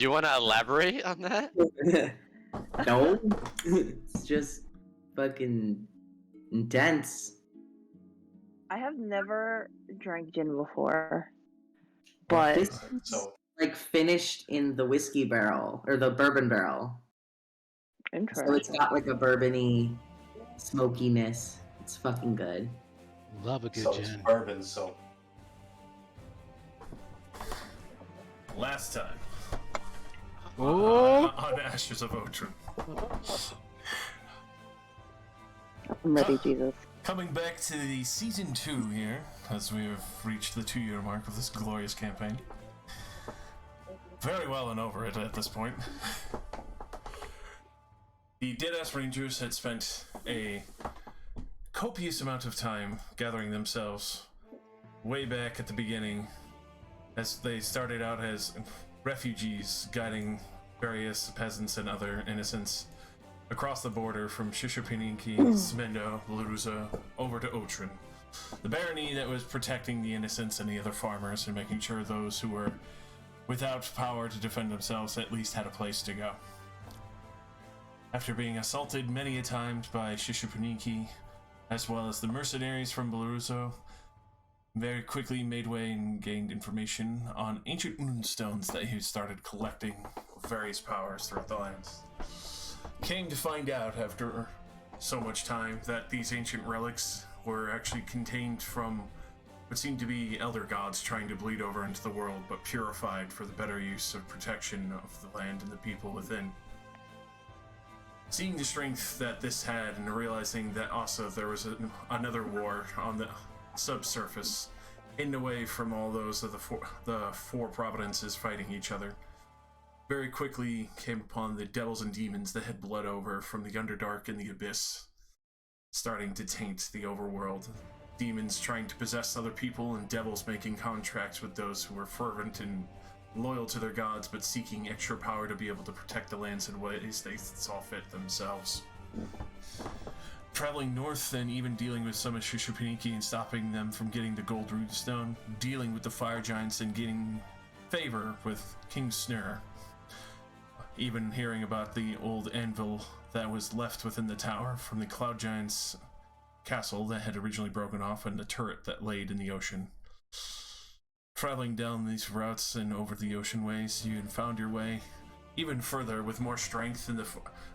Do you want to elaborate on that? No, it's just fucking intense. I have never drank gin before, Well, but This is so like finished in the whiskey barrel or the bourbon barrel, so it's interesting. got like a bourbony smokiness. It's fucking good. Love a good so it's gin. bourbon. So last time Oh, on Ashes of Otren. I'm ready, Jesus. Coming back to the season 2 here, as we have reached the 2-year mark of this glorious campaign. Very well and over it at this point. The Deadass Rangers had spent a copious amount of time gathering themselves way back at the beginning, as they started out as refugees guiding various peasants and other innocents across the border from Shishipininki, Smendo, Laruza, over to Otren. The barony that was protecting the innocents and the other farmers and making sure those who were without power to defend themselves at least had a place to go. After being assaulted many a times by Shishipininki, as well as the mercenaries from Belaruso, very quickly made way and gained information on ancient moonstones that he started collecting with various powers throughout the lands. Came to find out after so much time that these ancient relics were actually contained from what seemed to be elder gods trying to bleed over into the world, but purified for the better use of protection of the land and the people within. Seeing the strength that this had and realizing that also there was another war on the subsurface, hidden away from all those of the four provinces fighting each other, very quickly came upon the devils and demons that had bled over from the Underdark and the Abyss, starting to taint the overworld. Demons trying to possess other people, and devils making contracts with those who were fervent and loyal to their gods, but seeking extra power to be able to protect the lands in ways they saw fit themselves. Traveling north and even dealing with some of Shishipininki and stopping them from getting the gold runestone, dealing with the fire giants and getting favor with King Snur. Even hearing about the old anvil that was left within the tower from the Cloud Giant's castle that had originally broken off, and the turret that laid in the ocean. Traveling down these routes and over the ocean ways, you had found your way even further with more strength in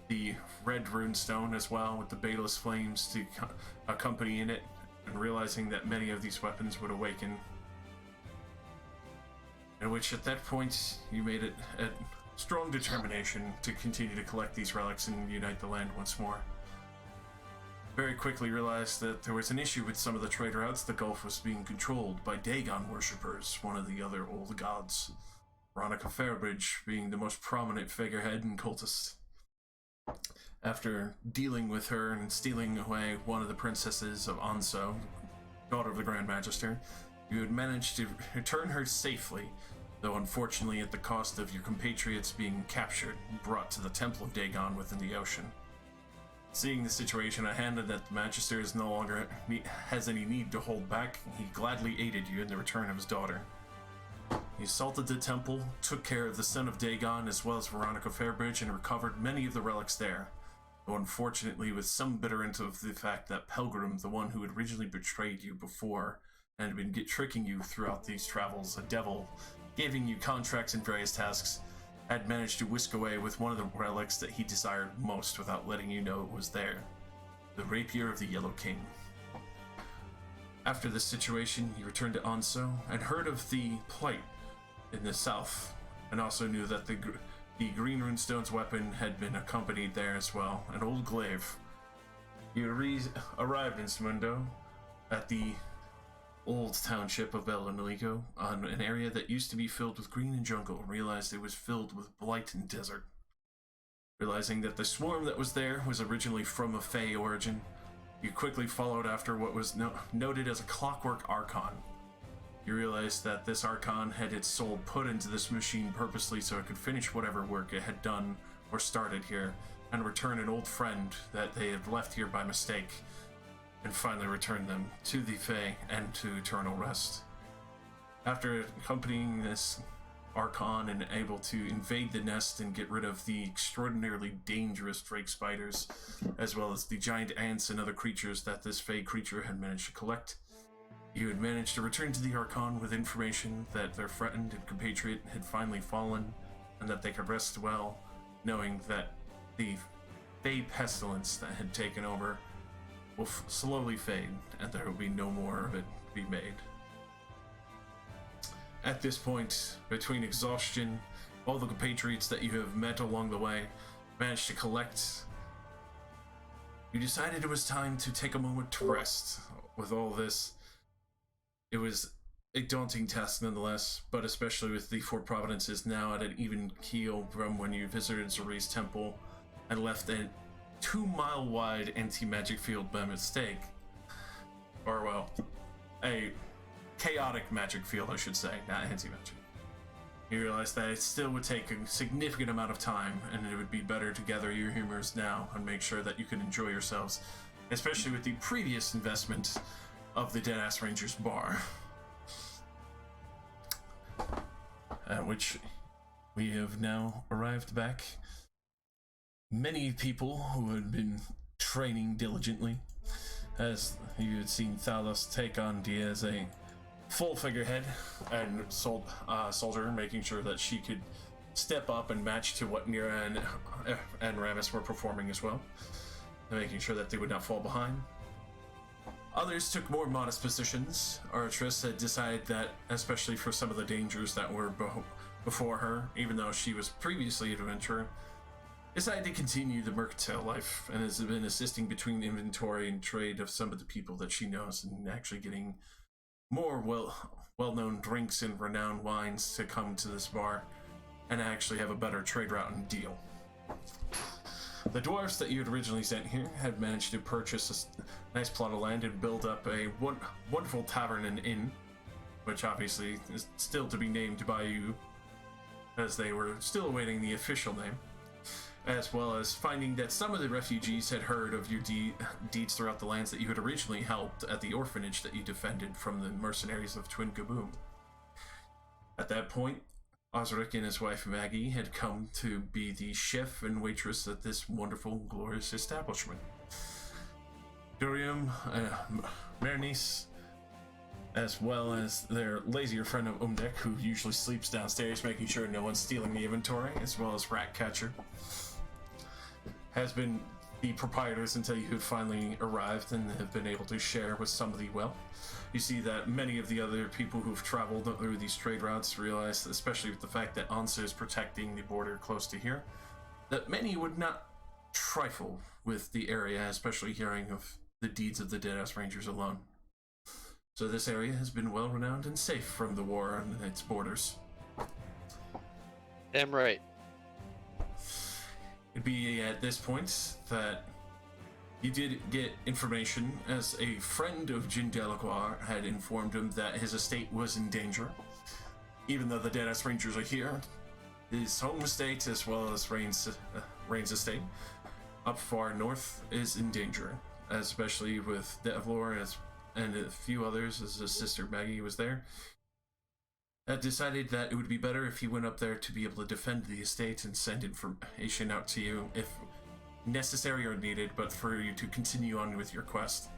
the red runestone as well, with the baleless flames to accompany in it, and realizing that many of these weapons would awaken. In which at that point you made it a strong determination to continue to collect these relics and unite the land once more. Very quickly realized that there was an issue with some of the trade routes. The Gulf was being controlled by Dagon worshippers, one of the other old gods. Veronica Fairbridge being the most prominent figurehead and cultist. After dealing with her and stealing away one of the princesses of Anso, daughter of the Grand Magister, you had managed to return her safely, though unfortunately at the cost of your compatriots being captured and brought to the Temple of Dagon within the ocean. Seeing the situation at hand and that the Magister is no longer has any need to hold back, he gladly aided you in the return of his daughter. He assaulted the temple, took care of the son of Dagon as well as Veronica Fairbridge, and recovered many of the relics there, though unfortunately with some bitterance of the fact that Pelgrim, the one who had originally betrayed you before and had been tricking you throughout these travels, a devil, giving you contracts and various tasks, had managed to whisk away with one of the relics that he desired most without letting you know it was there. The Rapier of the Yellow King. After this situation, you returned to Anso and heard of the plight in the south, and also knew that the Green Runestone's weapon had been accompanied there as well, an old glaive. You arrived in Smundo at the old township of Belanalico, on an area that used to be filled with green and jungle, and realized it was filled with blight and desert. Realizing that the swarm that was there was originally from a Fey origin, you quickly followed after what was noted as a clockwork Archon. You realized that this Archon had its soul put into this machine purposely so it could finish whatever work it had done or started here, and return an old friend that they had left here by mistake, and finally return them to the Fae and to eternal rest. After accompanying this Archon and able to invade the nest and get rid of the extraordinarily dangerous drake spiders, as well as the giant ants and other creatures that this Fey creature had managed to collect. You had managed to return to the Archon with information that their friend and compatriot had finally fallen, and that they could rest well, knowing that the Fey pestilence that had taken over will slowly fade, and there will be no more of it to be made. At this point, between exhaustion, all the compatriots that you have met along the way managed to collect, you decided it was time to take a moment to rest. With all this, it was a daunting task nonetheless, but especially with the Fort Providences now at an even keel from when you visited Zuri's temple and left a 2-mile wide anti-magic field by mistake. Or, well, a chaotic magic field, I should say, not anti-magic. You realize that it still would take a significant amount of time, and it would be better to gather your humors now and make sure that you can enjoy yourselves, especially with the previous investment of the Deadass Rangers bar. At which we have now arrived back. Many people who had been training diligently, as you had seen Thalos take on Dia as a full figurehead and soldier, making sure that she could step up and match to what Nira and Ramus were performing as well, and making sure that they would not fall behind. Others took more modest positions. Artress had decided that, especially for some of the dangers that were before her, even though she was previously an adventurer, decided to continue the mercantile life and has been assisting between inventory and trade of some of the people that she knows, and actually getting more well-known drinks and renowned wines to come to this bar and actually have a better trade route and deal. The dwarves that you had originally sent here had managed to purchase a nice plot of land and build up a wonderful tavern and inn, which obviously is still to be named by you, as they were still awaiting the official name, as well as finding that some of the refugees had heard of your deeds throughout the lands that you had originally helped at the orphanage that you defended from the mercenaries of Twin Gaboom. At that point, Osric and his wife Maggie had come to be the chef and waitress at this wonderful, glorious establishment. Durium, Mernice, as well as their lazier friend of Umdek, who usually sleeps downstairs making sure no one's stealing the inventory, as well as Ratcatcher, has been the proprietors until you have finally arrived and have been able to share with some of the wealth. You see that many of the other people who've traveled through these trade routes realize, especially with the fact that Ansa is protecting the border close to here, that many would not trifle with the area, especially hearing of the deeds of the Deadass Rangers alone. So this area has been well renowned and safe from the war on its borders. Damn right. It'd be at this point that you did get information, as a friend of Jin Delacroix had informed him that his estate was in danger. Even though the Deadass Rangers are here, his home estate, as well as Rain's estate, up far north, is in danger, especially with Devlor and a few others, as his sister Maggie was there. Had decided that it would be better if he went up there to be able to defend the estate and send information out to you if necessary or needed, but for you to continue on with your quest.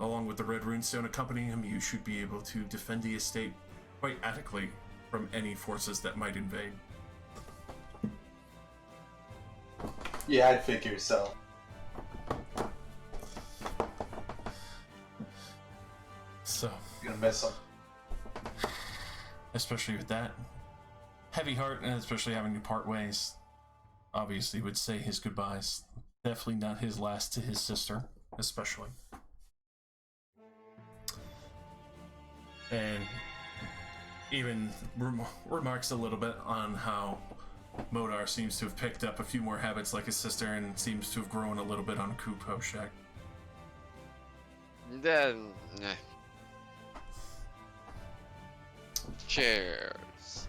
Along with the Red Runestone accompanying him, you should be able to defend the estate quite adequately from any forces that might invade. Yeah, I'd figure so. So, You're gonna miss him. Especially with that heavy heart, and especially having to part ways, obviously would say his goodbyes. Definitely not his last to his sister, especially. And even remarks a little bit on how Modar seems to have picked up a few more habits like his sister and seems to have grown a little bit on Kupo Shack. Then, cheers.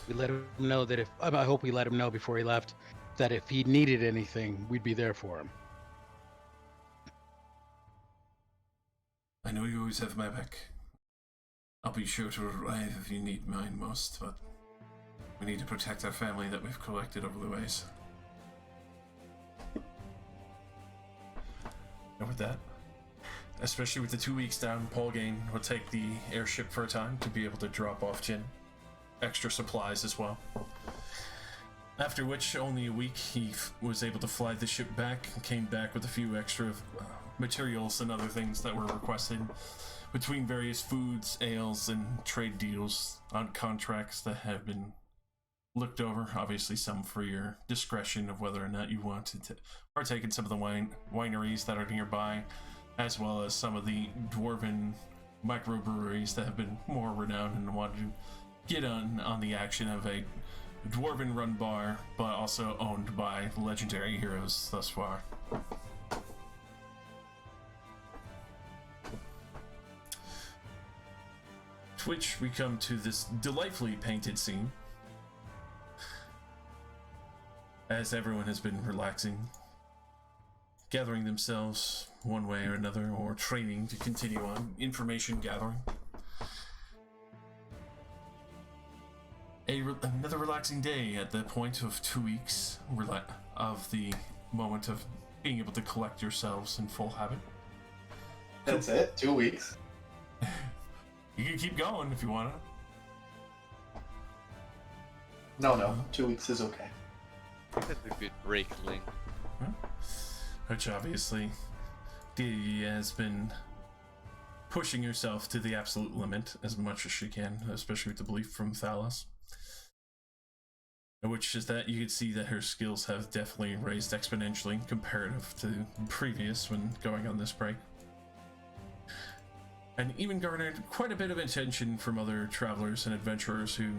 We let him know that if I hope we let him know before he left that if he needed anything, we'd be there for him. I know you always have my back. I'll be sure to arrive if you need mine most, but we need to protect our family that we've collected over the ways. And with that, especially with the 2 weeks down, Paul Gain will take the airship for a time to be able to drop off Jin. Extra supplies as well. After which, only a week, he was able to fly the ship back and came back with a few extra materials and other things that were requested between various foods, ales, and trade deals on contracts that have been looked over. Obviously, some for your discretion of whether or not you wanted to partake in some of the wineries that are nearby, as well as some of the dwarven microbreweries that have been more renowned and wanted to get on the action of a dwarven run bar, but also owned by legendary heroes thus far. To which we come to this delightfully painted scene, as everyone has been relaxing, gathering themselves one way or another, or training to continue on information gathering. Another relaxing day at the point of 2 weeks of the moment of being able to collect yourselves in full habit. That's it? 2 weeks? You can keep going if you want to. No, 2 weeks is okay. That's a good break, Link. Which obviously, Dee has been pushing herself to the absolute limit as much as she can, especially with the belief from Thalos. Which is that you can see that her skills have definitely raised exponentially comparative to previous when going on this break. And even garnered quite a bit of attention from other travelers and adventurers who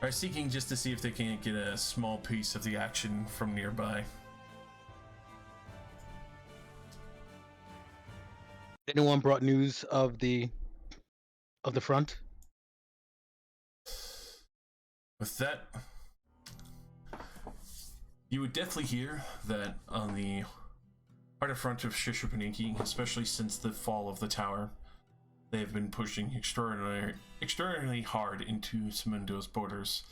are seeking just to see if they can't get a small piece of the action from nearby. Anyone brought news of the front? With that, you would definitely hear that on the part of front of Shishipaninki, especially since the fall of the tower, they have been pushing extraordinarily hard into Simundo's borders,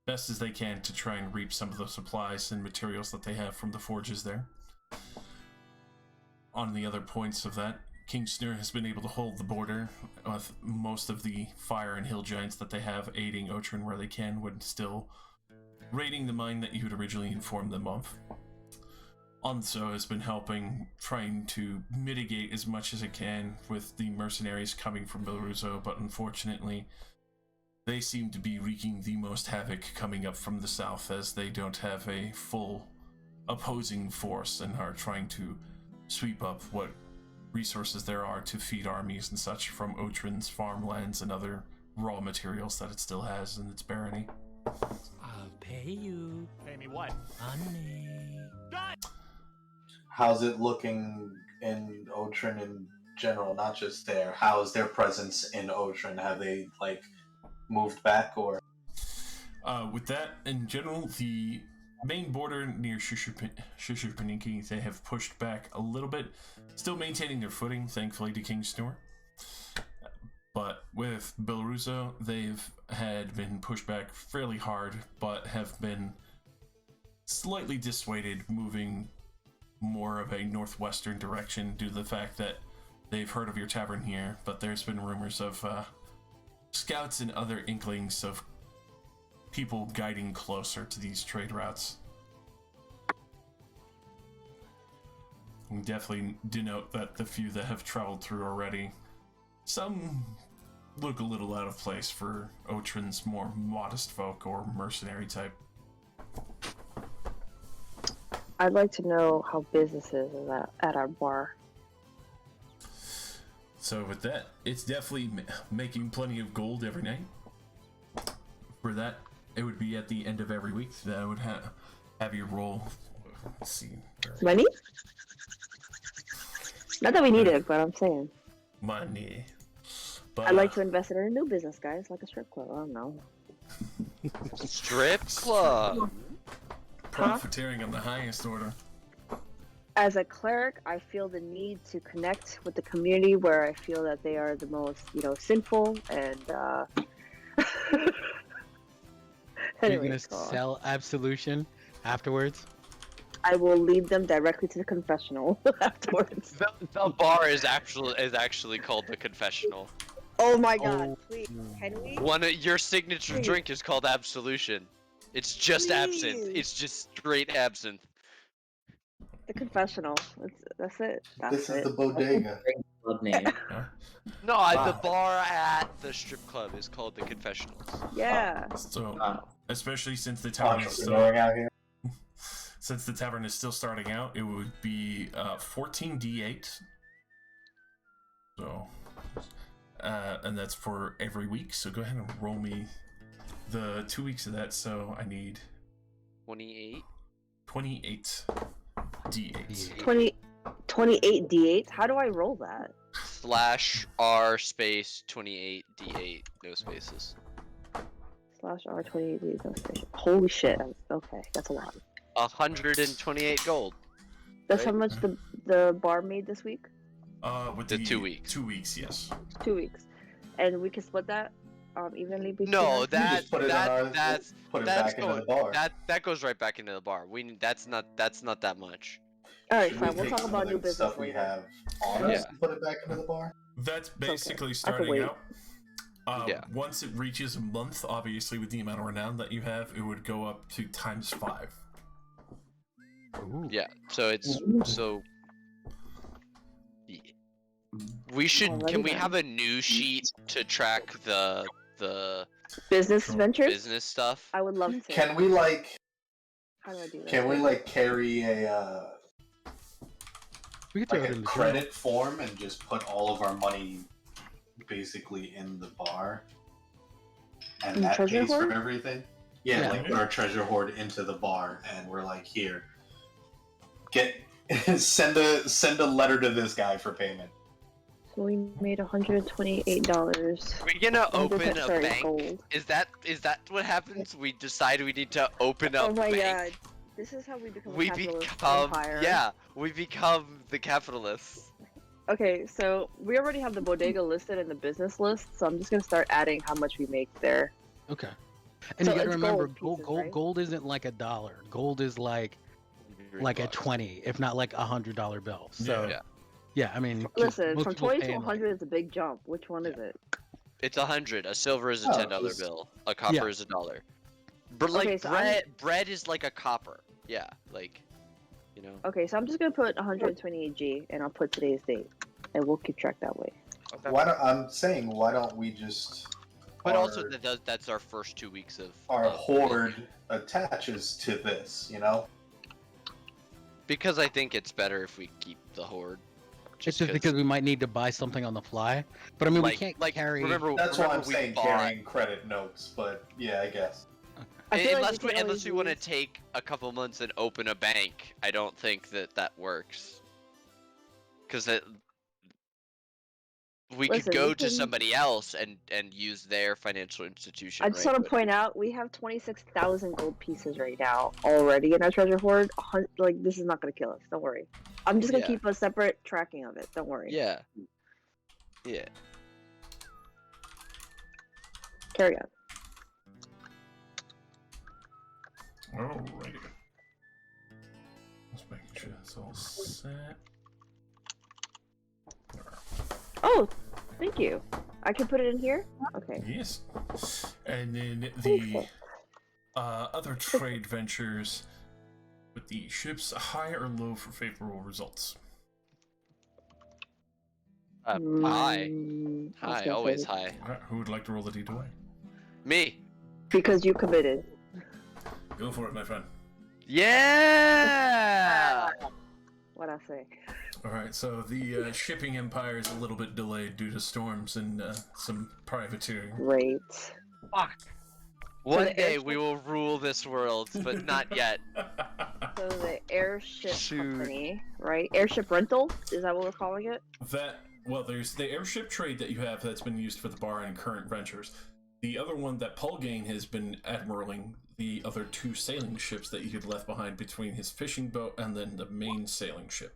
best as they can to try and reap some of the supplies and materials that they have from the forges there. On the other points of that, King Snur has been able to hold the border with most of the fire and hill giants that they have aiding Otren where they can, when still raiding the mine that you had originally informed them of. Onso has been helping, trying to mitigate as much as it can with the mercenaries coming from Belaruso, but unfortunately, they seem to be wreaking the most havoc coming up from the south, as they don't have a full opposing force and are trying to sweep up what resources there are to feed armies and such from Otren's farmlands and other raw materials that it still has in its barony. I'll pay you. Pay me what? Money. How's it looking in Otren in general, not just there? How's their presence in Otren? Have they, moved back, or? With that, in general, the main border near Shishipaninki, they have pushed back a little bit, still maintaining their footing, thankfully, to King Snur. But with Belaruso, had been pushed back fairly hard, but have been slightly dissuaded, moving more of a northwestern direction due to the fact that they've heard of your tavern here, but there's been rumors of scouts and other inklings of people guiding closer to these trade routes. We definitely denote that the few that have traveled through already, some look a little out of place for Otren's more modest folk or mercenary type. I'd like to know how business is at our bar. So with that, it's definitely making plenty of gold every night. For that, it would be at the end of every week that I would have you roll. Let's see. Money? Not that we need it, but I'm saying. Money. But, I'd like to invest it in a new business, guys, like a strip club. I don't know. Strip club. Profiteering on the highest order. as a cleric, I feel the need to connect with the community where I feel that they are the most, sinful and. Are you Anyway, gonna sell absolution afterwards? I will lead them directly to the confessional afterwards. The bar is actually called the confessional. Oh my god! Please, can we? Your signature Please. drink is called absolution. It's just absinthe. Please. It's just straight absinthe. The confessional. That's it. This is That's the it. bodega. Club name. No, Wow. the bar at the strip club is called the confessionals. Yeah. So, Wow. especially since the tavern is still Entrepreneuring out here. since the tavern is still starting out, it would be 14d8. So, and that's for every week. So go ahead and roll me the 2 weeks of that. So I need 28. 28 d8. 28 d8s. How do I roll that? /R space 28 D8 no spaces. /R 28 d8s. No space. Holy shit! Okay, that's a lot. 128 gold. That's how Right. much the bar made this week. With The 2 weeks. 2 weeks, yes. 2 weeks, and we can split that evenly between. No, us? that Put it that's put it that's back into going the bar. that goes right back into the bar. That's not that much. All right, Should fine. we We'll take talk some about of new the business stuff we later. have on us Yeah. and put it back into the bar? That's basically I can starting wait. out. Yeah. Once it reaches a month, obviously with the amount of renown that you have, it would go up to ×5. Ooh. Yeah. So it's so. We should. Alrighty Can we then. have a news sheet to track the Business Sure. ventures. business stuff? I would love to. Can we How do I do that? can we carry a We could throw like it a in the credit form and just put all of our money basically in the bar, and In that treasure pays hoard? for everything? Yeah, Yeah. like put our treasure hoard into the bar, and we're like, here, get send a letter to this guy for payment. So we made $128. We're gonna open a Sorry, bank. gold. Is that what happens? We decide we need to open up Oh my bank. god. This is how we become We a capitalist become empire. we become the capitalists. Okay, so we already have the bodega listed in the business list, so I'm just gonna start adding how much we make there. Okay. And So you gotta it's remember, gold pieces, gold right? gold isn't like $1. Gold is like a 20, if not like $100 bill. So Yeah. yeah, I mean, 'cause Listen, most from people 20 pay to in, like- 100 is a big jump. Which one is it? It's 100. A silver is a Oh, $10 just- bill. A copper Yeah. is a dollar. But like Okay, so bread is like a copper. Yeah, like you know. Okay, so I'm just gonna put 128G, and I'll put today's date, and we'll keep track that way. Why don't we just But our, also that's our first 2 weeks of our of hoard attaches to this, you know? because I think it's better if we keep the hoard. It's just because we might need to buy something on the fly. But I mean, we can't carry. Remember, That's why I'm we saying bought- carrying credit notes, but yeah, I guess. I feel like Unless we we can unless we always want to use- take a couple months and open a bank, I don't think that works. Because we Listen, could go we to can- somebody else and use their financial institution. I just right? want to point out we have 26,000 gold pieces right now already in our treasure hoard. Like this is not gonna kill us. Don't worry. I'm just gonna Yeah. keep a separate tracking of it. Don't worry. Yeah. Yeah. Carry on. Alrighty. Just making sure that's all set. Oh, thank you. I can put it in here. Okay. Yes. And then the other trade ventures with the ships, high or low for favorable results. High. Mm, I was High. gonna Always say- high. Alright, who would like to roll the d20? Me. Because you committed. Go for it, my friend. Yeah. What I say. Alright, so the shipping empire is a little bit delayed due to storms and some privateering. Great. Fuck. One the day airship- we will rule this world, but not yet. So the airship Shoot. company, right? Airship rental? Is that what we're calling it? There's the airship trade that you have that's been used for the bar and current ventures. The other one that Paul Gain has been admiraling, the other 2 sailing ships that you had left behind between his fishing boat and then the main sailing ship.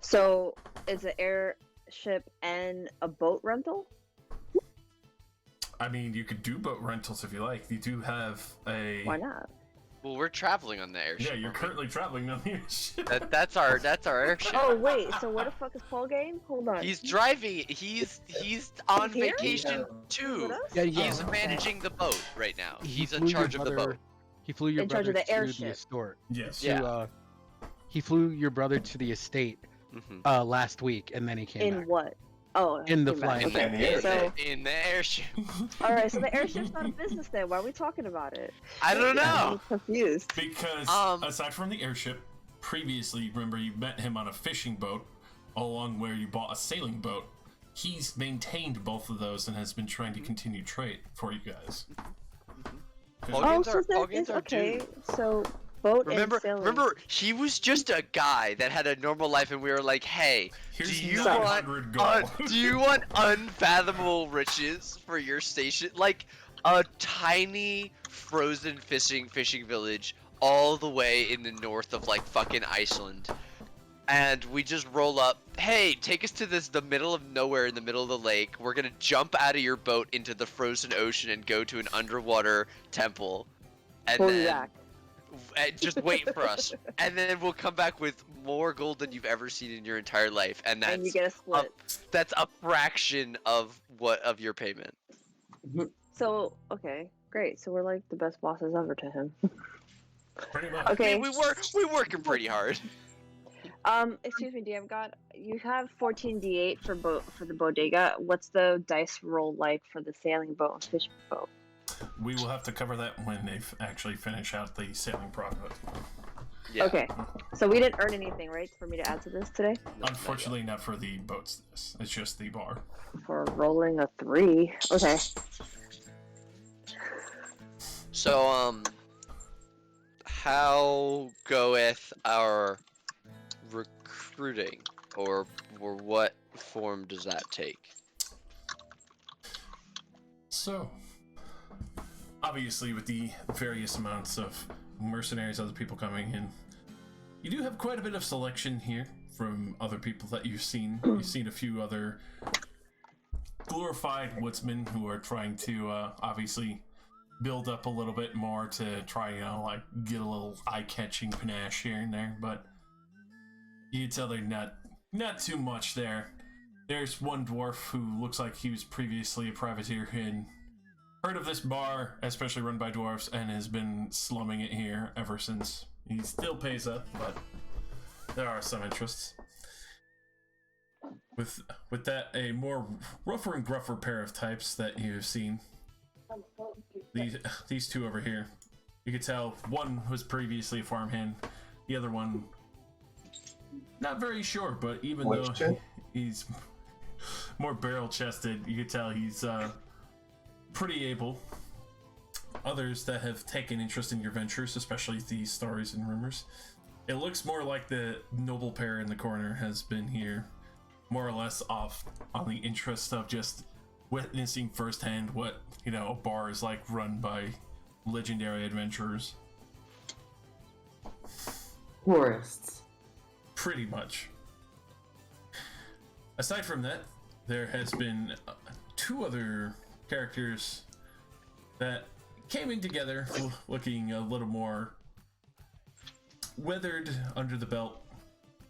So, it's an airship and a boat rental? I mean, you could do boat rentals if you like. You do have a... Why not? Well, we're traveling on the airship. Yeah, you're currently traveling on the airship. That's our airship. Oh, wait, so where the fuck is Paul Game? Hold on. He's driving. He's on here? vacation Yeah. too. With us? Yeah, He's yeah. managing the boat right now. He's in flew your charge of the brother- boat. He flew your In charge brother of the to airship. the estate. Yes. Yeah. He flew your brother to the estate Mhm. last week, and then he came In back. what? Oh, In the came back. flying Okay, In so In the airship. all right, so the airship's not a business then. Why are we talking about it? I don't know. I'm confused. Because aside from the airship, previously, remember you met him on a fishing boat, along where you bought a sailing boat. He's maintained both of those and has been trying to continue trade for you guys. Paul Oh, Games so are- that Paul Games is are okay. dude. So boat Remember, and sailing. remember, he was just a guy that had a normal life, and we were like, "Hey, Here's do you 900 want gold. do you want unfathomable riches for your station? Like a tiny frozen fishing village all the way in the north of like fucking Iceland." And we just roll up. Hey, take us to the middle of nowhere in the middle of the lake. We're gonna jump out of your boat into the frozen ocean and go to an underwater temple, and We'll be then back. just wait for us. And then we'll come back with more gold than you've ever seen in your entire life, and And you that's get a split. that's a fraction of your payment. So okay, great. So we're like the best bosses ever to him. Pretty much. Okay. I mean, we working pretty hard. Excuse me, DM you have 14d8 for the bodega. What's the dice roll like for the sailing boat and fishing boat? We will have to cover that when they actually finish out the sailing product. Yeah. Okay, so we didn't earn anything, right, for me to add to this today? Unfortunately, not for the boats. It's just the bar. For rolling a 3. Okay. So how goeth our recruiting, or what form does that take? So, obviously, with the various amounts of mercenaries, other people coming in, you do have quite a bit of selection here from other people that you've seen. You've seen a few other glorified woodsmen who are trying to obviously build up a little bit more to try, like get a little eye-catching panache here and there, but you can tell they're not too much there. There's one dwarf who looks like he was previously a privateer and heard of this bar, especially run by dwarves, and has been slumming it here ever since. He still pays up, but there are some interests. With that, a more rougher and gruffer pair of types that you've seen. These two over here. You could tell one was previously a farmhand, the other one not very sure, but even Which though he's more barrel-chested, you could tell he's pretty able. Others that have taken interest in your ventures, especially these stories and rumors. It looks more like the noble pair in the corner has been here, more or less off on the interest of just witnessing firsthand what, a bar is like run by legendary adventurers. Tourists. Pretty much. Aside from that, there has been two other characters that came in together looking a little more weathered under the belt,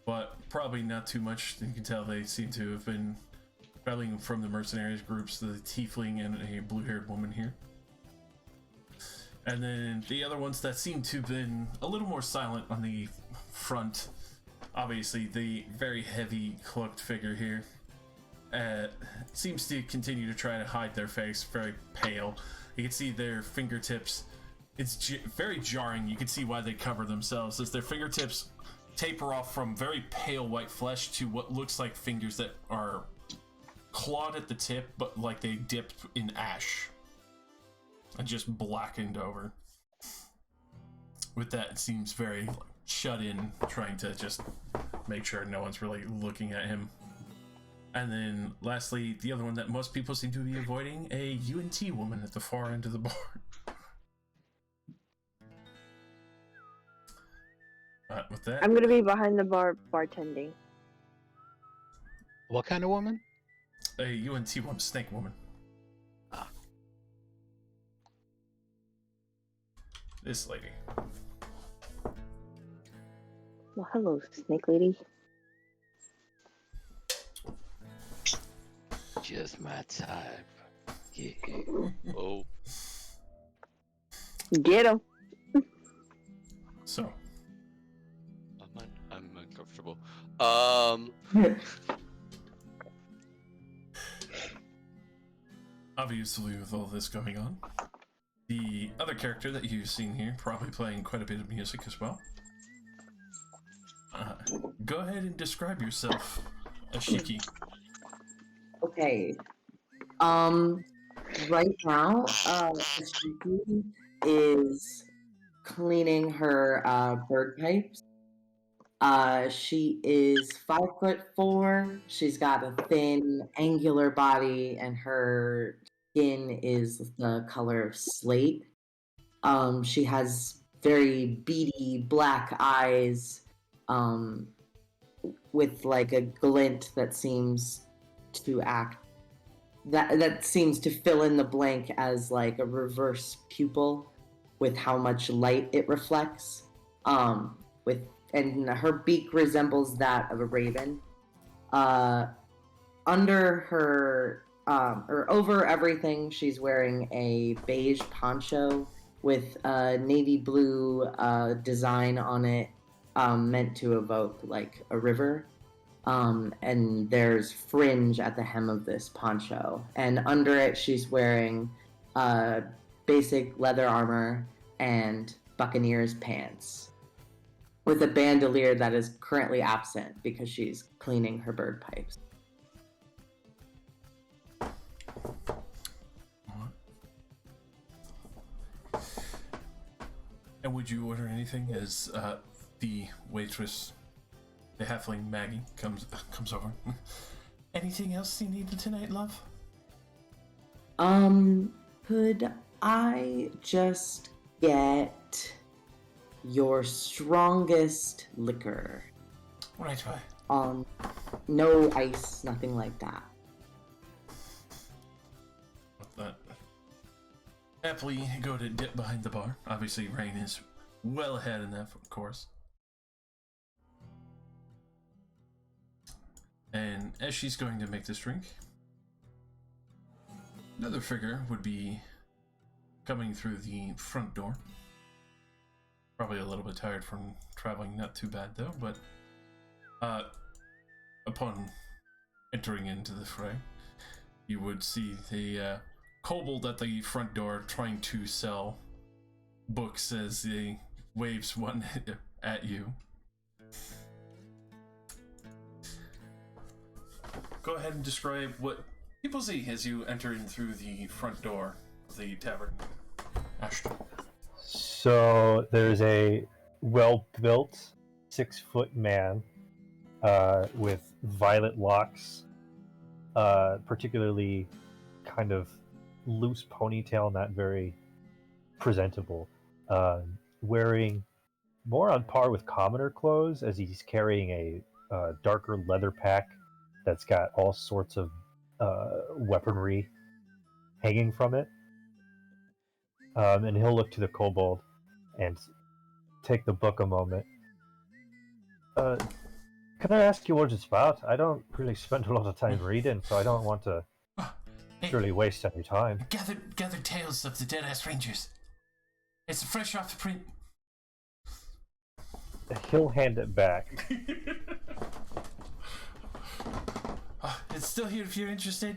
but probably not too much. You can tell they seem to have been traveling from the mercenaries groups, the tiefling and a blue-haired woman here. And then the other ones that seem to have been a little more silent on the front. Obviously, the very heavy cloaked figure here seems to continue to try to hide their face, very pale. You can see their fingertips. It's very jarring. You can see why they cover themselves, as their fingertips taper off from very pale white flesh to what looks like fingers that are clawed at the tip, but like they dipped in ash and just blackened over. With that, it seems very shut in, trying to just make sure no one's really looking at him. And then lastly, the other one that most people seem to be avoiding, a UNT woman at the far end of the bar. With that, I'm gonna be behind the bar bartending. What kind of woman? a UNT woman, snake woman. This lady. Well, hello, snake lady. Just my type. Yeah. Oh, Get him. So, I'm uncomfortable. obviously, with all this going on, the other character that you've seen here, probably playing quite a bit of music as well. Go ahead and describe yourself, Ashiki. Okay. Right now, Ashiki is cleaning her bird pipes. She is 5'4". She's got a thin, angular body, and her skin is the color of slate. She has very beady black eyes, with like a glint that seems to act that seems to fill in the blank as like a reverse pupil with how much light it reflects. With and her beak resembles that of a raven. Under her or over everything, she's wearing a beige poncho with a navy blue design on it, meant to evoke like a river. And there's fringe at the hem of this poncho. And under it, she's wearing basic leather armor and buccaneer's pants with a bandolier that is currently absent because she's cleaning her bird pipes. And would you order anything as the waitress, the halfling Maggie, comes over? Anything else you needed tonight, love? Could I just get your strongest liquor? Right away. No ice, nothing like that. With that, happily go to dip behind the bar. Obviously, Rain is well ahead in that, of course. And as she's going to make this drink, another figure would be coming through the front door. Probably a little bit tired from traveling, not too bad though, but upon entering into the fray, you would see the kobold at the front door trying to sell books as he waves one at you. Go ahead and describe what people see as you enter in through the front door of the tavern. Ashton. So there's a well-built 6-foot man with violet locks, particularly kind of loose ponytail, not very presentable, wearing more on par with commoner clothes, as he's carrying a darker leather pack that's got all sorts of weaponry hanging from it. And he'll look to the kobold and take the book a moment. Can I ask you what it's about? I don't really spend a lot of time reading, so I don't want to really waste any time. Gathered tales of the Deadass Rangers. It's fresh off the print. He'll hand it back. It's still here if you're interested.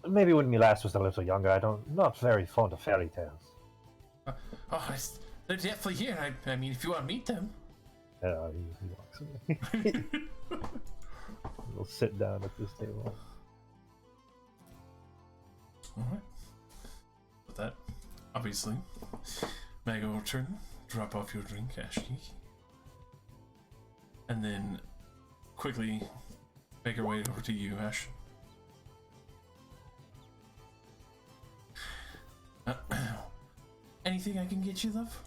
Maybe when me last was a little younger, not very fond of fairy tales. They're definitely here. I mean, if you want to meet them. He walks away. We'll sit down at this table. Alright. With that, obviously, Mago will turn, drop off your drink, Ashley. And then quickly make her way over to you, Ash. Anything I can get you, love?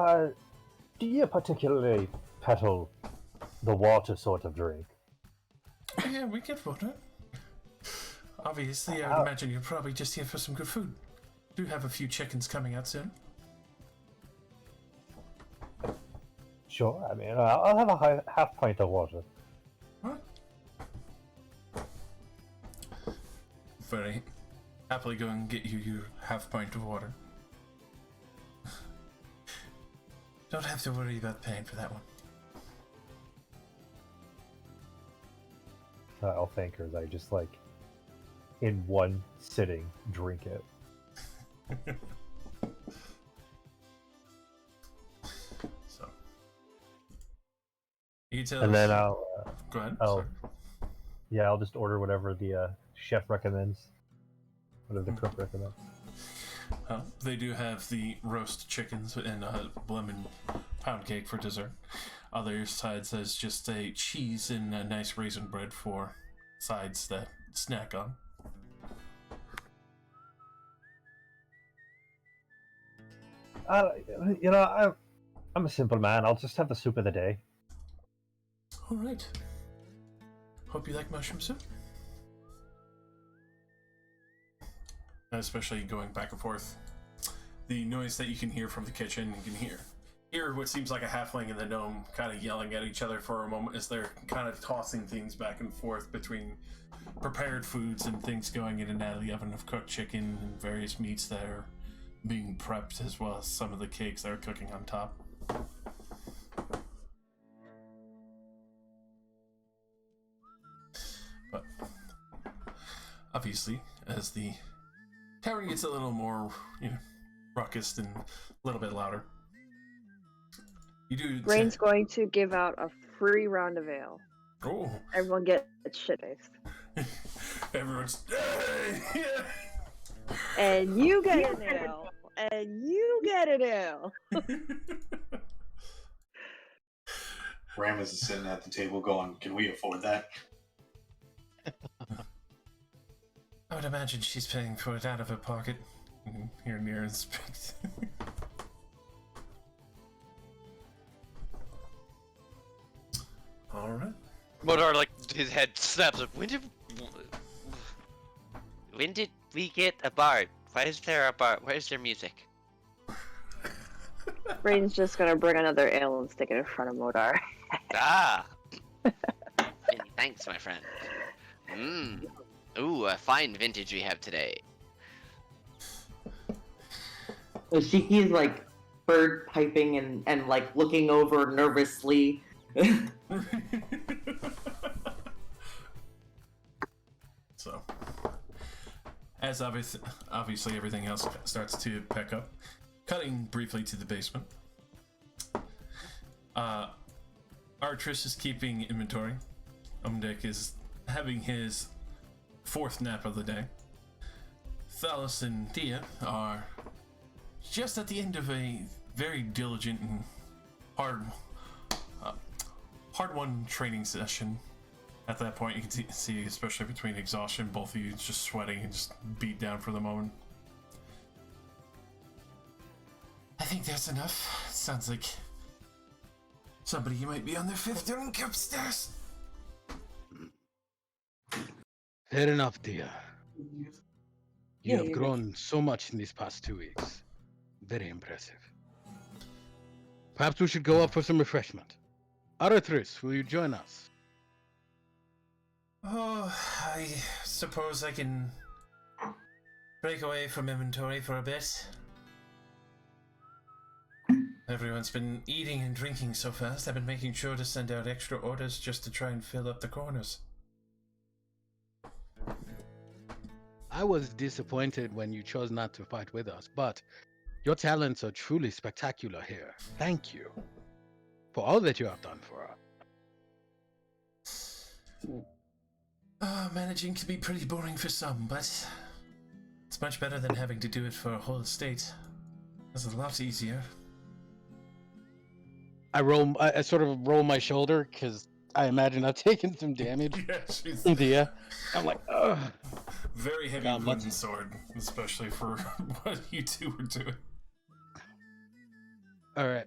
Do you particularly peddle the water sort of drink? Yeah, we get water. Obviously, I would imagine you're probably just here for some good food. Do have a few chickens coming out soon. Sure, I mean, I'll have a half pint of water. Alright. Very happily go and get you your half pint of water. Don't have to worry about paying for that one. I'll thank her as I just, like, in one sitting, drink it. So, you can tell And us- then I'll, Go ahead. I'll- sorry. yeah, I'll just order whatever the chef recommends. Whatever the cook recommends. They do have the roast chickens and lemon pound cake for dessert. Other sides as just a cheese and a nice raisin bread for sides that snack on. You know, I'm a simple man. I'll just have the soup of the day. All right. Hope you like mushroom soup. Especially going back and forth. The noise that you can hear from the kitchen, you can hear what seems like a halfling and the gnome kind of yelling at each other for a moment as they're kind of tossing things back and forth between prepared foods and things going in and out of the oven of cooked chicken and various meats that are being prepped, as well as some of the cakes that are cooking on top. But obviously, as the tavern gets a little more, ruckus and a little bit louder, you do. Brain's going to give out a free round of ale. Oh, Everyone get shit faced. everyone's. And you get an ale. And you get an ale. Ramus is sitting at the table going, "Can we afford that?" I would imagine she's paying for it out of her pocket. Here near and speaks. All right. Modar, like, his head snaps. Like, when did we get a bard? Why is there a bard? Where's their music? Brain's just gonna bring another ale and stick it in front of Modar. Ah! Many thanks, my friend. Ooh, a fine vintage we have today. Shiki's like bird piping and like looking over nervously. So, as obviously everything else starts to pick up, cutting briefly to the basement. Artris is keeping inventory. Umdick is having his fourth nap of the day. Thalos and Dia are just at the end of a very diligent and hard-won training session. At that point, you can see, especially between exhaustion, both of you just sweating and just beat down for the moment. I think that's enough. Sounds like somebody might be on their fifth drink upstairs. Fair enough, dear. You have you're grown so much in these past 2 weeks. Very impressive. Perhaps we should go up for some refreshment. Aratris, will you join us? Oh, I suppose I can break away from inventory for a bit. Everyone's been eating and drinking so fast, I've been making sure to send out extra orders just to try and fill up the corners. I was disappointed when you chose not to fight with us, but your talents are truly spectacular here. Thank you for all that you have done for us. Managing can be pretty boring for some, but it's much better than having to do it for a whole estate. It's a lot easier. I sort of roll my shoulder because I imagine I've taken some damage. Yeah, she's Dia. I'm like, ugh. very heavy God, wooden sword, especially for what you two were doing. All right.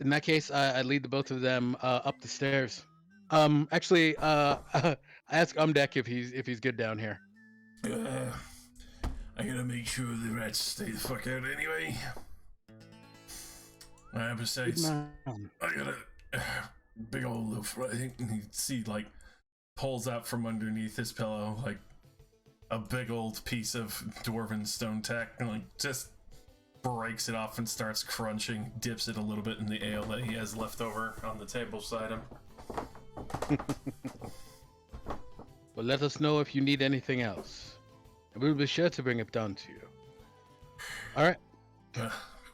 In that case, I lead the both of them up the stairs. Actually, I ask Umdeck if he's good down here. I gotta make sure the rats stay the fuck out anyway. Besides, Man. I got a big old loaf. I think you see, like, pulls out from underneath his pillow, like, a big old piece of dwarven stone tack, and, like, just breaks it off and starts crunching, dips it a little bit in the ale that he has left over on the table beside him. Well, let us know if you need anything else. And we'll be sure to bring it down to you. All right.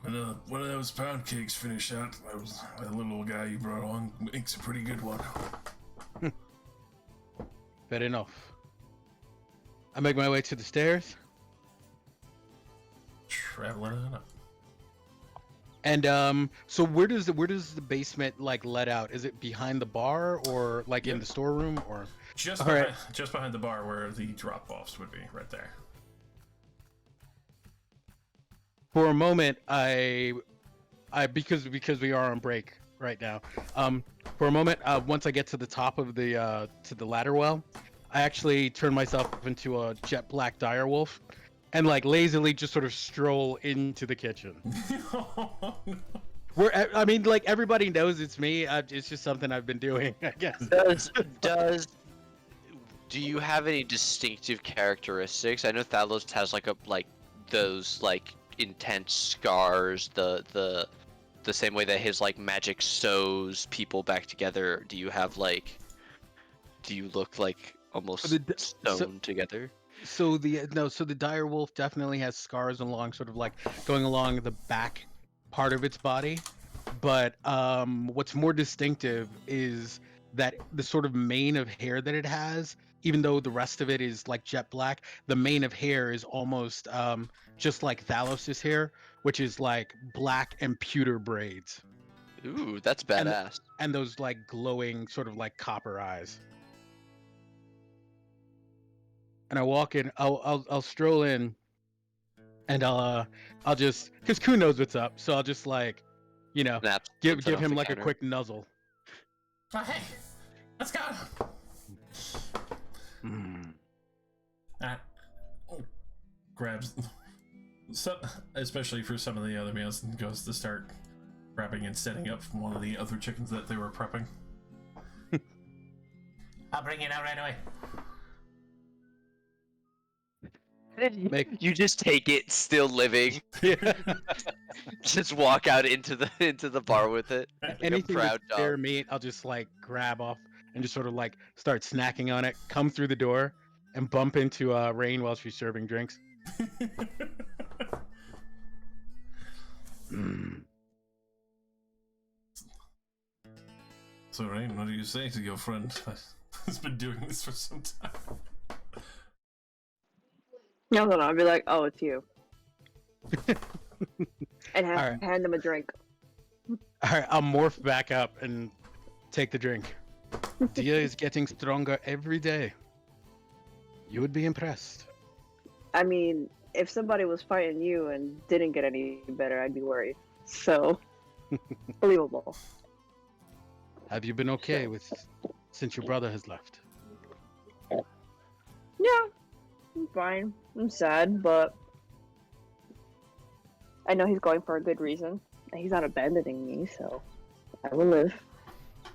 When one of those pound cakes finish out, that little guy you brought along makes a pretty good one. Fair enough. I make my way to the stairs. Traveling on up. And so where does the basement like let out? Is it behind the bar or like in the storeroom or Just All behind, right. just behind the bar where the drop-offs would be, right there. for a moment I because we are on break right now. For a moment, once I get to the top of the ladder well, I actually turn myself into a jet black direwolf and like lazily just sort of stroll into the kitchen. Where I mean, like everybody knows it's me. It's just something I've been doing, I guess. Do you have any distinctive characteristics? I know Thalos has like those like intense scars, the same way that his like magic sews people back together. Do you look like almost sewn together? So the direwolf definitely has scars along sort of like going along the back part of its body, but what's more distinctive is that the sort of mane of hair that it has, even though the rest of it is like jet black, the mane of hair is almost just like Thalos's hair, which is like black and pewter braids. Ooh, that's badass. And those like glowing sort of like copper eyes. And I walk in. I'll stroll in, and I'll just because Ku knows what's up, so I'll just like, Snap give something off him the like counter. a quick nuzzle. Oh, hey, let's go. Grabs, especially for some of the other meals, and goes to start grabbing and setting up one of the other chickens that they were prepping. I'll bring it out right away. You just take it, still living. Just walk out into the bar with it. Anything proud that's fair dog. meat, I'll just like grab off and just sort of like start snacking on it. Come through the door and bump into Rain while she's serving drinks. So, Rain, what do you say to your friend who's been doing this for some time? No, I'll be like, oh, it's you. And Alright. hand them a drink. All right, I'll morph back up and take the drink. Dia is getting stronger every day. You would be impressed. I mean, if somebody was fighting you and didn't get any better, I'd be worried. So, believable. Have you been okay since your brother has left? Yeah, I'm fine. I'm sad, but I know he's going for a good reason. And he's not abandoning me, so I will live.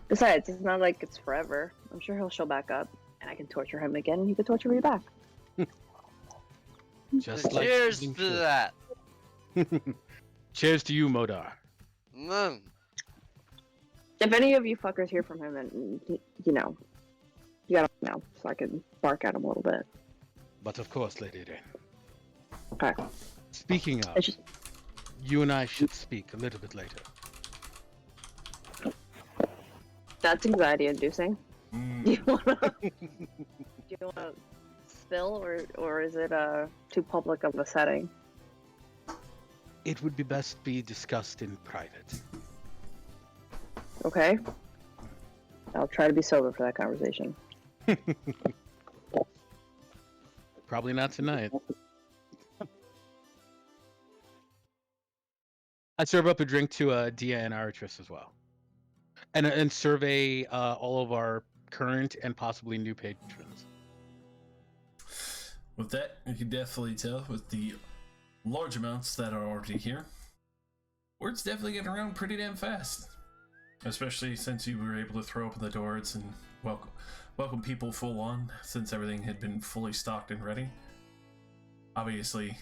Besides, it's not like it's forever. I'm sure he'll show back up, and I can torture him again, and he can torture me back. Just like Cheers children to should. that. Cheers to you, Modar. Mm. If any of you fuckers hear from him, and you gotta know, so I can bark at him a little bit. But of course, Lady Rain. Okay. Speaking of, It's just, you and I should speak a little bit later. that's anxiety-inducing. Mm. Do you wanna spill, or is it too public of a setting? It would be best be discussed in private. Okay. I'll try to be sober for that conversation. Probably not tonight. I serve up a drink to Dia and Aratrice as well, and survey all of our current and possibly new patrons. With that, you can definitely tell with the large amounts that are already here, word's definitely getting around pretty damn fast. Especially since you were able to throw open the doors and welcome people full on, since everything had been fully stocked and ready. Obviously,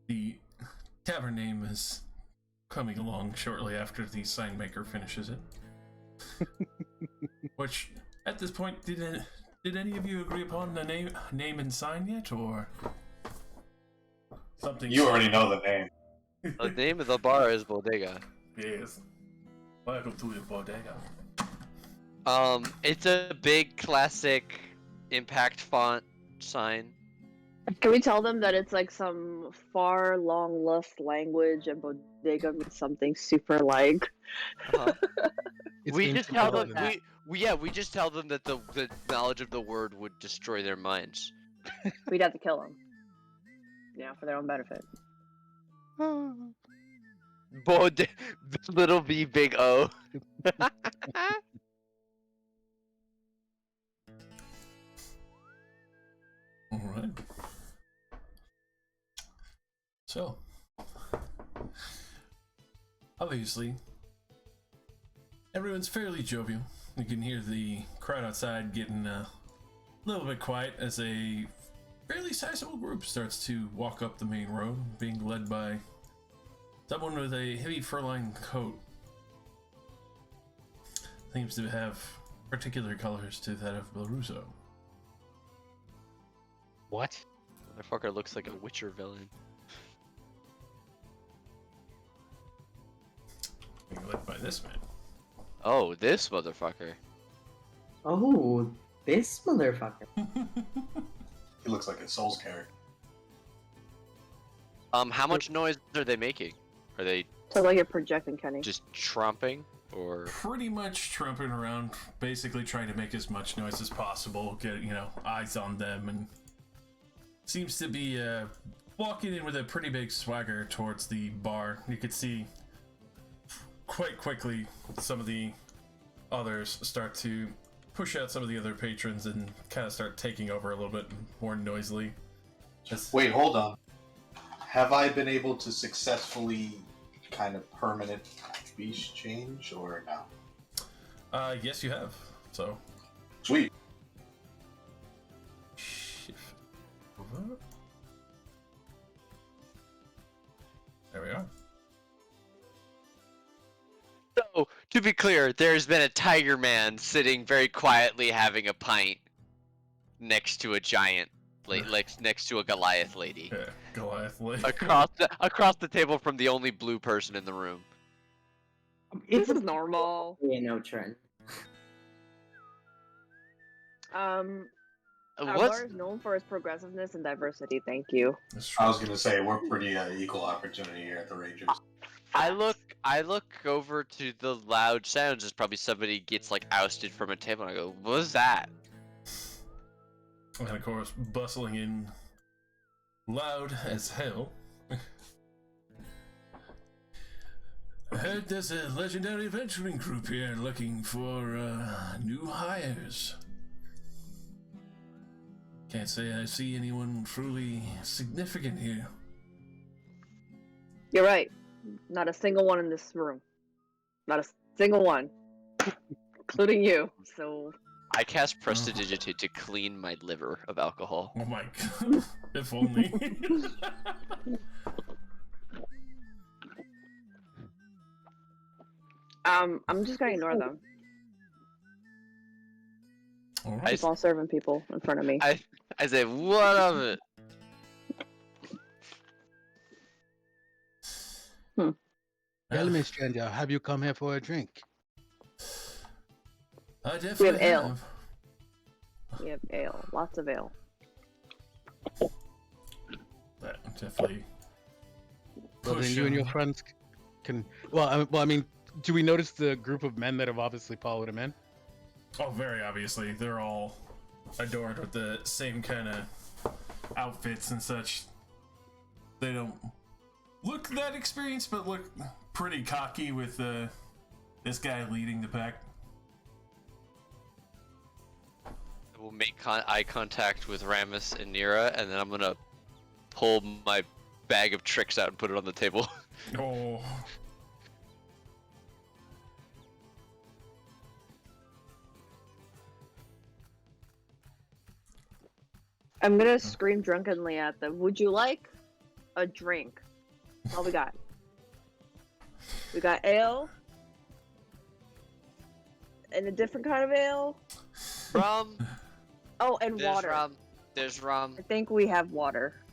the tavern name is coming along shortly after the sign maker finishes it. Which, at this point, did any of you agree upon the name and sign yet, or something? You already know the name. The name of the bar is Bodega. Yes. Welcome to the bodega. It's a big classic impact font sign. Can we tell them that it's like some far long lost language and bodega means something super like? Uh-huh. It's We ancient just tell them Italian. we just tell them that the knowledge of the word would destroy their minds. We'd have to kill them. Yeah, for their own benefit. Little B, big O. Alright. So, obviously, everyone's fairly jovial. You can hear the crowd outside getting a little bit quiet as a fairly sizable group starts to walk up the main road, being led by someone with a heavy fur-lined coat. Seems to have particular colors to that of Larusso. What? Motherfucker looks like a Witcher villain. Being led by this man. Oh, this motherfucker. Oh, this motherfucker. He looks like a Souls character. How much noise are they making? Are they So like you're projecting, Kenny. just tromping or? Pretty much trumping around, basically trying to make as much noise as possible, get, eyes on them, and seems to be walking in with a pretty big swagger towards the bar. You could see quite quickly some of the others start to push out some of the other patrons and kind of start taking over a little bit more noisily. Wait, hold on. Have I been able to successfully kind of permanent speech change or no? Yes, you have. So, Sweet. shift over. There we are. So, to be clear, there's been a tiger man sitting very quietly having a pint next to a giant, like next to a Goliath lady, Yeah, Goliath Lake. across the table from the only blue person in the room. This is normal. You know, Trent. Our What's bar is known for its progressiveness and diversity. Thank you. That's true. I was gonna say we're pretty equal opportunity here at the Rangers. I look over to the loud sounds as probably somebody gets like ousted from a table and I go, what was that? And of course, bustling in loud as hell. I heard there's a legendary adventuring group here looking for new hires. Can't say I see anyone truly significant here. You're right. Not a single one in this room. Not a single one. Including you. So I cast Prestidigitate to clean my liver of alcohol. Oh my god, if only. I'm just gonna ignore them. Alright. Keep on serving people in front of me. I say, what of it? Tell me, stranger, have you come here for a drink? I definitely ale. We have ale. Lots of ale. That definitely. Well, then push you and your him. friends can. Well, I mean, do we notice the group of men that have obviously followed him in? Oh, very obviously. They're all adorned with the same kind of outfits and such. They don't look that experienced, but look pretty cocky with this guy leading the pack. I will make eye contact with Ramus and Nira, and then I'm gonna pull my bag of tricks out and put it on the table. Oh. I'm gonna scream drunkenly at them. Would you like a drink? That's all we got. We got ale. And a different kind of ale. Rum. Oh, and There's water. rum. There's rum. I think we have water.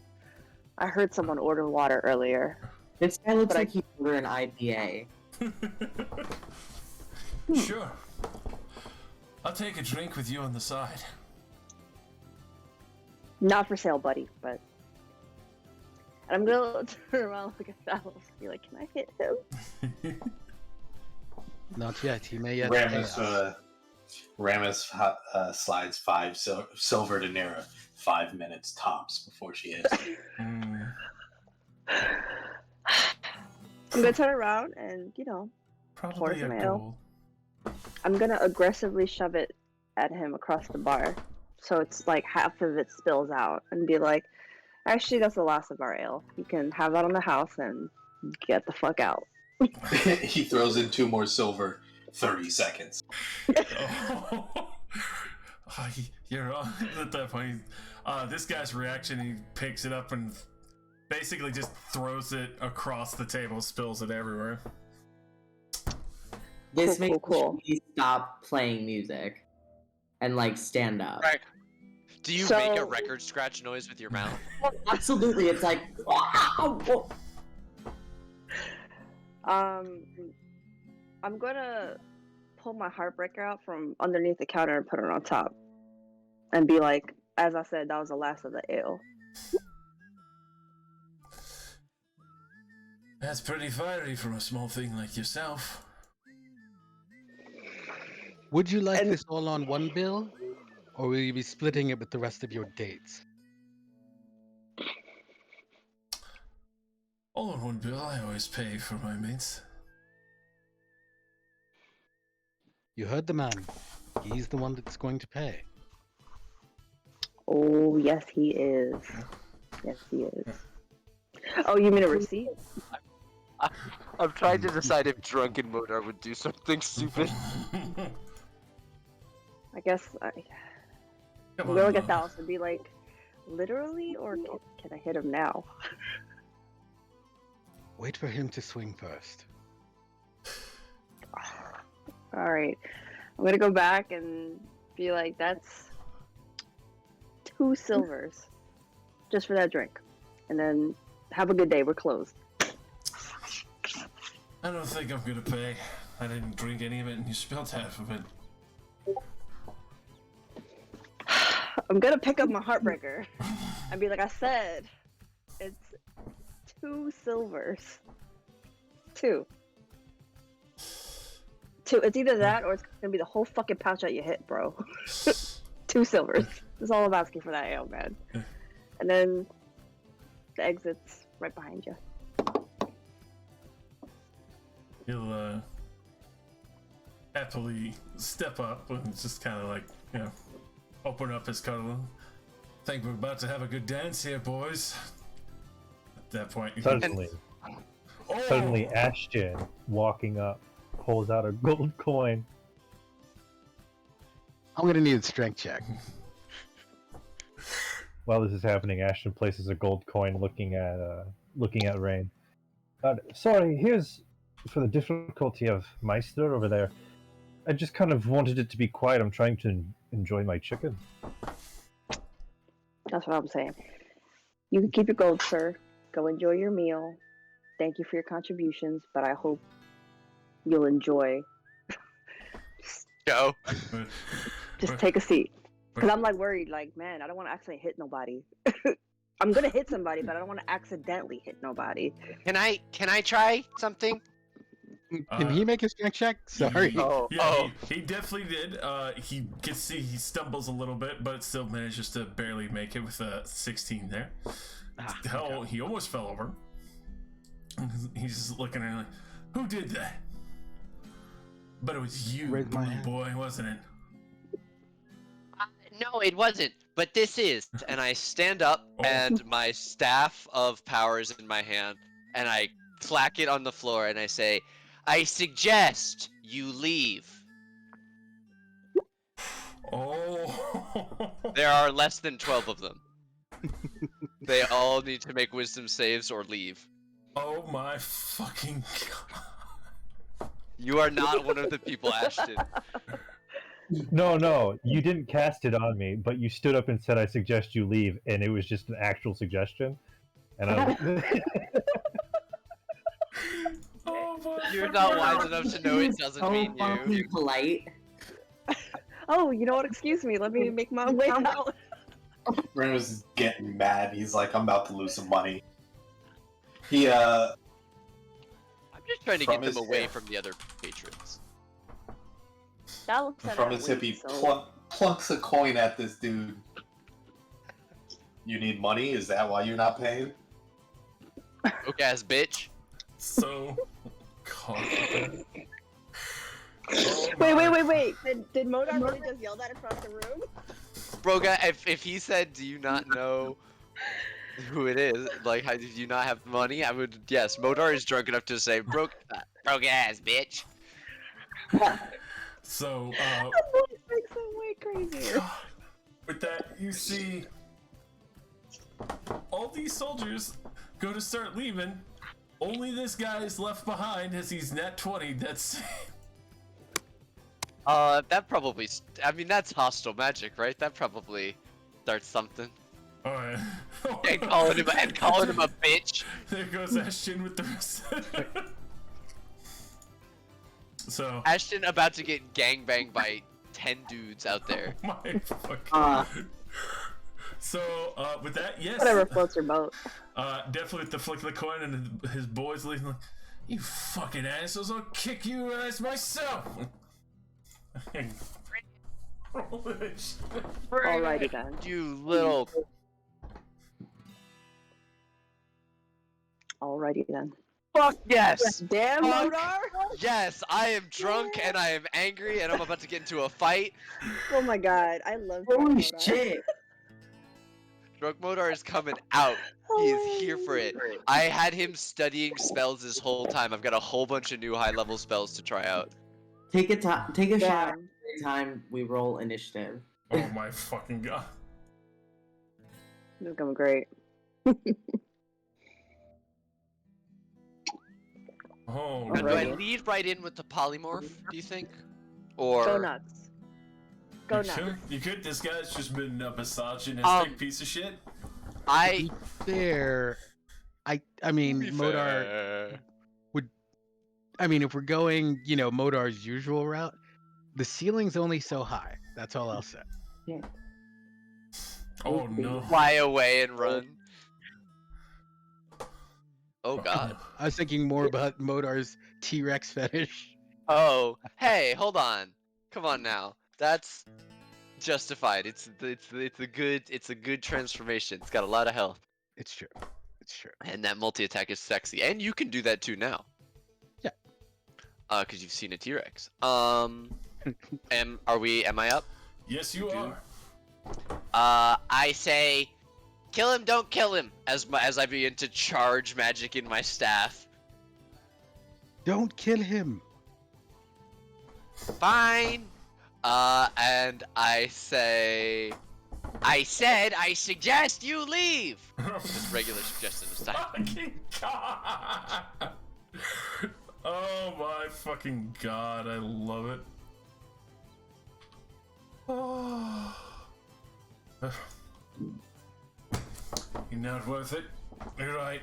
I heard someone order water earlier. This guy looks But like he ordered an IPA. Sure. I'll take a drink with you on the side. Not for sale, buddy, but... And I'm gonna turn around like a Thanos and be like, can I hit him? Not yet. He may yet. Ramus slides 5 silver to Nira. 5 minutes tops before she hits him. Mm, I'm gonna turn around and, you know, probably a some ale. gold. I'm gonna aggressively shove it at him across the bar. So it's like half of it spills out and be like, actually, that's the last of our ale. You can have that on the house and get the fuck out. He throws in 2 more silver. 30 seconds. You're wrong at that point. This guy's reaction, he picks it up and basically just throws it across the table, spills it everywhere. This Cool, makes cool. me stop playing music and like stand up. Right. Do you make a So- record scratch noise with your mouth? Absolutely, it's like wow. I'm gonna pull my heartbreaker out from underneath the counter and put it on top. And be like, as I said, that was the last of the ale. That's pretty fiery from a small thing like yourself. Would you like And- this all on one bill, or will you be splitting it with the rest of your dates? All in one bill, I always pay for my mates. You heard the man. He's the one that's going to pay. Oh, yes, he is. Yes, he is. Oh, you mean a receipt? I'm trying to decide if drunken Modar would do something stupid. I guess I Come will on, get Mom. that and be like, literally, or can I hit him now? Wait for him to swing first. All right, I'm gonna go back and be like, that's 2 silvers just for that drink, and then have a good day. We're closed. I don't think I'm gonna pay. I didn't drink any of it and you spilled half of it. I'm gonna pick up my heartbreaker and be like, I said, it's 2 silvers. 2. It's either that or it's gonna be the whole fucking pouch that you hit, bro. 2 silvers. That's all I'm asking for that ale, man. And then the exit's right behind you. He'll happily step up and just kind of like, you know, open up his cuddle. Think we're about to have a good dance here, boys. At that point, you can... Suddenly, Oh! suddenly Ashton, walking up, pulls out a gold coin. I'm gonna need a strength check. While this is happening, Ashton places a gold coin, looking at Rain. Sorry, here's for the difficulty of Meister over there. I just kind of wanted it to be quiet. I'm trying to enjoy my chicken. That's what I'm saying. You can keep your gold, sir. Go enjoy your meal. Thank you for your contributions, but I hope you'll enjoy. Go. Just take a seat. Because I'm like worried, like, man, I don't want to actually hit nobody. I'm going to hit somebody, but I don't want to accidentally hit nobody. Can I try something? Can he make a strength check? Sorry. Yeah, he definitely did. He stumbles a little bit, but still manages to barely make it with a 16 there. Hell, he almost fell over. He's just looking at her like, who did that? But it was you, Raise my blue hand. boy, wasn't it? No, it wasn't. But this is. And I stand up, Oh. and my staff of power is in my hand, and I clack it on the floor, and I say, I suggest you leave. Oh. There are less than 12 of them. They all need to make wisdom saves or leave. Oh my fucking god. You are not one of the people, Ashton. No, you didn't cast it on me, but you stood up and said, "I suggest you leave," and it was just an actual suggestion. And I was Oh my You're fucking not god. wise enough to know it doesn't So mean you. fucking polite. Oh, you know what? Excuse me. Let me make my way out. Ren was getting mad. He's like, I'm about to lose some money. He, I'm just trying to From get them his away hip. from the other patrons. That looks at from our his hip, he weight, so- plunks a coin at this dude. You need money? Is that why you're not paying? Okay, ass bitch. So confident. Wait. Did Modar really just yell that across the room? Broga, if he said, do you not know who it is? Like, how did you not have money? I would, yes. Modar is drunk enough to say, broke ass, bitch. So, That voice makes him way crazier. with that, you see all these soldiers go to start leaving. Only this guy is left behind as he's nat 20. That's That probably, I mean, that's hostile magic, right? That probably starts something. alright. And calling him a bitch. There goes Ashton with the rest. So, Ashton about to get gangbanged by 10 dudes out there. my fucking. So, with that, yes. Whatever floats your boat. Definitely with the flick of the coin and his boys leaving like, you fucking assholes, I'll kick you ass myself. Alrighty then. You little. Alrighty then. Fuck yes! Damn, Fuck. Modar! Yes, I am drunk and I am angry and I'm about to get into a fight. Oh my god, I love Holy Modar. shit! Drunk Modar is coming out. He is here for it. I had him studying spells this whole time. I've got a whole bunch of new high-level spells to try out. Take a shot Damn. every time we roll initiative. Oh my fucking god. This is going great. Oh, Now, do I Alrighty. lead right in with the polymorph, do you think? Or Go nuts. Go you nuts. could, you could. This guy's just been a misogynistic piece of shit. I There, I mean, Modar. I mean, if we're going, Modar's usual route, the ceiling's only so high. That's all I'll say. Oh no. fly away and run. Oh god. I was thinking more about Modar's T-Rex fetish. Oh, hey, hold on. Come on now. That's justified. It's a good transformation. It's got a lot of health. It's true. It's true. And that multi-attack is sexy. And you can do that too now. Yeah. Because you've seen a T-Rex. Am I up? Yes, you are. I say, kill him, don't kill him, as I begin to charge magic in my staff. Don't kill him. Fine. And I say, I suggest you leave. Just regular suggestion this time. Fucking god. Oh my fucking god, I love it. Oh. You're not worth it. You're right.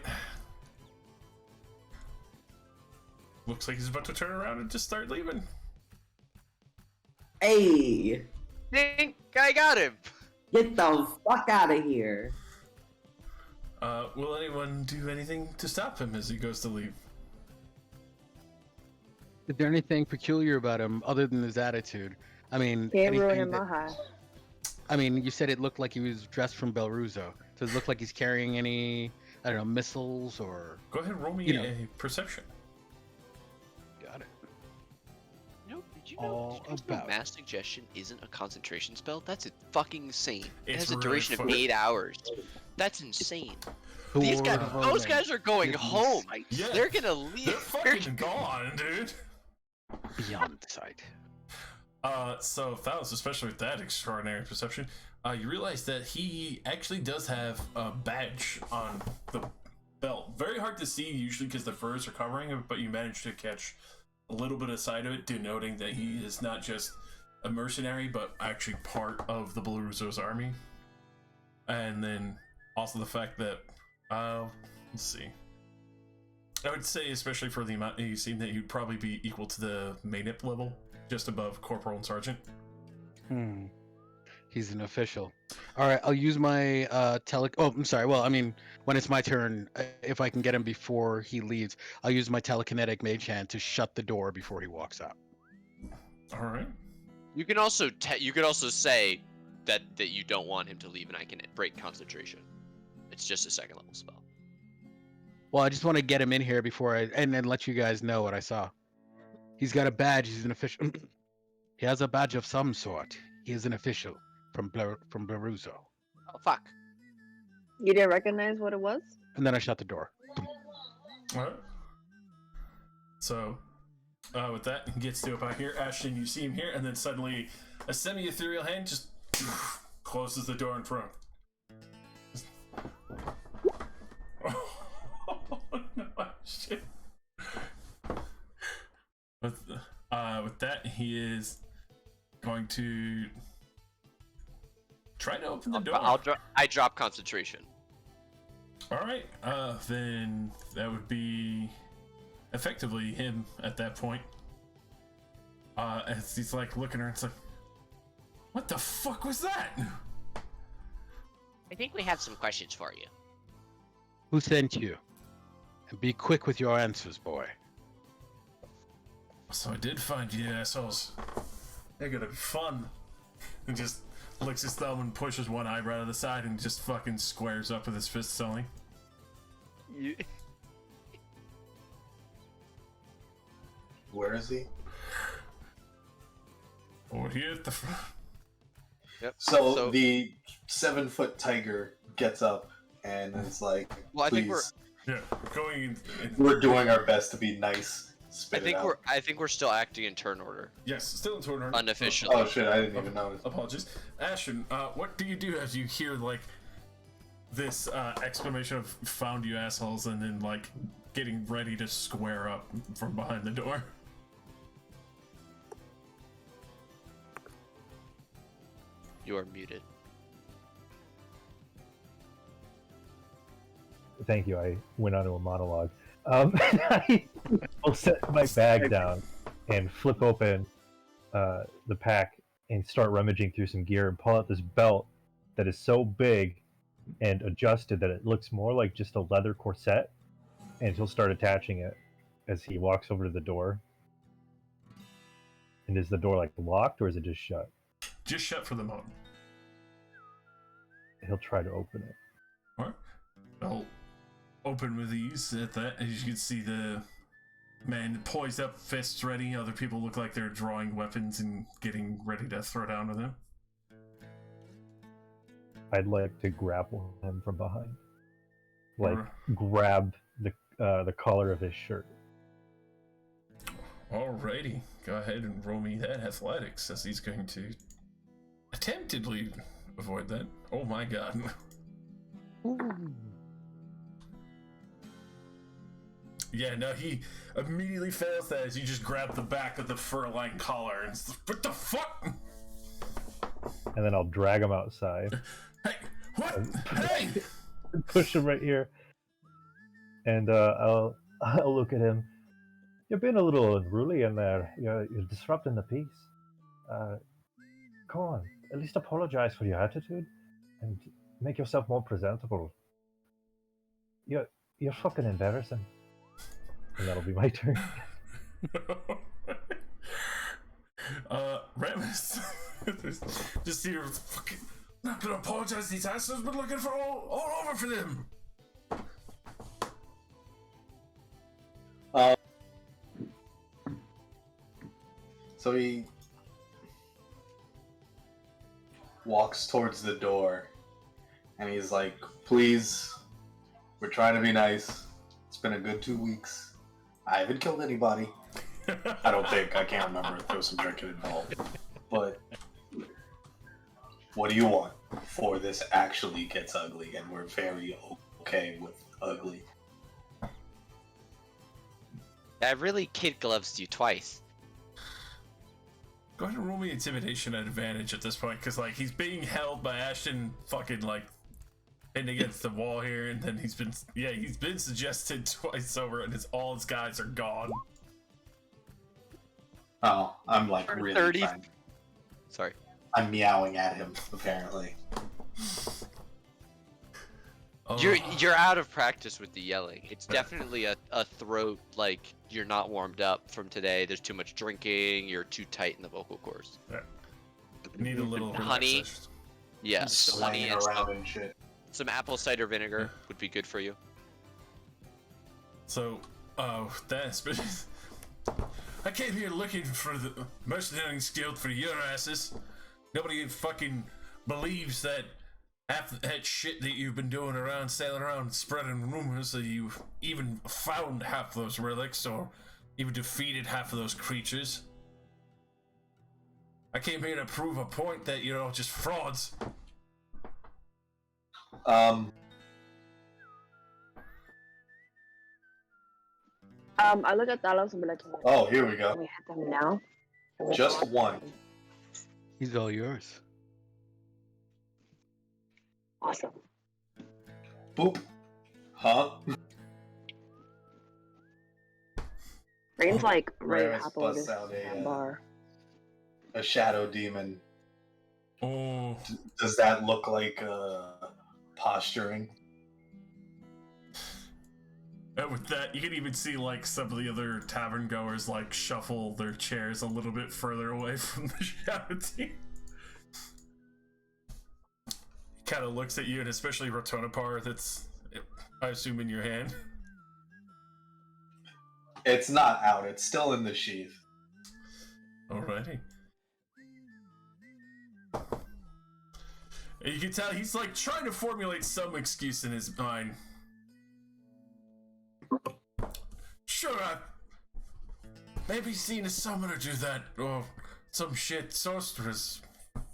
Looks like he's about to turn around and just start leaving. Hey! Dink, I got him. Get the fuck out of here! Will anyone do anything to stop him as he goes to leave? Is there anything peculiar about him other than his attitude? I mean, Can't ruin anything him that- my high. I mean, you said it looked like he was dressed from Belruzo. Does it look like he's carrying any I don't know, missiles or. Go ahead and roll me You know. a perception. Got it. No, did you All know about. mass suggestion isn't a concentration spell? That's fucking insane. It It's has a really duration of fucking- 8 hours. That's insane. These Sword guys, of those Omen. guys are going Give me home. sight. Yeah. They're gonna leave. They're fucking gone, dude. Beyond sight. So Thalos, especially with that extraordinary perception, you realize that he actually does have a badge on the belt. Very hard to see usually because the furs are covering it, but you manage to catch a little bit of sight of it, denoting that he is not just a mercenary, but actually part of the Blue Rizzo's army. And then also the fact that, let's see. I would say, especially for the amount you've seen, that you'd probably be equal to the Maynip level, just above Corporal and Sergeant. He's an official. All right, I'll use my Oh, I'm sorry. Well, I mean, when it's my turn, if I can get him before he leaves, I'll use my telekinetic mage hand to shut the door before he walks out. All right. You can also you could also say that you don't want him to leave, and I can break concentration. It's just a second level spell. Well, I just want to get him in here before and then let you guys know what I saw. He's got a badge. He's an official. He has a badge of some sort. He is an official from Baruzzo. Oh fuck! You didn't recognize what it was? And then I shut the door. All right. So, with that, he gets to up out here. Ashton, you see him here, and then suddenly a semi-ethereal hand just closes the door in front. Oh no, shit. With that, he is going to try to open the door. I drop concentration. All right, then that would be effectively him at that point. As he's like looking around, it's like, what the fuck was that? I think we have some questions for you. Who sent you? And be quick with your answers, boy. So I did find you assholes. They're gonna be fun. And just licks his thumb and pushes one eyebrow to the side and just fucking squares up with his fists only. Where is he? Over here at the front. Yep. So the 7-foot tiger gets up and is like, Well, I think "Please, Yeah, going in. we're doing our best to be nice." Spit it out. I think we're still acting in turn order. Yes, still in turn. Unofficially. Oh shit! I didn't even notice. Apologies. Ashton, what do you do as you hear, like, this exclamation of "found you assholes" and then, like, getting ready to square up from behind the door? You are muted. Thank you. I went on to a monologue. I will set my bag down and flip open the pack and start rummaging through some gear and pull out this belt that is so big and adjusted that it looks more like just a leather corset. And he'll start attaching it as he walks over to the door. And is the door like locked or is it just shut? Just shut for the moment. He'll try to open it. Alright. I'll open with ease at that. As you can see, the man poised up, fists ready. Other people look like they're drawing weapons and getting ready to throw down with him. I'd like to grapple him from behind. Like, Alright. grab the collar of his shirt. Alrighty. Go ahead and roll me that athletics, as he's going to attemptedly avoid that. Oh my god. Yeah, no, he immediately fails that as you just grab the back of the fur-lined collar and it's like, what the fuck? And then I'll drag him outside. Hey, what? Hey! Push him right here. And I'll look at him. You're being a little unruly in there. You're disrupting the peace. Come on, at least apologize for your attitude and make yourself more presentable. You're fucking embarrassing. And that'll be my turn. Ramus. Just here, fucking not gonna apologize to these assholes, but looking for all over for them. So he walks towards the door, and he's like, "Please, we're trying to be nice. It's been a good 2 weeks. I haven't killed anybody. I don't think. I can't remember. There was some drinking involved. But what do you want before this actually gets ugly? And we're very okay with ugly." I really kid gloves you twice. Go ahead and roll me intimidation at advantage at this point, because like he's being held by Ashton, fucking like hitting against the wall here, and then he's been suggested twice over, and all his guys are gone. Oh, I'm like really 30. trying. Sorry. I'm meowing at him, apparently. Oh. You're out of practice with the yelling. It's definitely a throat, like you're not warmed up from today. There's too much drinking. You're too tight in the vocal cords. Yeah. Need a little Honey. relaxation. Yeah, some honey Slaying and around and shit. some apple cider vinegar would be good for you. So, that's but I came here looking for the mercenaries guild for your asses. Nobody fucking believes that half that shit that you've been doing around, sailing around, spreading rumors that you even found half those relics or even defeated half of those creatures. I came here to prove a point that you're all just frauds. I look at Talos and be like, Oh, here we go. can we hit them now? Just one. He's all yours. Awesome. Boop. Huh? Rain's like right Ramus happy busts this out a, bar. A shadow demon. Oh, Does that look like posturing? and with that, you can even see like some of the other tavern goers like shuffle their chairs a little bit further away from the shadow team. He kind of looks at you, and especially Rotonapar, that's, I assume, in your hand. It's not out. It's still in the sheath. Alrighty. And you can tell he's like trying to formulate some excuse in his mind. Sure, I've maybe seen a summoner do that, or some shit sorceress.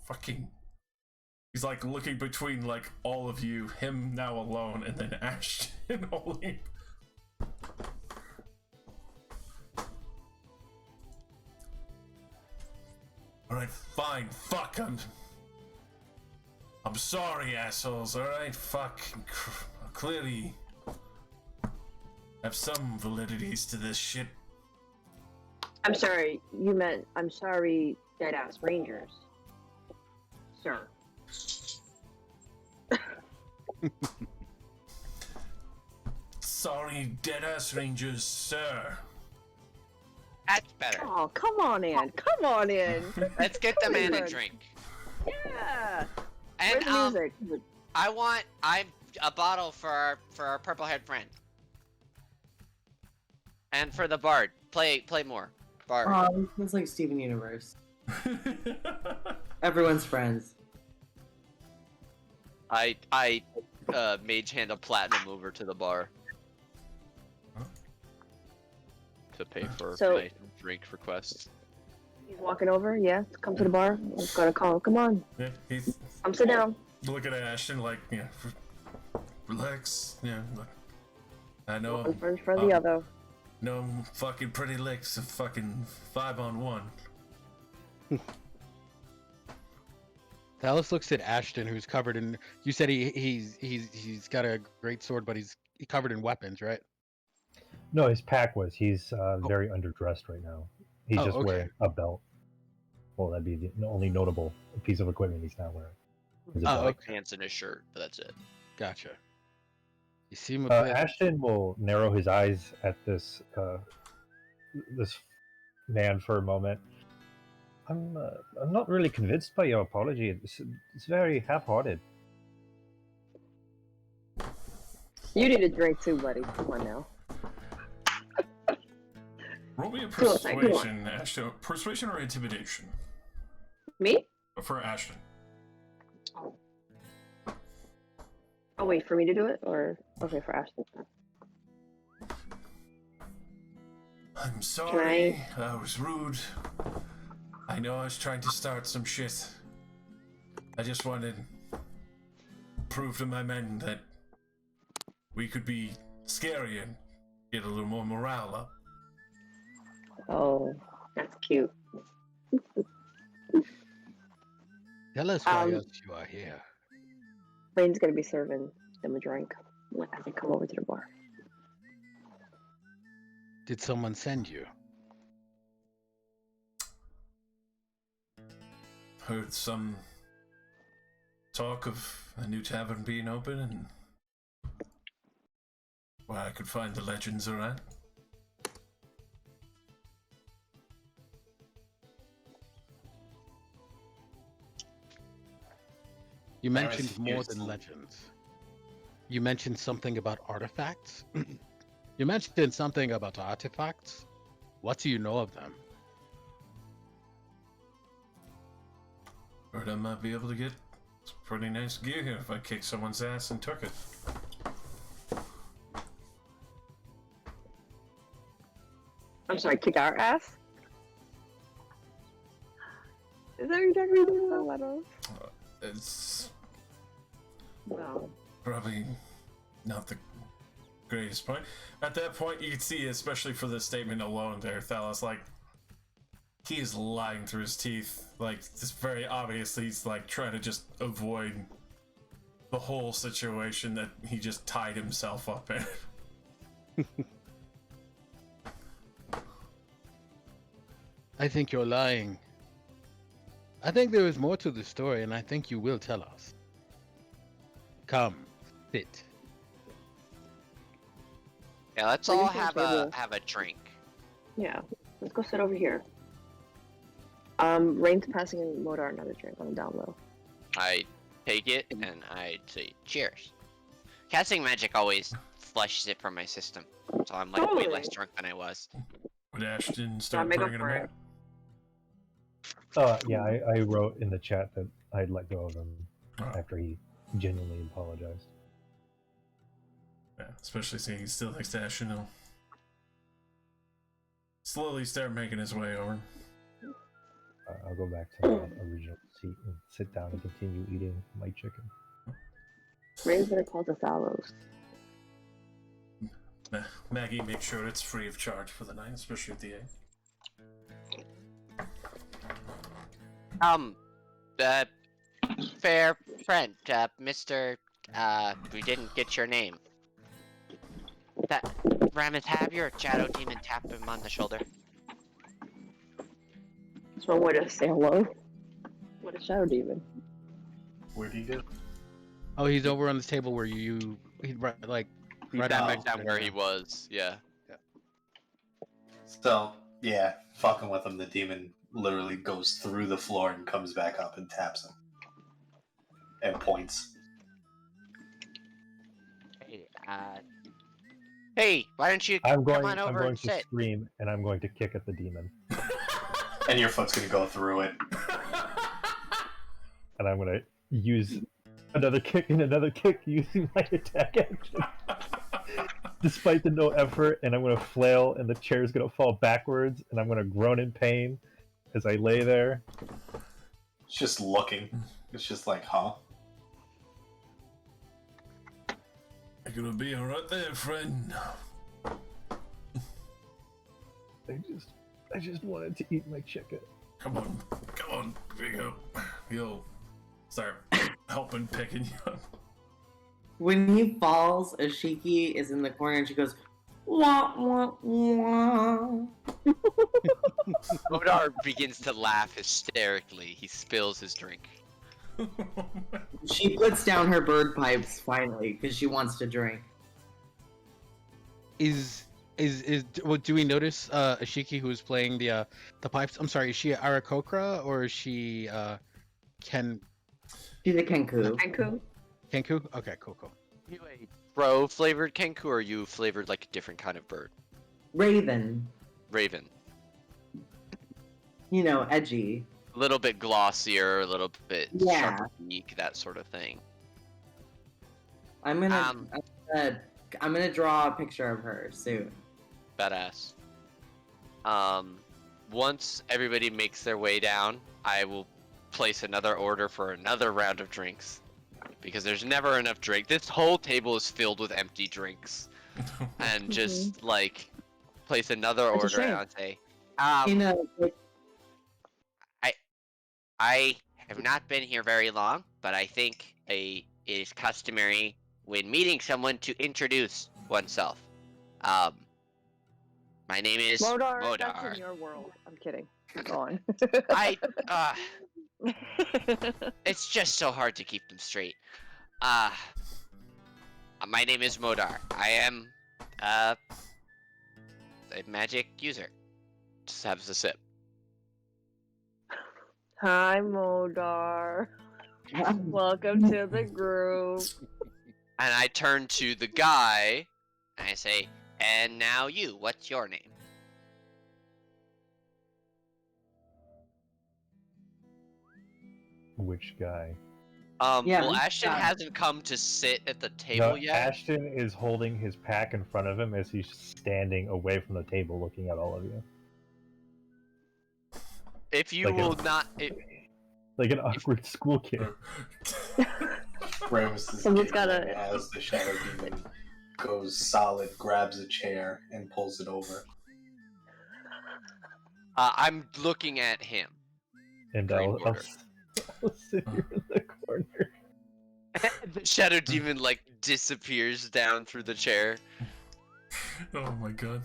Fucking. He's like looking between like all of you, him now alone, and then Ashton only. Alright, fine, fuck, I'm sorry, assholes, alright, fuck, clearly have some validities to this shit. I'm sorry, you meant I'm sorry, dead ass rangers. Sir. Sorry, deadass rangers, sir. That's better. Oh, come on in. Come on in. Let's get the man a Good. drink. Yeah. And Where's the music? I'm a bottle for our purple-haired friend. And for the bard, play more. Bard. Oh, it's like Steven Universe. Everyone's friends. I mage hand a platinum over to the bar to pay for So- my drink requests. He's walking over. Yeah, come to the bar. Let's go to call. Come on. Yeah, he's Come sit down. looking at Ashton like, yeah, relax, yeah. I know One friend for the other. no fucking pretty licks of fucking 5-on-1. Talos looks at Ashton, who's covered in. You said he's got a great sword, but he's covered in weapons, right? No, his pack was. He's very underdressed right now. He's Oh, just okay. wearing a belt. Well, that'd be the only notable piece of equipment he's not wearing. Is a Oh, belt. okay. Pants and a shirt, but that's it. Gotcha. You seem a bit. Ashton will narrow his eyes at this this man for a moment. I'm not really convinced by your apology. It's very half-hearted. You need a drink too, buddy. Come on now. Roll me a Cool, thank you. persuasion, Ashton. Persuasion or intimidation? Me? For Ashton. Oh wait, for me to do it, or okay for Ashton? I'm sorry, I was rude. I know I was trying to start some shit. I just wanted to prove to my men that we could be scary and get a little more morale up. Oh, that's cute. Tell us why Um, else you are here. Rain's gonna be serving them a drink as they come over to the bar. Did someone send you? Heard some talk of a new tavern being open and where I could find the legends are at. You mentioned refuse more to than leave. legends. You mentioned something about artifacts. You mentioned something about artifacts. What do you know of them? Heard I might be able to get some pretty nice gear here if I kicked someone's ass and took it. I'm sorry, kick our ass? Is that exactly what you're talking about? It's No. probably not the greatest point. At that point, you can see, especially for the statement alone there, Thalos, like, he is lying through his teeth. Like, it's very obviously he's, like, trying to just avoid the whole situation that he just tied himself up in. I think you're lying. I think there is more to the story, and I think you will tell us. Come, sit. Yeah, let's Bring all it to the have table. a drink. Yeah, let's go sit over here. Rain's passing Modar another drink on the down low. I take it and I say cheers. Casting magic always flushes it from my system, so I'm like way less drunk than I was. Would Ashton start make up bringing for him it. up? Yeah, I wrote in the chat that I'd let go of him Oh. after he genuinely apologized. Yeah, especially seeing he's still next to Ashton. He'll slowly start making his way over. I'll go back to my original seat and sit down and continue eating my chicken. Rain's gonna call the Thalos. Maggie, make sure it's free of charge for the night, especially with the egg. Fair friend, Mr. We didn't get your name. That Ramith, have your shadow demon tap him on the shoulder. That's one way to say hello. What a shadow demon. Where'd he go? Oh, he's over on this table where he right right Down, next down to where him. he was, yeah. So, yeah, fucking with him, the demon literally goes through the floor and comes back up and taps him. And points. Hey, why don't you I'm come on going over and to sit? scream and I'm going to kick at the demon. And your foot's gonna go through it. And I'm going to use another kick and another kick using my attack action. Despite the no effort, and I'm going to flail and the chair's going to fall backwards and I'm going to groan in pain as I lay there. It's just looking. It's just like, huh? You're gonna be alright there, friend. I just wanted to eat my chicken. Come on, here you go. He'll start helping picking you up. When he falls, Ashiki is in the corner and she goes, wah, wah, wah. Modar begins to laugh hysterically. He spills his drink. She puts down her bird pipes finally because she wants to drink. Do we notice Ashiki who's playing the pipes? I'm sorry, is she Arakokra or is she Ken She's a Kenku. Kenku? Kenku? Okay, cool. You a bro flavored kenku or you flavored like a different kind of bird? Raven. Raven. You know, edgy. A little bit glossier, a little bit Yeah. sharper beak, that sort of thing. I'm gonna draw a picture of her soon. Badass. Once everybody makes their way down, I will place another order for another round of drinks. Because there's never enough drink. This whole table is filled with empty drinks. And just, like, place another It's a order and shame. I'll say, You know, like, I have not been here very long, but I think it is customary when meeting someone to introduce oneself. My name is Modar, that's in Modar. your world. I'm kidding. Go on. It's just so hard to keep them straight. My name is Modar. I am a magic user. Just have a sip. Hi, Modar. Welcome to the group. And I turn to the guy and I say, and now you, what's your name? Which guy? Yeah, Well, which Ashton guy? hasn't come to sit at the table No, yet. Ashton is holding his pack in front of him as he's standing away from the table looking at all of you. If you Like will a- not... Like an awkward school kid. Ramus is Someone's giggling gotta- as the shadow demon goes solid, grabs a chair, and pulls it over. I'm looking at him. And Green I'll border. I'll sit here in the corner. The shadow demon, like, disappears down through the chair. Oh my god.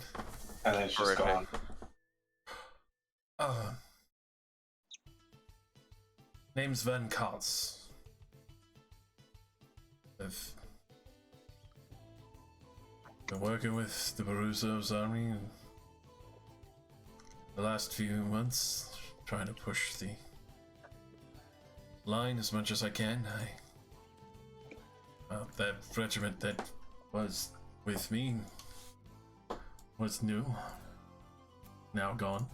And then it's just Horrific. gone. Name's Van Kals. I've been working with the Baruzo's army in the last few months, trying to push the line as much as I can. That regiment that was with me was new, now gone.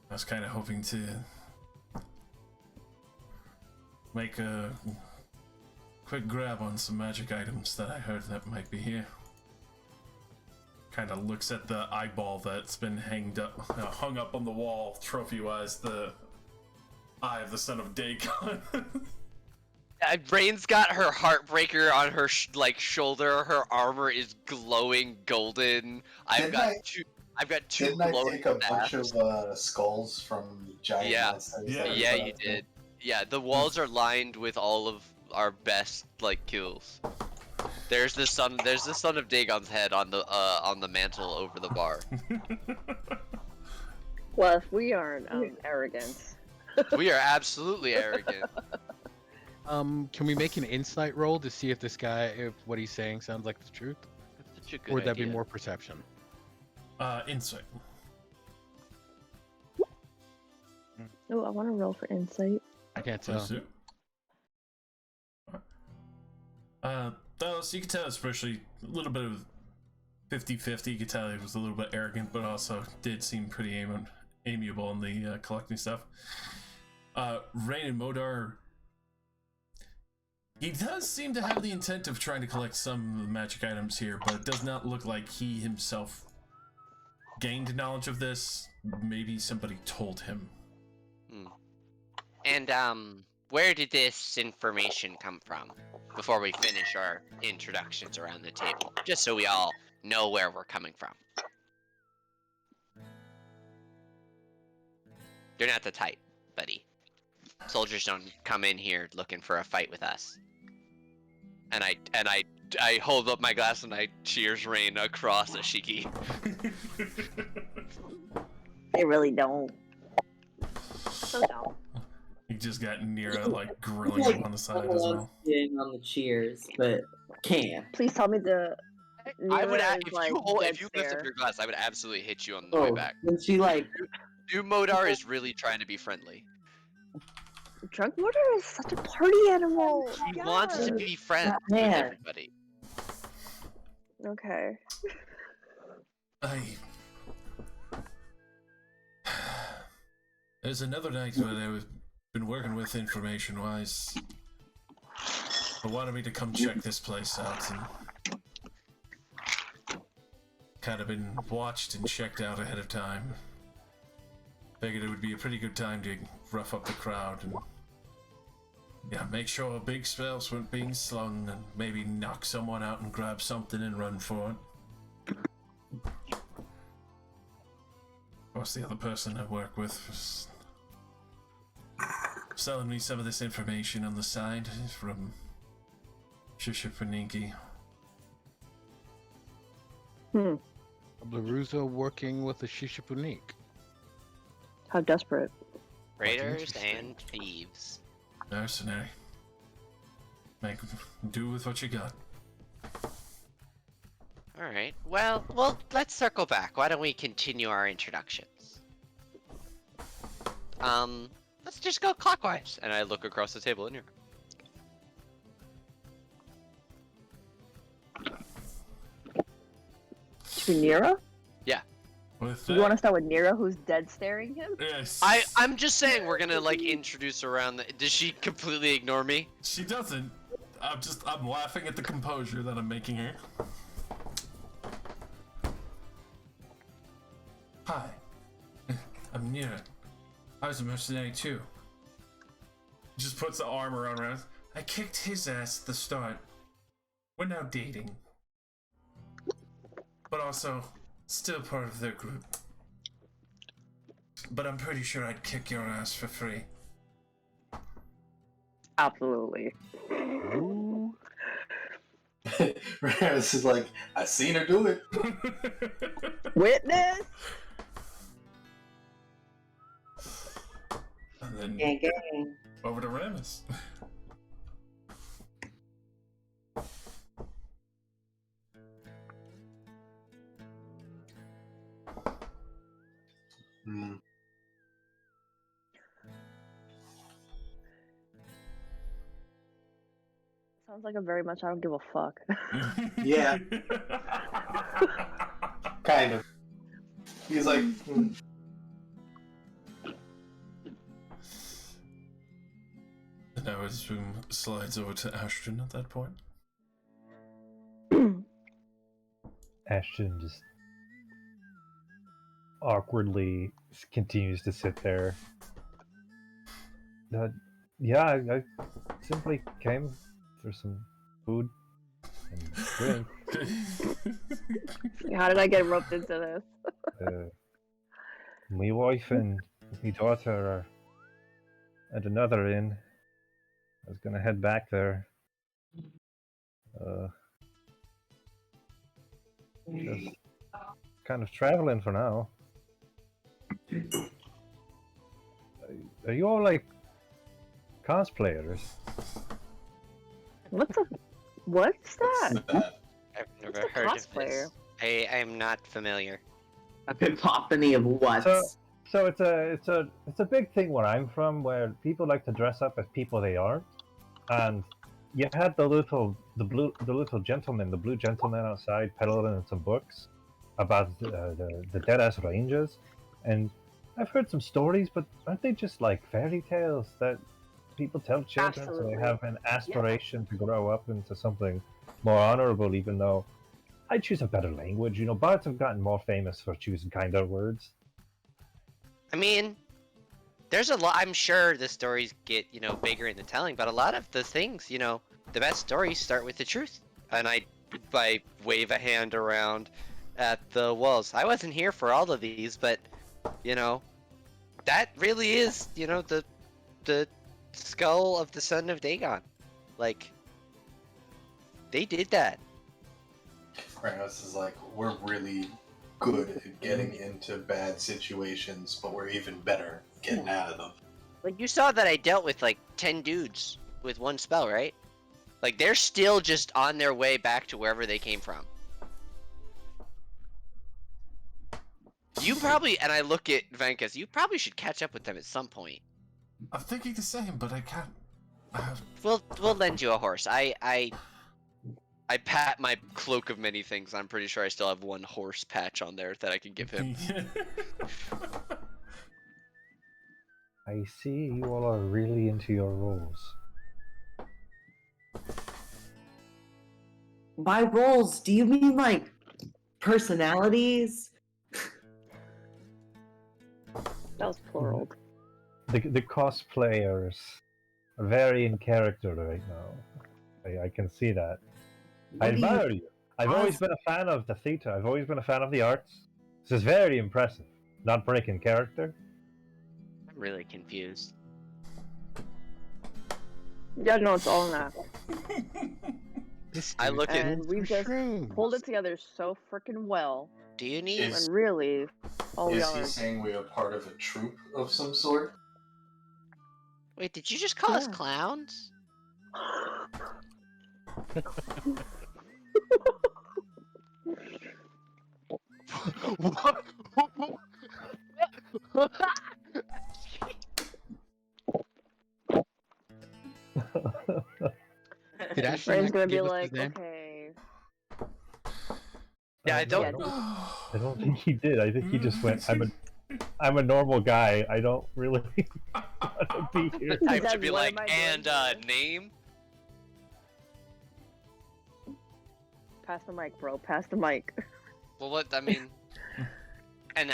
I was kind of hoping to make a quick grab on some magic items that I heard that might be here. Kind of looks at the eyeball that's been hung up on the wall, trophy-wise, the eye of the son of Dagon. Rain's got her heartbreaker on her shoulder. Her armor is glowing golden. I've got two Didn't I glowing take a bunch staffs. of skulls from giant Yeah. monsters? Yeah. Yeah, you did. Yeah, the walls are lined with all of our best kills. There's the son of Dagon's head on the mantle over the bar. Well, if we aren't arrogant. We are absolutely arrogant. Can we make an insight roll to see if if what he's saying sounds like the truth? That's such a good Or would that be idea. more perception? Insight. Oh, I want to roll for insight. I can't tell. Please do. So you can tell especially a little bit of 50-50. You could tell he was a little bit arrogant, but also did seem pretty amiable in the collecting stuff. Rain and Modar, he does seem to have the intent of trying to collect some of the magic items here, but it does not look like he himself gained knowledge of this. Maybe somebody told him. And where did this information come from? Before we finish our introductions around the table, just so we all know where we're coming from. You're not the type, buddy. Soldiers don't come in here looking for a fight with us. And I hold up my glass and I cheers Rain across Ashiki. They really don't. So dumb. He just got Nira grilling him on the side as well. Getting on the cheers, but can't. Please tell me the. I would Nira if is, like, you dead if you lift stare. up your glass, I would absolutely hit you on the way back. When she New Modar is really trying to be friendly. Drunk Mortar is such a party animal. He wants to be friends with Man. everybody. Okay. There's another night where I've been working with information-wise. They wanted me to come check this place out, and kind of been watched and checked out ahead of time. Figured it would be a pretty good time to rough up the crowd and make sure big spells weren't being slung, and maybe knock someone out and grab something and run for it. Of course, the other person I work with was selling me some of this information on the side from Shishipaniki. Blaruza working with the Shishipunik. How desperate. Raiders interesting. and thieves. Mercenary. Do with what you got. Alright, well, let's circle back. Why don't we continue our introductions? Let's just go clockwise. And I look across the table in here. To Nira? With You want to start with Nira, who's dead staring him? Yes. I'm just saying we're gonna like introduce around does she completely ignore me? She doesn't. I'm laughing at the composure that I'm making here. Hi. I'm Nira. I was a mercenary too. Just puts the arm around her. I kicked his ass at the start. We're now dating. But also, still part of their group. But I'm pretty sure I'd kick your ass for free. Absolutely. This is like, I seen her do it. Witness? And then Gang, gang. over to Ramus. Mm. Sounds like a very much I don't give a fuck. Yeah. Kind of. He's like, And now his room slides over to Ashton at that point. Ashton just awkwardly continues to sit there. Yeah, I simply came for some food and drink. How did I get roped into this? My wife and my daughter are at another inn. I was gonna head back there. Just kind of traveling for now. Are you all like cosplayers? What's that? I've never What's a heard of cosplayer? this. I am not familiar. A cacophony of what? So it's a big thing where I'm from, where people like to dress up as people they aren't. And you had the little gentleman, the blue gentleman outside peddling some books about the dead ass ranges, and I've heard some stories, but aren't they just like fairy tales that people tell children so Absolutely. they have an aspiration to grow up into something more honorable? Even though I'd choose a better language, bards have gotten more famous for choosing kinder words. I mean, there's a lot. I'm sure the stories get, bigger in the telling, but a lot of the things, the best stories start with the truth. And I wave a hand around at the walls. I wasn't here for all of these, but, that really is, the skull of the son of Dagon. Like, they did that. Kratos is like, we're really good at getting into bad situations, but we're even better getting out of them. Like, you saw that I dealt with, 10 dudes with one spell, right? Like, they're still just on their way back to wherever they came from. You probably, and I look at Venkas, you probably should catch up with them at some point. I'm thinking the same, but I can't. We'll lend you a horse. I pat my cloak of many things. I'm pretty sure I still have one horse patch on there that I can give him. I see you all are really into your roles. By roles, do you mean like personalities? That was plural. The cosplayers are very in character right now. I can see that. I What do you- admire you. I've always been a fan of the theater. I've always been a fan of the arts. This is very impressive. Not breaking character. I'm really confused. Yeah, no, it's all that. This I dude's look at- And we've just shrooms. pulled it together so freaking well. Do you need? Is- And really, all we Is are. he saying we are part of a troupe of some sort? Wait, did you just call us Yeah. clowns? Did Ashton Ray's not gonna be give us like, his name? okay. Yeah, I No, don't- I don't think he did. I think he just went. I'm a normal guy. I don't really want to be here. The type to said, be "What like, am I doing and here?" name? Pass the mic, bro. Pass the mic. Well, what I mean, and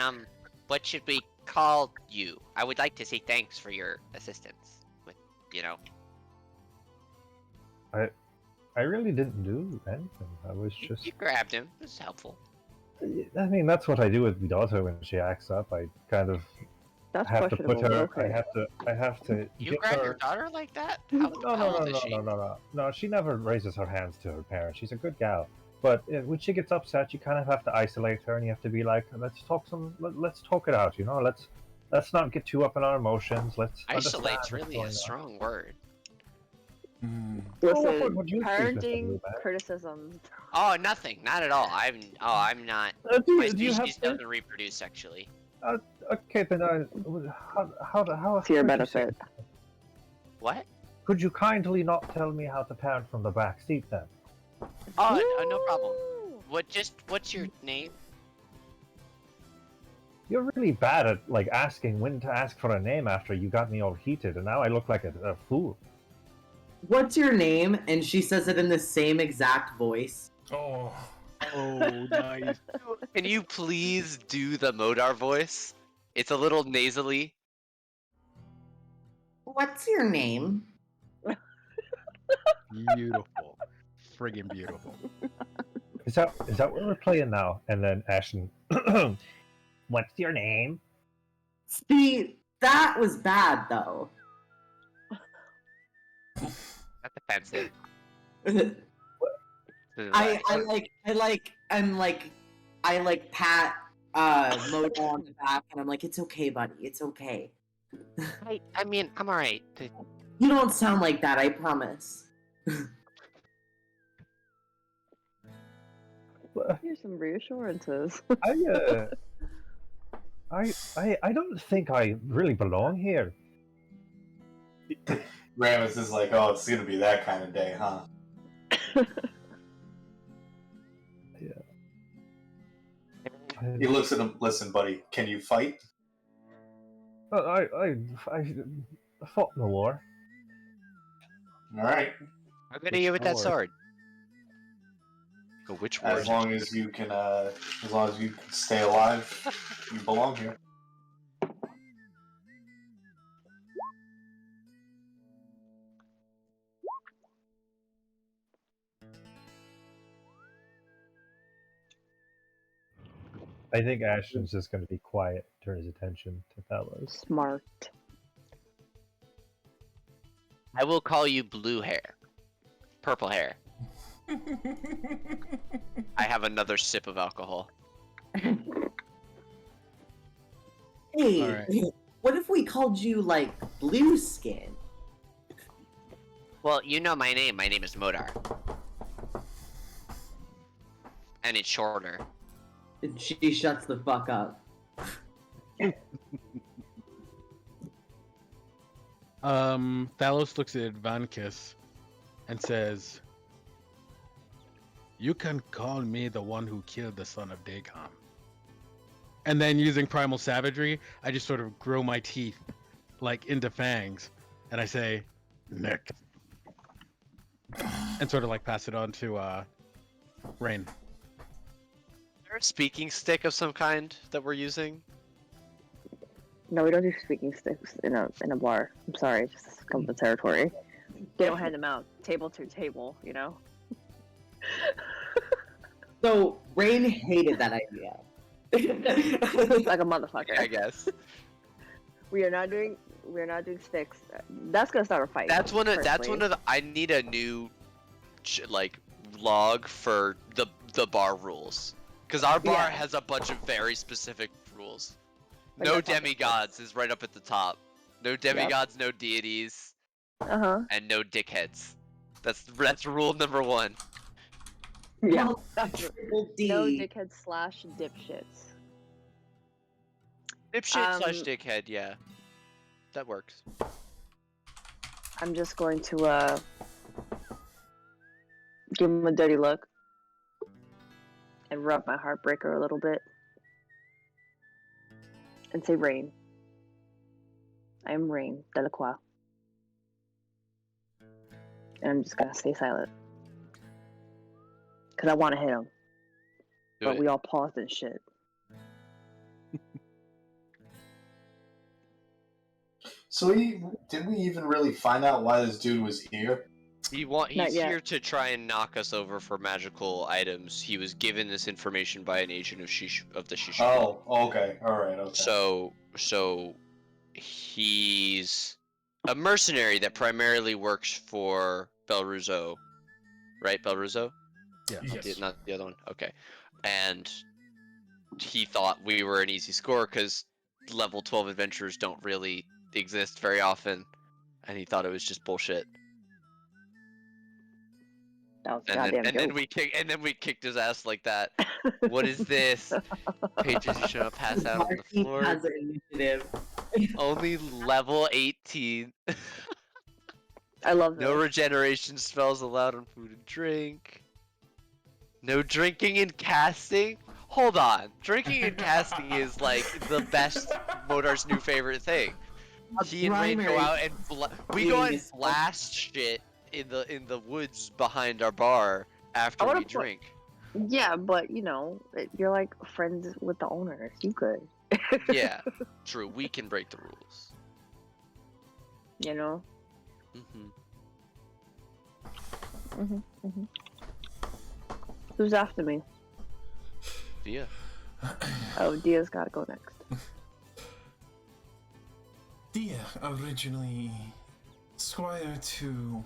what should we call you? I would like to say thanks for your assistance with, I really didn't do anything. I was just. You grabbed him. This is helpful. I mean, that's what I do with my daughter when she acts up. I kind of That's have to questionable. put her. but okay. I have to. You get grab her... your daughter like that? No, How no, old no, is no, she? no. She never raises her hands to her parents. She's a good gal. But when she gets upset, you kind of have to isolate her, and you have to be like, let's talk it out. Let's not get too up in our emotions. Let's understand Isolate's what's really going a on." strong word. Listen, what do you think, Mr. parenting Blueback? criticisms. Oh, nothing. Not at all. I'm not. Do My you have species doesn't reproduce sexually. Okay, then how To your could you say- benefit. What? Could you kindly not tell me how to parent from the back seat then? Oh, no problem. Woo! What's your name? You're really bad at like asking when to ask for a name after you got me all heated, and now I look like a fool. What's your name? And she says it in the same exact voice. Oh. Oh, nice. Can you please do the Modar voice? It's a little nasally. What's your name? Beautiful. Friggin' beautiful. Is that what we're playing now? And then Ashton, what's your name? See, that was bad though. That's offensive. I pat Mojo on the back and I'm like, it's okay, buddy, it's okay. I mean, I'm alright. You don't sound like that, I promise. Here's some reassurances. I don't think I really belong here. Ramus is like, oh, it's gonna be that kind of day, huh? He looks at him. Listen, buddy, can you fight? I fought in the war. All right, How good are you with that Which sword? Which war? as long as you can stay alive, you belong here. I think Ashton's just going to be quiet, turn his attention to Thalos. Smart. I will call you blue hair. Purple hair. I have another sip of alcohol. Hey, Alright. what if we called you like blue skin? Well, you know my name. My name is Modar. And it's shorter. And she shuts the fuck up. Thalos looks at Vankis and says, "You can call me the one who killed the son of Dagon." And then using primal savagery, I just sort of grow my teeth like into fangs, and I say, Nick, and sort of like pass it on to Rain. Is there a speaking stick of some kind that we're using? No, we don't do speaking sticks in a bar. I'm sorry, just come with the territory. They don't hand them out table to table, you know. So Rain hated that idea. Like a motherfucker. I guess. We are not doing sticks. That's gonna start a fight. That's one of personally. the. I need a new, like, log for the bar rules, because our bar Yeah. has a bunch of very specific rules. Like No that's not the demigods is right up at the top. No demigods, no deities, Uh-huh. and no dickheads. That's rule number 1. Yeah. Well, triple D. No dickhead / dipshits. Dipshit / Um, dickhead, yeah. That works. I'm just going to give him a dirty look and rub my heartbreaker a little bit and say, Rain. I am Rain Delacroix. And I'm just gonna stay silent. Because I want to hit him. Do But it. we all paused and shit. So did we even really find out why this dude was here? He's Not yet. here to try and knock us over for magical items. He was given this information by an agent of the Shisha. Oh, okay, all right, okay. So he's a mercenary that primarily works for Belruzo, right? Belruzo? Yeah. Yes. Not the other one. Okay. And he thought we were an easy score because level 12 adventurers don't really exist very often, and he thought it was just bullshit. That was a And goddamn then joke. we kicked his ass like that. What is this? Pages you should pass out on the Marky floor. has an initiative. Only level 18. I love this. No regeneration spells allowed on food and drink. No drinking and casting. Hold on, drinking and casting is like the best Modar's new favorite thing. A He and Rain go primary out and we go and blast shit in the woods behind our bar after I wanna we put- drink. Yeah, but you know, you're like friends with the owners. You could. Yeah, true. We can break the rules. You know? Mm-hmm. Who's after me? Yeah. Oh, Dia's gotta go next. Dia, originally squire to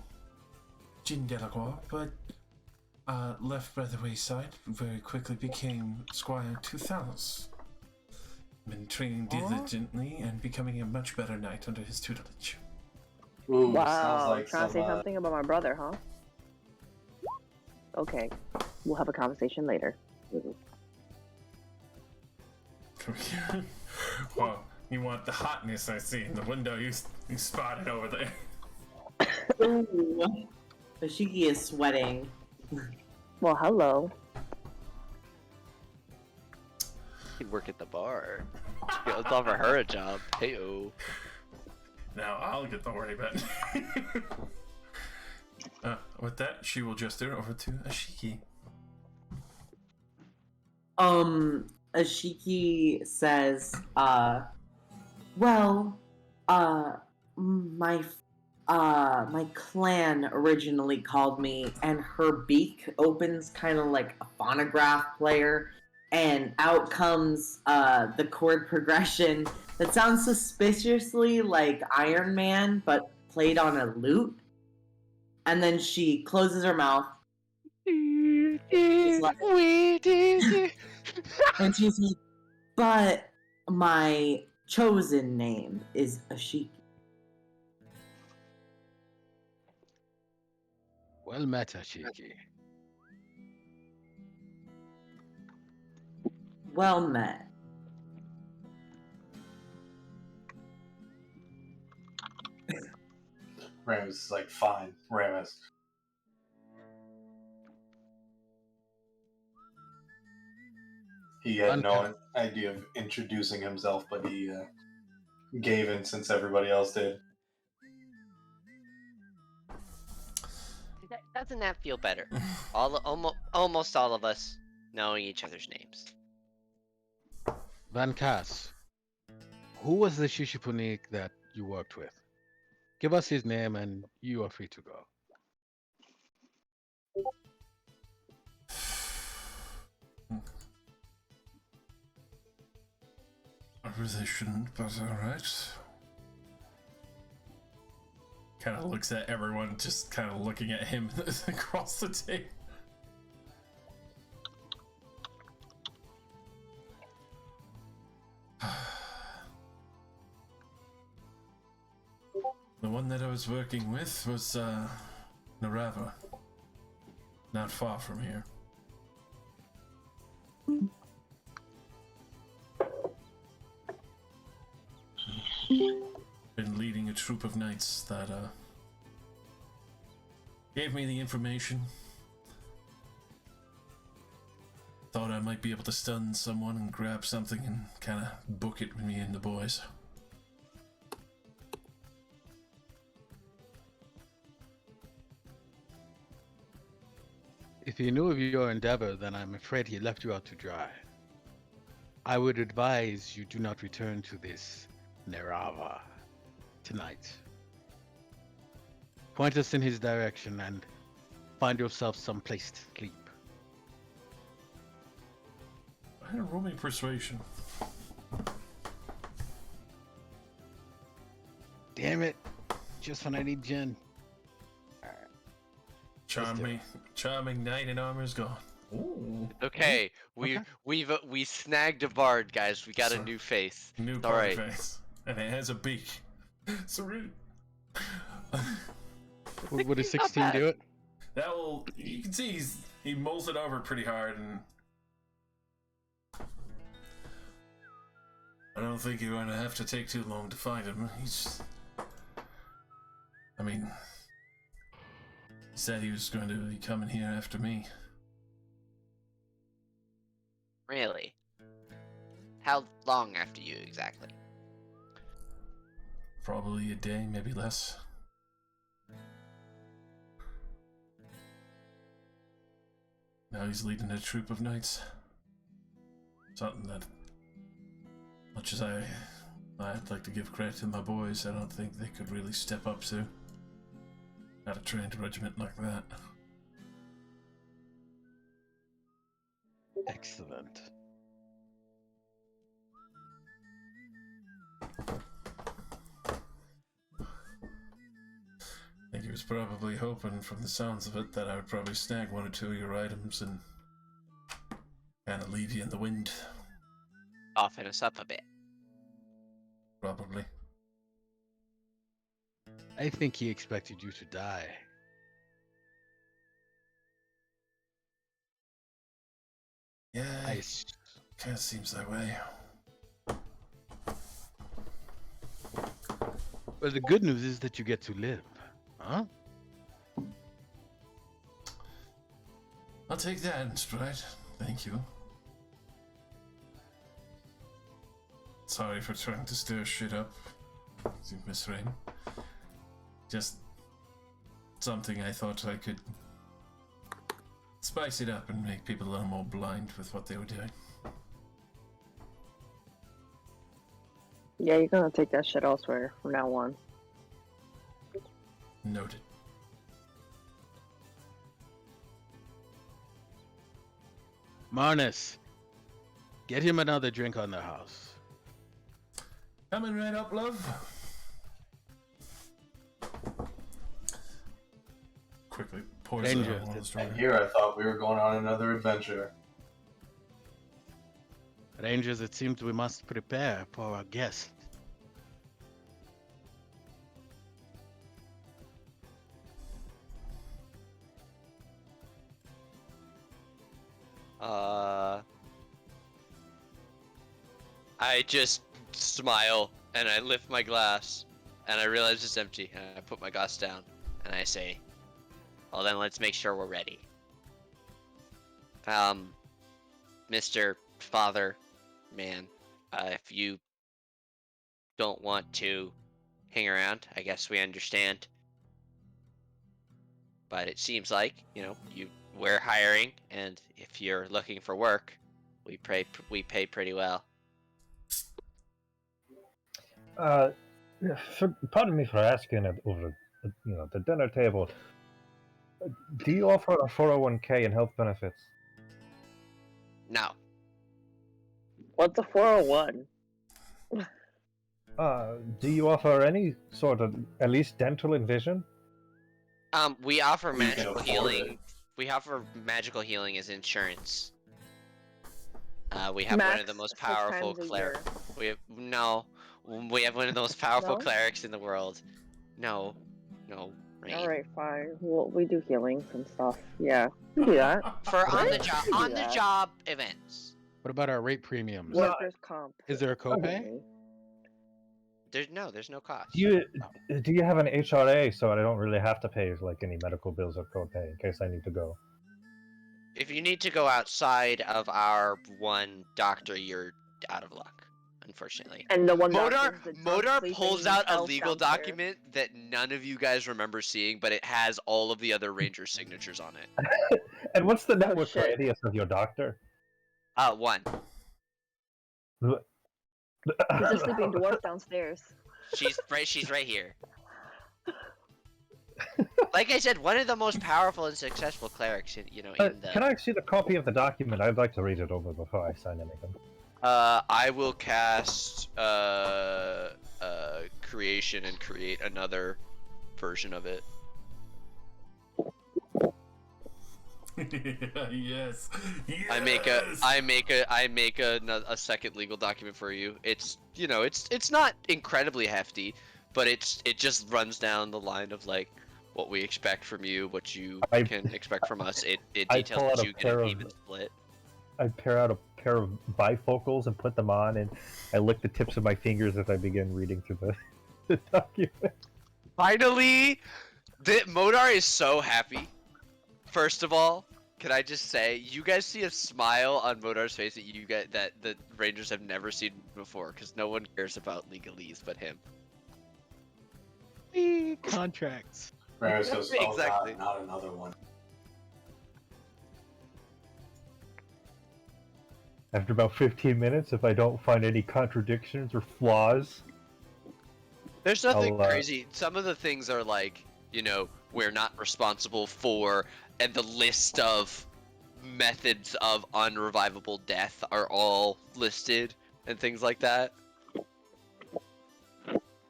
Jin Delacroix, but left by the wayside, very quickly became squire to Thalos. Been training diligently and becoming a much better knight under his tutelage. Ooh, Wow, sounds like trying to say some, something about my brother, huh? Okay, we'll have a conversation later. Well, you want the hotness I see in the window you spotted over there. Ooh. Ashiki is sweating. Well, hello. He'd work at the bar. Let's offer her a job. Hey-oh. Now I'll get the horny bit. With that, she will gesture over to Ashiki. Ashiki says, my clan originally called me, and her beak opens kind of like a phonograph player, and out comes the chord progression that sounds suspiciously like Iron Man, but played on a lute. And then she closes her mouth. It's like- and she's like, but my chosen name is Ashiki. Well met, Ashiki. Well met. Ramus is like, fine, Ramus. He had no idea of introducing himself, but he gave in since everybody else did. Doesn't that feel better? Almost all of us knowing each other's names. Van Cass, who was the Shishipunik that you worked with? Give us his name and you are free to go. I really shouldn't, but alright. Kind of looks at everyone, just kind of looking at him across the table. The one that I was working with was Narava. Not far from here. Been leading a troop of knights that gave me the information. Thought I might be able to stun someone and grab something and kind of book it with me and the boys. If he knew of your endeavor, then I'm afraid he left you out to dry. I would advise you do not return to this Nerava tonight. Point us in his direction and find yourself some place to sleep. Roll me persuasion. Damn it. Just when I need Jen. Charming knight in armor is gone. Ooh. Okay, Okay. we snagged a bard, guys. We got a Sorry. new face. New All party right. face. And it has a beak. So rude. Would a 16 bad. do it? That will, you can see he mulls it over pretty hard, and I don't think you're going to have to take too long to find him. He said he was going to be coming here after me. Really? How long after you exactly? Probably a day, maybe less. Now he's leading a troop of knights. Something that, much as I'd like to give credit to my boys, I don't think they could really step up to. Not a trained regiment like that. Excellent. I think he was probably hoping, from the sounds of it, that I would probably snag one or two of your items and kind of leave you in the wind. Soften us up a bit. Probably. I think he expected you to die. Yeah, I kind of seems that way. Well, the good news is that you get to live. Huh? I'll take that, Sprite. Thank you. Sorry for trying to stir shit up, Miss Rain. Just something I thought I could spice it up and make people a little more blind with what they were doing. Yeah, you're gonna take that shit elsewhere from now on. Noted. Marnus, get him another drink on the house. Coming right up, love. Quickly pours it Danger. out one of the And story. here I thought we were going on another adventure. Rangers, it seems we must prepare for our guest. I just smile and I lift my glass and I realize it's empty and I put my glass down and I say, well then let's make sure we're ready. Mr. Father Man, if you don't want to hang around, I guess we understand. But it seems like, we're hiring, and if you're looking for work, we pay pretty well. Pardon me for asking it over, the dinner table. Do you offer a 401k and health benefits? No. What's a 401? Do you offer any sort of, at least dental and vision? We offer We can magical afford healing. it. We offer magical healing as insurance. We have one of the Max most 6 powerful times a clerics. year. We have one of the most powerful No? clerics in the world. No, Rain. Alright, fine. Well, we do healings and stuff. Yeah, we do that. For What? on the job We do that. events. What about our rate premiums? Well, Workers' comp. Is there a copay? There's no cost. Do you have an HRA so I don't really have to pay like any medical bills or copay in case I need to go? If you need to go outside of our one doctor, you're out of luck, unfortunately. And the one Modar pulls out a legal document that none of you guys remember seeing, but it has all of the other Rangers' signatures on it. And what's the network shit. radius of your doctor? One. There's a sleeping dwarf downstairs. She's right here. Like I said, one of the most powerful and successful clerics in the. Can I see the copy of the document? I'd like to read it over before I sign anything. I will cast creation and create another version of it. Yes. I make a second legal document for you. It's it's not incredibly hefty, but it just runs down the line of like what we expect from you, what you can expect from us. It details what you get an even split. I pair out a pair of bifocals and put them on, and I lick the tips of my fingers as I begin reading through the document. Finally, Modar is so happy. First of all, can I just say, you guys see a smile on Modar's face that the Rangers have never seen before, because no one cares about legalese but him. Contracts. Rose goes, oh Exactly. God, not another one. After about 15 minutes, if I don't find any contradictions or flaws, There's nothing I'll, crazy. Some of the things are like, we're not responsible for, and the list of methods of unrevivable death are all listed, and things like that.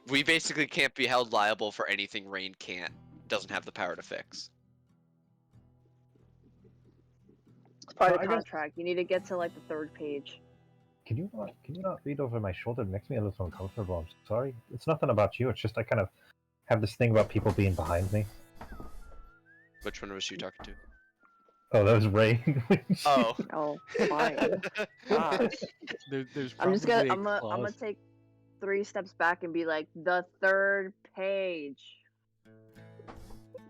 We basically can't be held liable for anything Rain doesn't have the power to fix. It's part of I the guess- contract. You need to get to like the 3rd page. can you not read over my shoulder? It makes me a little uncomfortable. I'm sorry. It's nothing about you. It's just I kind of have this thing about people being behind me. Which one was you talking to? Oh, that was Rain. Oh. Oh, fine. Gosh. There's I'm just probably gonna. a I'm gonna clause- take 3 steps back and be like, the 3rd page.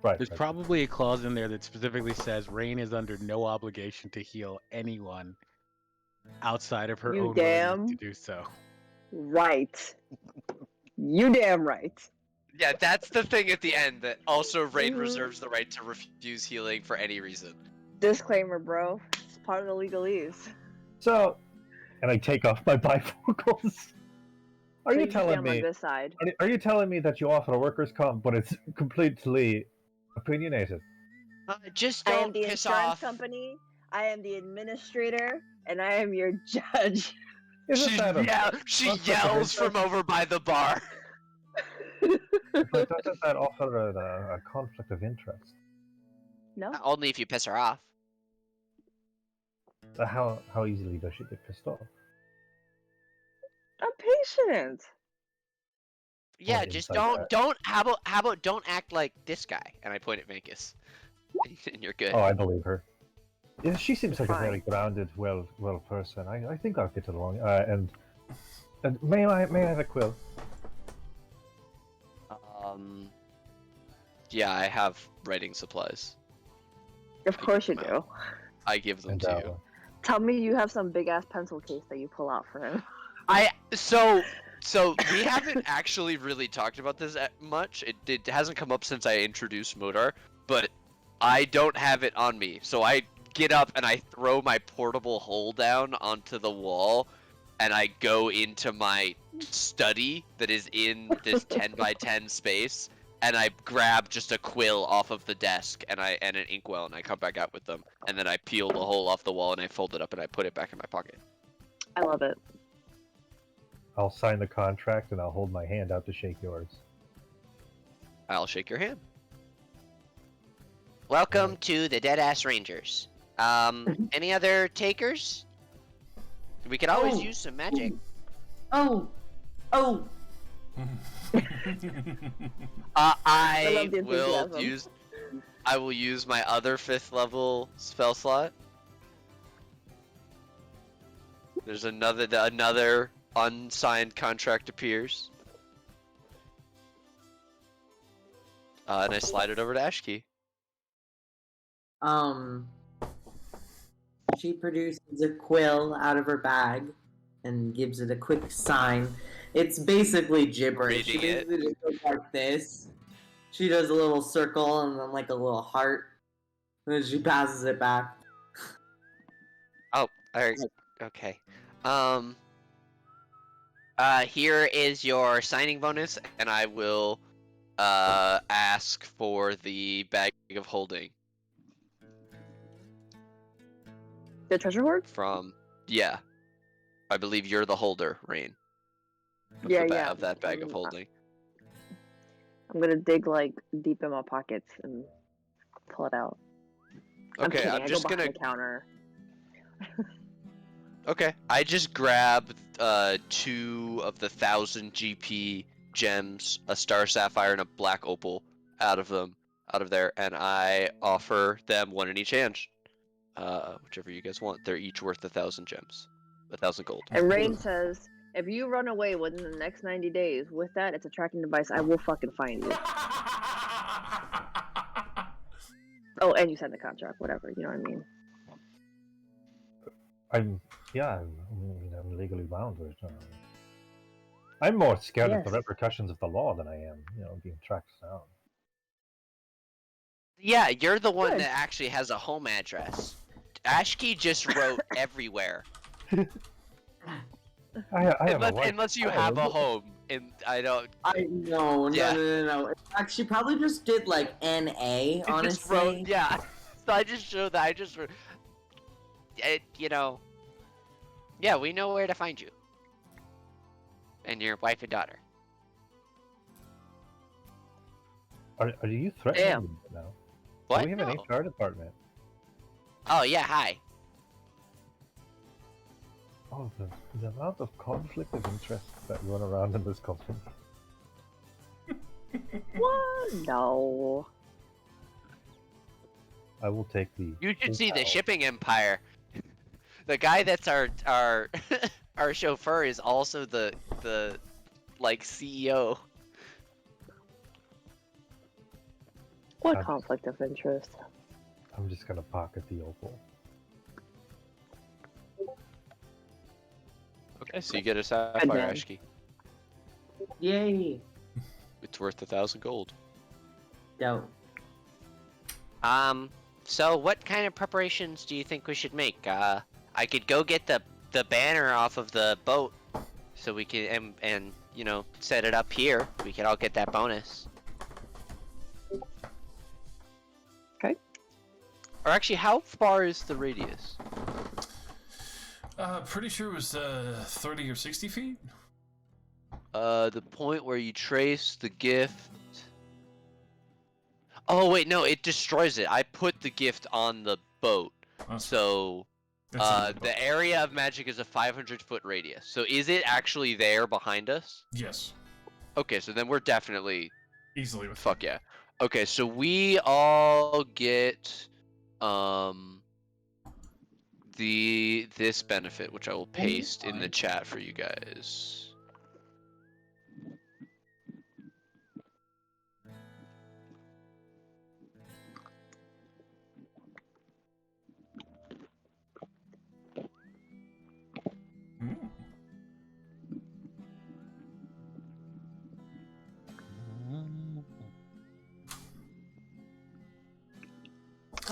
Right. There's right. probably a clause in there that specifically says Rain is under no obligation to heal anyone outside of her You own willingness damn to do so. Right. You damn right. Yeah, that's the thing at the end, that also Rain Mhm. reserves the right to refuse healing for any reason. Disclaimer, bro. It's part of the legalese. So, and I take off my bifocals. Are So you should be telling on my me? good side. Are you telling me that you offer a workers' comp, but it's completely opinionated? Just I don't am the piss insurance off. company. I am the administrator, and I am your judge. Isn't that a, She conflict of yells from interest? over by the bar. But doesn't that offer a conflict of interest? No. Only if you piss her off. How easily does she get pissed off? I'm patient. Yeah, Well, just inside don't how about don't act like this guy? And I point at Venkis. And you're good. Oh, I believe her. Yeah, she seems like a Fine. very grounded, well person. I think I'll get along. And may I have a quill? Yeah, I have writing supplies. Of course you them do. out. I give them And to you. Tell me you have some big ass pencil case that you pull out for him. So So we haven't actually really talked about this much. It hasn't come up since I introduced Modar, but I don't have it on me. So I get up and I throw my portable hole down onto the wall, and I go into my study that is in this 10 by 10 space, and I grab just a quill off of the desk and an inkwell, and I come back out with them, and then I peel the hole off the wall and I fold it up and I put it back in my pocket. I love it. I'll sign the contract and I'll hold my hand out to shake yours. I'll shake your hand. Welcome to the Deadass Rangers. Any other takers? We could always use some magic. Oh, I love the will enthusiasm. use my other 5th level spell slot. There's another unsigned contract appears. And I slide it over to Ashkey. She produces a quill out of her bag and gives it a quick sign. It's basically gibberish. She Reading it. basically just goes like this. She does a little circle and then like a little heart. And then she passes it back. Oh, alright. Okay. Here is your signing bonus, and I will ask for the bag of holding The treasure hoard? from I believe you're the holder, Rain. Of Yeah, the yeah. of that bag of holding. I'm gonna dig like deep in my pockets and pull it out. Okay, kidding. I'm I just go gonna behind the counter. Okay, I just grab 2 of the 1,000 GP gems, a star sapphire and a black opal out of there, and I offer them one in each hand. Whichever you guys want. They're each worth 1,000 gems. 1,000 gold. And Rain says, if you run away within the next 90 days with that, it's a tracking device. I will fucking find you. Oh, and you signed the contract, whatever. You know what I mean? I'm legally bound to it. I'm more scared of the Yes. repercussions of the law than I am, being tracked down. Yeah, you're the one Good. that actually has a home address. Ashkey just wrote everywhere. I have a wife. Unless you I have a a- home, and I don't. No. Yeah. No. In fact, she probably just did like NA, Just honestly. wrote, yeah. So I just showed that. I just wrote, yeah, we know where to find you. And your wife and daughter. Are you threatening Damn. me now? What? We have an No. HR department. Oh yeah, hi. Oh, the amount of conflict of interest that run around in this company. What? No. I will take the. You should see the Wow. shipping empire. The guy that's our our chauffeur is also the like CEO. What I'm- conflict of interest? I'm just gonna pocket the opal. Okay, so you get a sapphire, man. Ashkey. Yay. It's worth 1,000 gold. Dope. So what kind of preparations do you think we should make? I could go get the banner off of the boat, so we can and set it up here. We could all get that bonus. Okay. Or actually, how far is the radius? Pretty sure it was 30 or 60 feet. The point where you trace the gift. Oh wait, no, it destroys it. I put the gift on the boat, so the area of magic is a 500-foot radius. So is it actually there behind us? Yes, Okay, so then we're definitely easily with. fuck yeah. Okay, so we all get this benefit, which I will paste in the chat for you guys.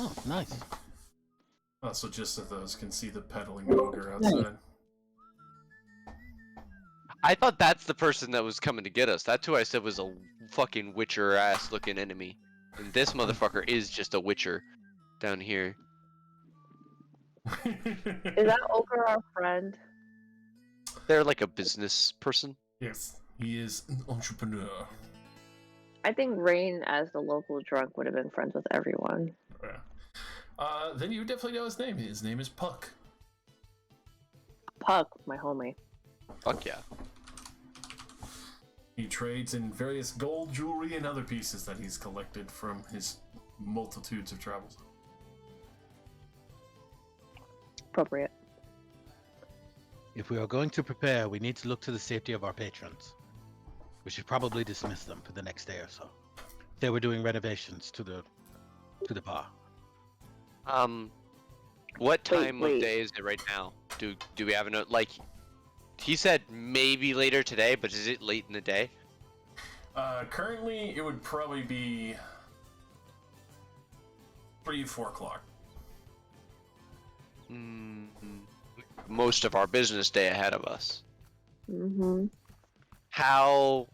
Oh, nice. Also, just so those can see the pedaling ogre outside. I thought that's the person that was coming to get us. That's who I said was a fucking witcher ass looking enemy. And this motherfucker is just a witcher down here. Is that ogre our friend? They're like a business person. Yes, he is an entrepreneur. I think Rain, as the local drunk, would have been friends with everyone. Yeah. Then you definitely know his name. His name is Puck. Puck, my homie. Fuck yeah. He trades in various gold jewelry and other pieces that he's collected from his multitudes of travels. Appropriate. If we are going to prepare, we need to look to the safety of our patrons. We should probably dismiss them for the next day or so. They were doing renovations to the bar. What time wait. of day is it right now? Do we have a like? He said maybe later today, but is it late in the day? Currently, it would probably be 3-4 o'clock. Most of our business day ahead of us. Mm-hmm. How?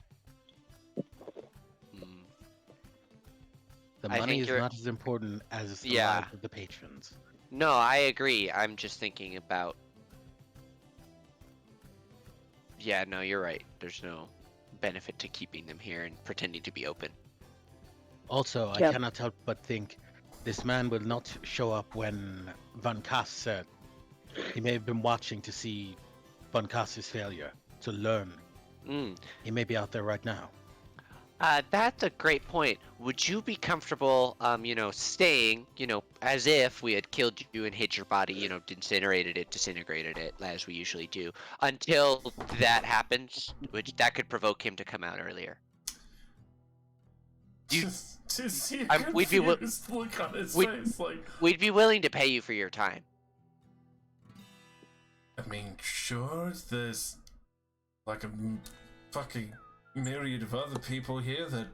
The I money think is you're- not as important as the Yeah. lives of the patrons. No, I agree. I'm just thinking about. Yeah, no, you're right. There's no benefit to keeping them here and pretending to be open. Also, I Yep. cannot help but think this man will not show up when Van Kass said. He may have been watching to see Van Kass's failure, to learn. He may be out there right now. That's a great point. Would you be comfortable, staying, as if we had killed you and hid your body, disintegrated it, as we usually do, until that happens, which that could provoke him to come out earlier. You- To see a we'd be wi- confused look on his we'd- face, like, We'd be willing to pay you for your time. I mean, sure, there's like a fucking myriad of other people here that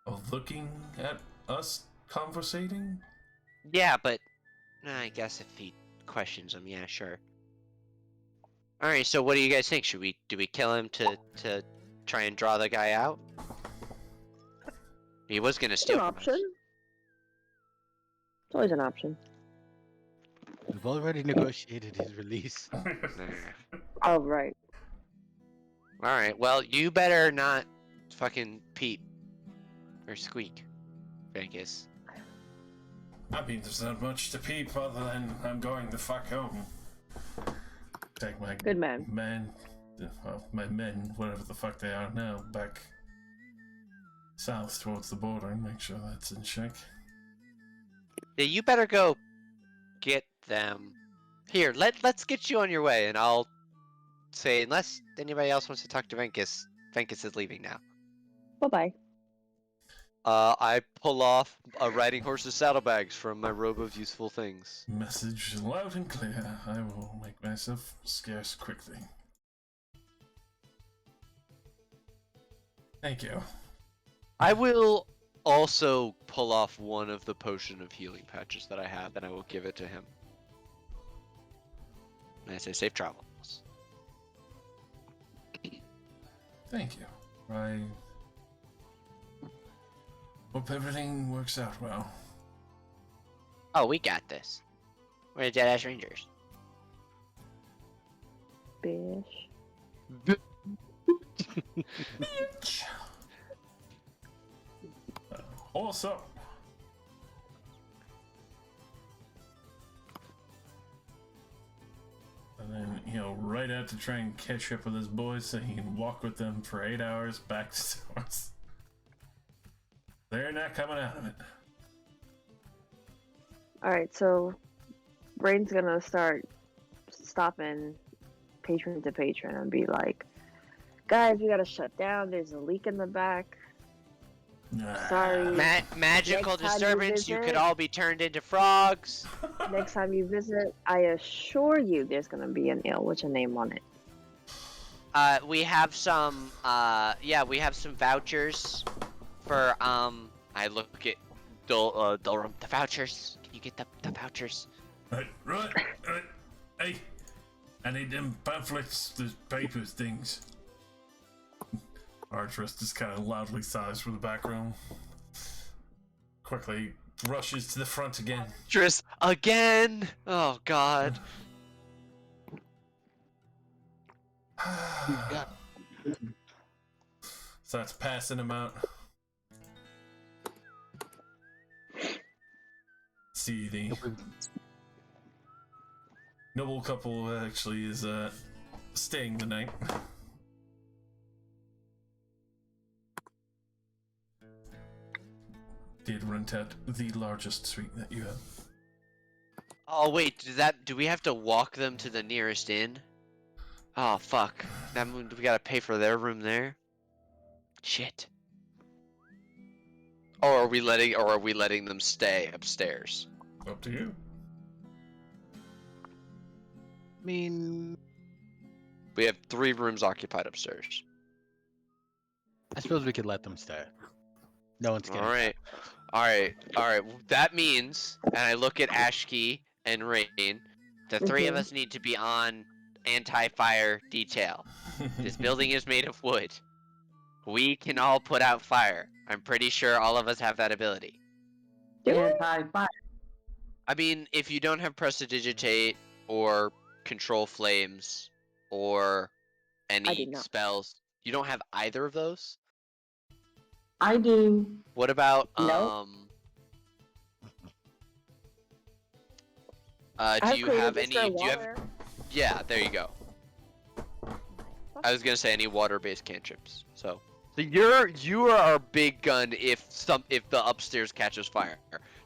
are looking at us conversating. Yeah, but I guess if he questions them, yeah, sure. All right, so what do you guys think? Do we kill him to try and draw the guy out? He was gonna It's steal an from us. option. It's always an option. We've already negotiated his release. Nah. Oh, right. All right, well, you better not fucking peep or squeak, Vegas. I mean, there's not much to peep other than I'm going the fuck home. Take my Good man. my men, whatever the fuck they are now, back south towards the border and make sure that's in check. Yeah, you better go get them. Here, let's get you on your way, and I'll say, unless anybody else wants to talk to Venkus, Venkus is leaving now. Bye-bye. I pull off a riding horse's saddlebags from my robe of useful things. Message loud and clear. I will make myself scarce quickly. Thank you. I will also pull off one of the potion of healing patches that I have, and I will give it to him. And I say, safe travels. Thank you. I hope everything works out well. Oh, we got this. We're the Deadass Rangers. Bish. Horse up. And then he'll ride out to try and catch up with his boys so he can walk with them for 8 hours back to Source. They're not coming out of it. Alright, so Rain's gonna start stopping patron to patron and be like, guys, we gotta shut down. There's a leak in the back. Sorry. Magical Next time you disturbance, you could visit- all be turned into frogs. Next time you visit, I assure you there's gonna be an ale with a name on it. We have some, we have some vouchers for, I look at Dolrum, the vouchers. Can You get the vouchers. Right. Hey, I need them pamphlets, the papers, things. Archers just kind of loudly sighs from the back room. Quickly rushes to the front again. Tris, again! Oh, God. Starts passing them out. See, the noble couple actually is staying the night. Did rent out the largest suite that you have. Oh, wait, do we have to walk them to the nearest inn? Oh, fuck. That means we gotta pay for their room there? Shit. Or are we letting them stay upstairs? Up to you. I mean, We have 3 rooms occupied upstairs. I suppose we could let them stay. No one's getting. Alright. That means, and I look at Ashki and Rain, the 3 of us need to be on anti-fire detail. This building is made of wood. We can all put out fire. I'm pretty sure all of us have that ability. Anti-fire. I mean, if you don't have prestidigitate or control flames or I do any not. spells, you don't have either of those? I do. What about No. do you have any? Do you have? Yeah, there you go. I was gonna say any water-based cantrips. So you are our big gun if the upstairs catches fire.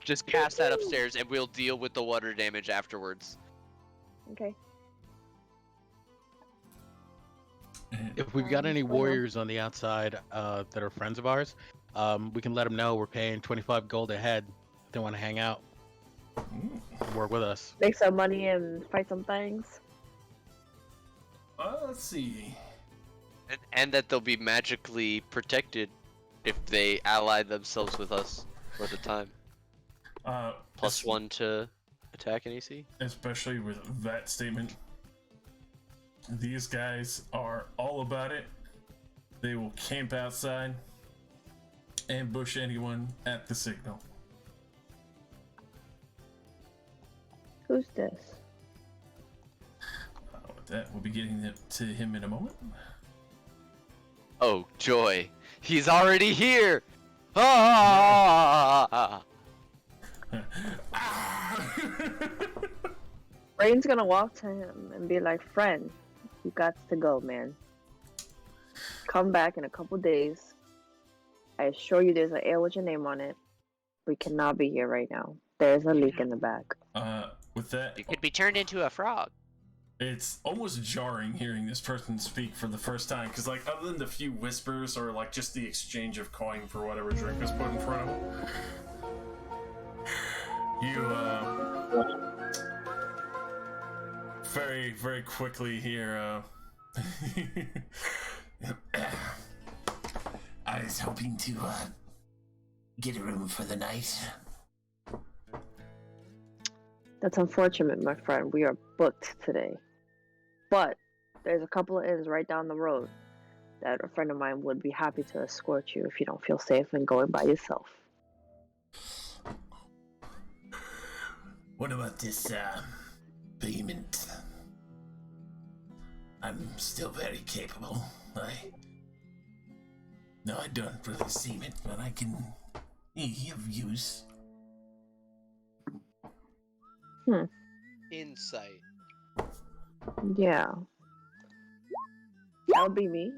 Just cast that upstairs and we'll deal with the water damage afterwards. Okay. If we've got any warriors on the outside that are friends of ours, we can let them know we're paying 25 gold a head. If they want to hang out, work with us. Make some money and fight some things. Let's see. And that they'll be magically protected if they ally themselves with us for the time. Plus 1 to attack and AC. Especially with that statement. These guys are all about it. They will camp outside, ambush anyone at the signal. Who's this? With that, we'll be getting to him in a moment. Oh, joy. He's already here! Ah! Rain's gonna walk to him and be like, "Friend, you got to go, man. Come back in a couple days. I assure you there's an ale with your name on it. We cannot be here right now. There's a leak in the back." With that, You could be turned into a frog. it's almost jarring hearing this person speak for the first time, because like other than the few whispers or like just the exchange of coin for whatever drink was put in front of him, you very, very quickly hear I was hoping to get a room for the night. That's unfortunate, my friend. We are booked today. But there's a couple of inns right down the road that a friend of mine would be happy to escort you if you don't feel safe in going by yourself. What about this payment? I'm still very capable. I don't really seem it, but I can have use. Insight. Yeah. That would be me.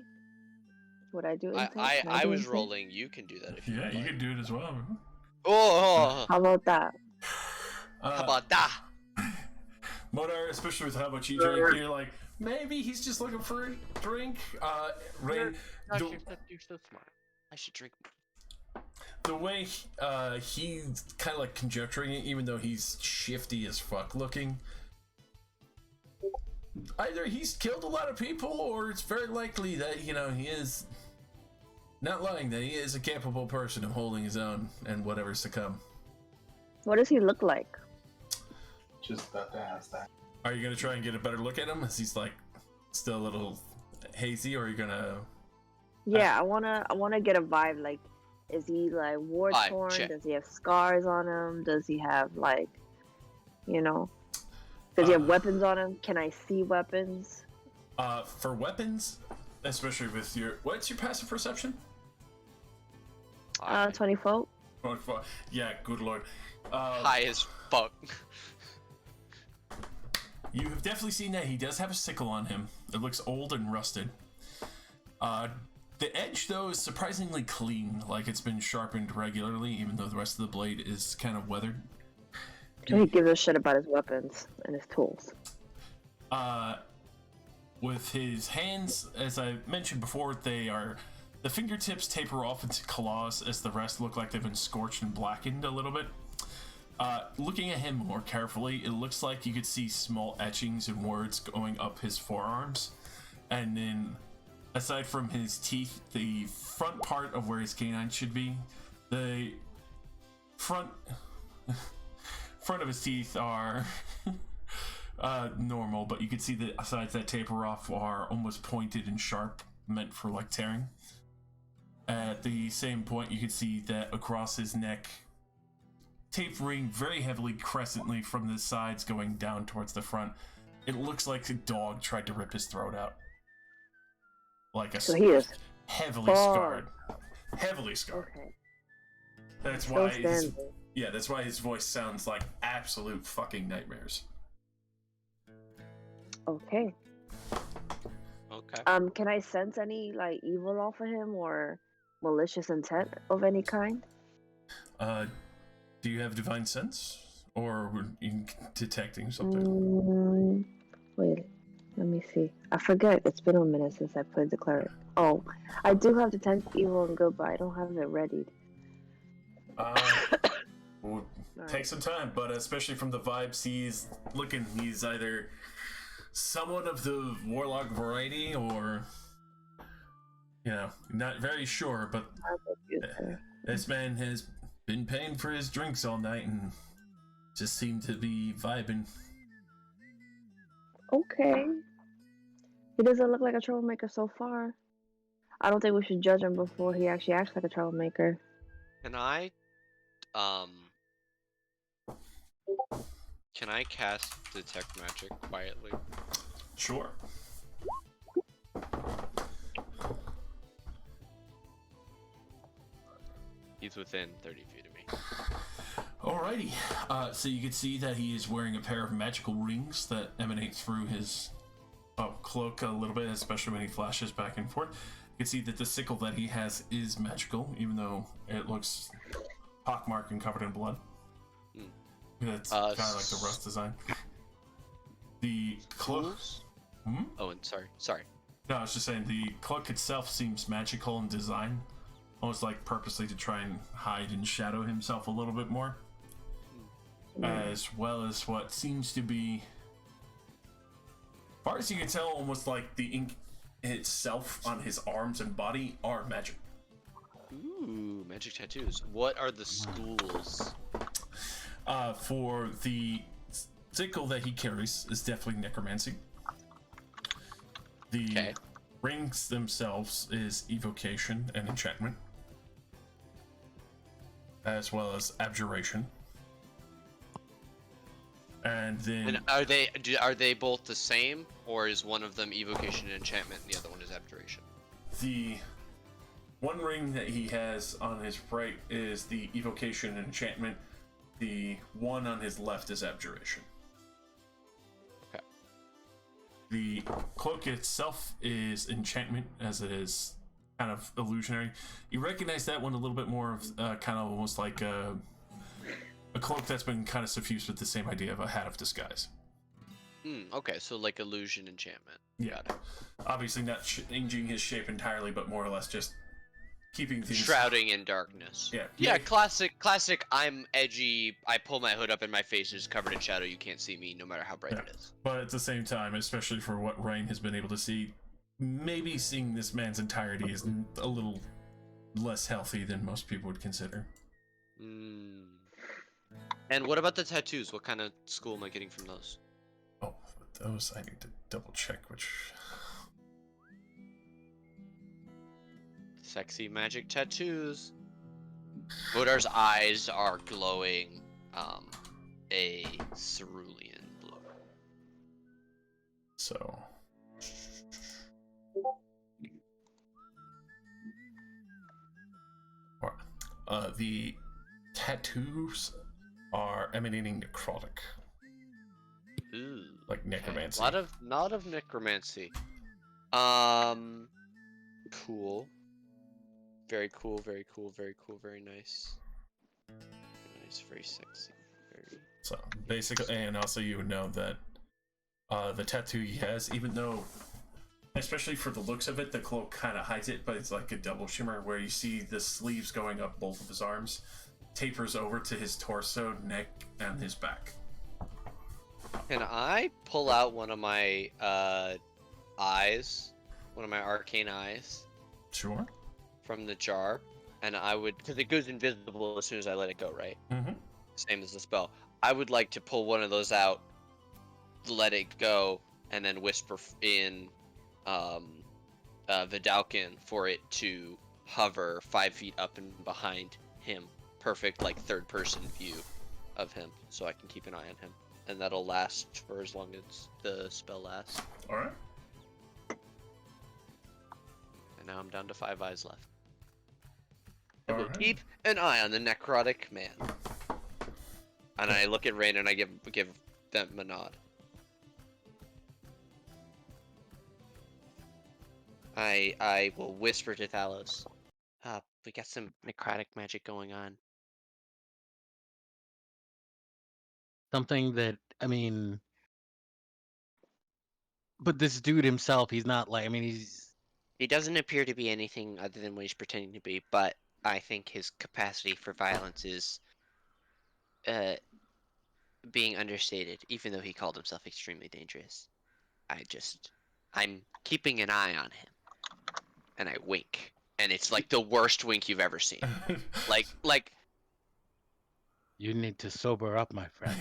Would I do it? I was rolling. You can do that if you yeah, would you like. can do it as well. Oh! How about that? How about that? Modar, especially with how much you drink, you're like, maybe he's just looking for a drink. Rain, You're so smart. I should drink more. the way he's kind of like conjecturing it, even though he's shifty as fuck looking, either he's killed a lot of people, or it's very likely that, he is not lying, that he is a capable person of holding his own and whatever's to come. What does he look like? just about to ask that. Are you gonna try and get a better look at him? Is he's like still a little hazy, or are you gonna? Yeah, I wanna get a vibe. Like, is he like war torn? check. Does he have scars on him? Does he have like, does he have weapons on him? Can I see weapons? For weapons, especially with what's your passive perception? 24. Yeah, good lord. High as fuck. You have definitely seen that he does have a sickle on him. It looks old and rusted. The edge, though, is surprisingly clean, like it's been sharpened regularly, even though the rest of the blade is kind of weathered. So he gives a shit about his weapons and his tools. With his hands, as I mentioned before, the fingertips taper off into claws, as the rest look like they've been scorched and blackened a little bit. Looking at him more carefully, it looks like you could see small etchings and words going up his forearms. And then, aside from his teeth, the front part of where his canine should be, the front of his teeth are normal, but you can see the sides that taper off are almost pointed and sharp, meant for like tearing. At the same point, you can see that across his neck, tapering very heavily crescently from the sides going down towards the front, it looks like a dog tried to rip his throat out. Like So he is heavily scarred. Heavily scarred. Okay. That's Still why standing. that's why his voice sounds like absolute fucking nightmares. Okay. Okay. Can I sense any like evil off of him or malicious intent of any kind? Do you have divine sense, or were you detecting something? Wait, let me see. I forget. It's been a minute since I played the cleric. Oh, I do have detect evil and good, but I don't have it readied. Will take some time, but especially from the vibes he's either somewhat of the warlock variety, or not very sure. But this man has been paying for his drinks all night and just seemed to be vibing. Okay. He doesn't look like a troublemaker so far. I don't think we should judge him before he actually acts like a troublemaker. Can I cast detect magic quietly? Sure. He's within 30 feet of me. Alrighty. So you can see that he is wearing a pair of magical rings that emanate through his cloak a little bit, especially when he flashes back and forth. You can see that the sickle that he has is magical, even though it looks pockmarked and covered in blood. That's kind of like the rust design. The cloak. Oh, and sorry. No, I was just saying the cloak itself seems magical in design, almost like purposely to try and hide and shadow himself a little bit more, as well as what seems to be, as far as you can tell, almost like the ink itself on his arms and body are magic. Ooh, magic tattoos. What are the schools? For the sickle that he carries is definitely necromancy. The rings themselves is evocation and enchantment, as well as abjuration. And then And are they both the same, or is one of them evocation and enchantment and the other one is abjuration? the one ring that he has on his right is the evocation and enchantment. The one on his left is abjuration. Okay. The cloak itself is enchantment, as it is kind of illusionary. You recognize that one a little bit more of kind of almost like a cloak that's been kind of suffused with the same idea of a hat of disguise. Okay, so like illusion enchantment. Yeah. Obviously not changing his shape entirely, but more or less just keeping things... Shrouding in darkness. Yeah. Yeah, classic, I'm edgy, I pull my hood up and my face is covered in shadow, you can't see me no matter how bright it is. But at the same time, especially for what Ryan has been able to see, maybe seeing this man's entirety is a little less healthy than most people would consider. And what about the tattoos? What kind of school am I getting from those? Oh, those I need to double check which. Sexy magic tattoos. Vodar's eyes are glowing a cerulean blue. So. The tattoos are emanating necrotic. Ooh. Like necromancy. Okay. Lot of necromancy. Cool. Very cool, very cool, very cool, very nice. Very nice, very sexy. Very So basically, and also you would know that the tattoo he has, even though, especially for the looks of it, the cloak kind of hides it, but it's like a double shimmer where you see the sleeves going up both of his arms, tapers over to his torso, neck, and his back. Can I pull out one of my eyes, one of my arcane eyes, Sure. from the jar, and I would, because it goes invisible as soon as I let it go, right? Mm-hmm. Same as the spell. I would like to pull one of those out, let it go, and then whisper in Vidalkin for it to hover 5 feet up and behind him. Perfect, like, third-person view of him, so I can keep an eye on him. And that'll last for as long as the spell lasts. Alright. And now I'm down to 5 eyes left. I will Alright. keep an eye on the necrotic man. And I look at Rain and I give them a nod. I will whisper to Thalos. We got some necrotic magic going on. Something that, I mean, but this dude himself, he's not like, I mean, He doesn't appear to be anything other than what he's pretending to be, but I think his capacity for violence is being understated, even though he called himself extremely dangerous. I'm keeping an eye on him. And I wink. And it's like the worst wink you've ever seen. Like you need to sober up, my friend.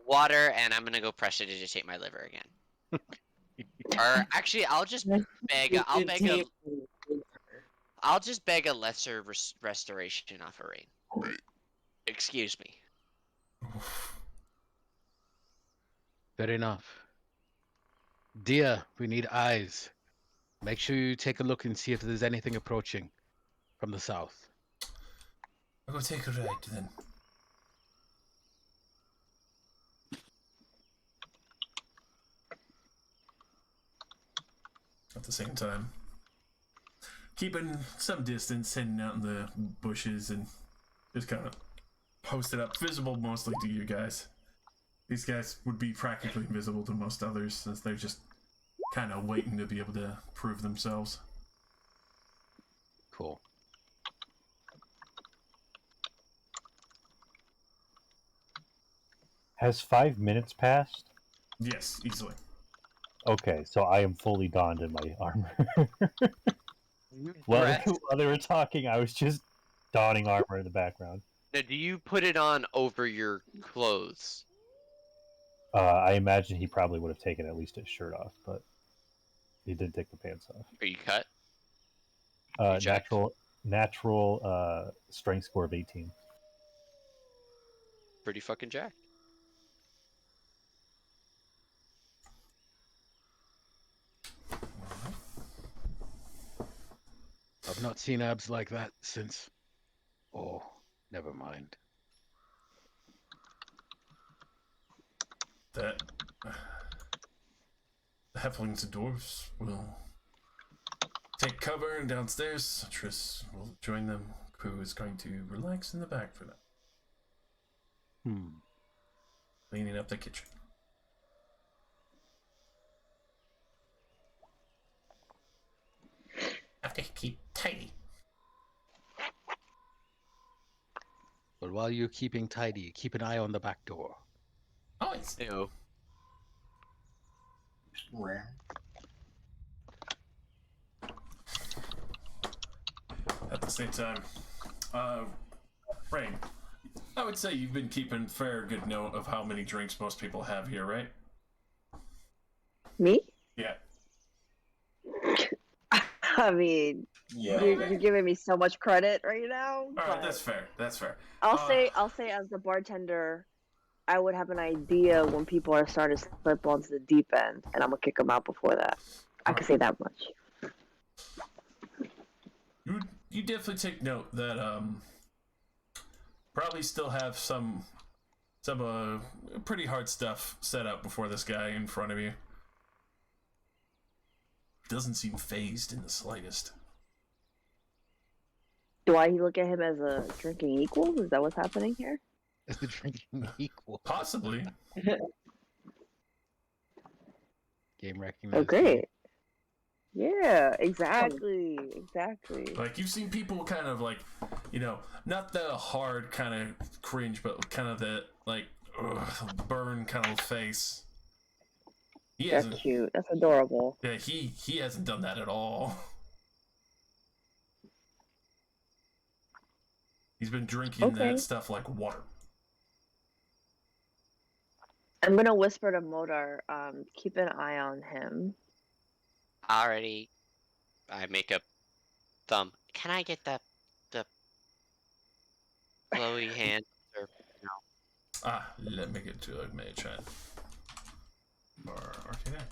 water, and I'm gonna go prestidigitate my liver again. Or actually, I'll just beg a lesser restoration off of Rain. Excuse me. Good enough. Dear, we need eyes. Make sure you take a look and see if there's anything approaching from the south. I'll go take a ride then. At the same time, keeping some distance, hidden out in the bushes, and just kind of posted up, visible mostly to you guys. These guys would be practically invisible to most others, since they're just kind of waiting to be able to prove themselves. Cool. Has 5 minutes passed? Yes, easily. Okay, so I am fully donned in my armor. while they were talking, I was just donning armor in the background. Now, do you put it on over your clothes? I imagine he probably would have taken at least his shirt off, but he did take the pants off. Are you cut? You jacked? Natural strength score of 18. Pretty fucking jacked. I've not seen abs like that since. Oh, never mind. That the halflings and dwarves will take cover downstairs. Triss will join them. Crew is going to relax in the back for them. Cleaning up the kitchen. Have to keep tidy. But while you're keeping tidy, keep an eye on the back door. Always. Ew. Where? At the same time, Rain, I would say you've been keeping fair good note of how many drinks most people have here, right? Me? Yeah. I mean, Yeah. you're giving me so much credit right now. All right, But that's fair. That's fair. I'll say as the bartender, I would have an idea when people are starting to slip onto the deep end, and I'm gonna kick them out before that. I can say that much. You definitely take note that probably still have some pretty hard stuff set up before this guy in front of you. Doesn't seem phased in the slightest. Do I look at him as a drinking equal? Is that what's happening here? Is the drinking equal? Possibly. Game recognized. Oh, great. Yeah, exactly. Like, you've seen people kind of like, not the hard kind of cringe, but kind of the like burn kind of face. That's cute. That's adorable. Yeah, he hasn't done that at all. He's been drinking that stuff like water. I'm gonna whisper to Modar, keep an eye on him. Already, I make a thumb. Can I get the glowy hand? Or, Let me get to a mage chat. Or RTI.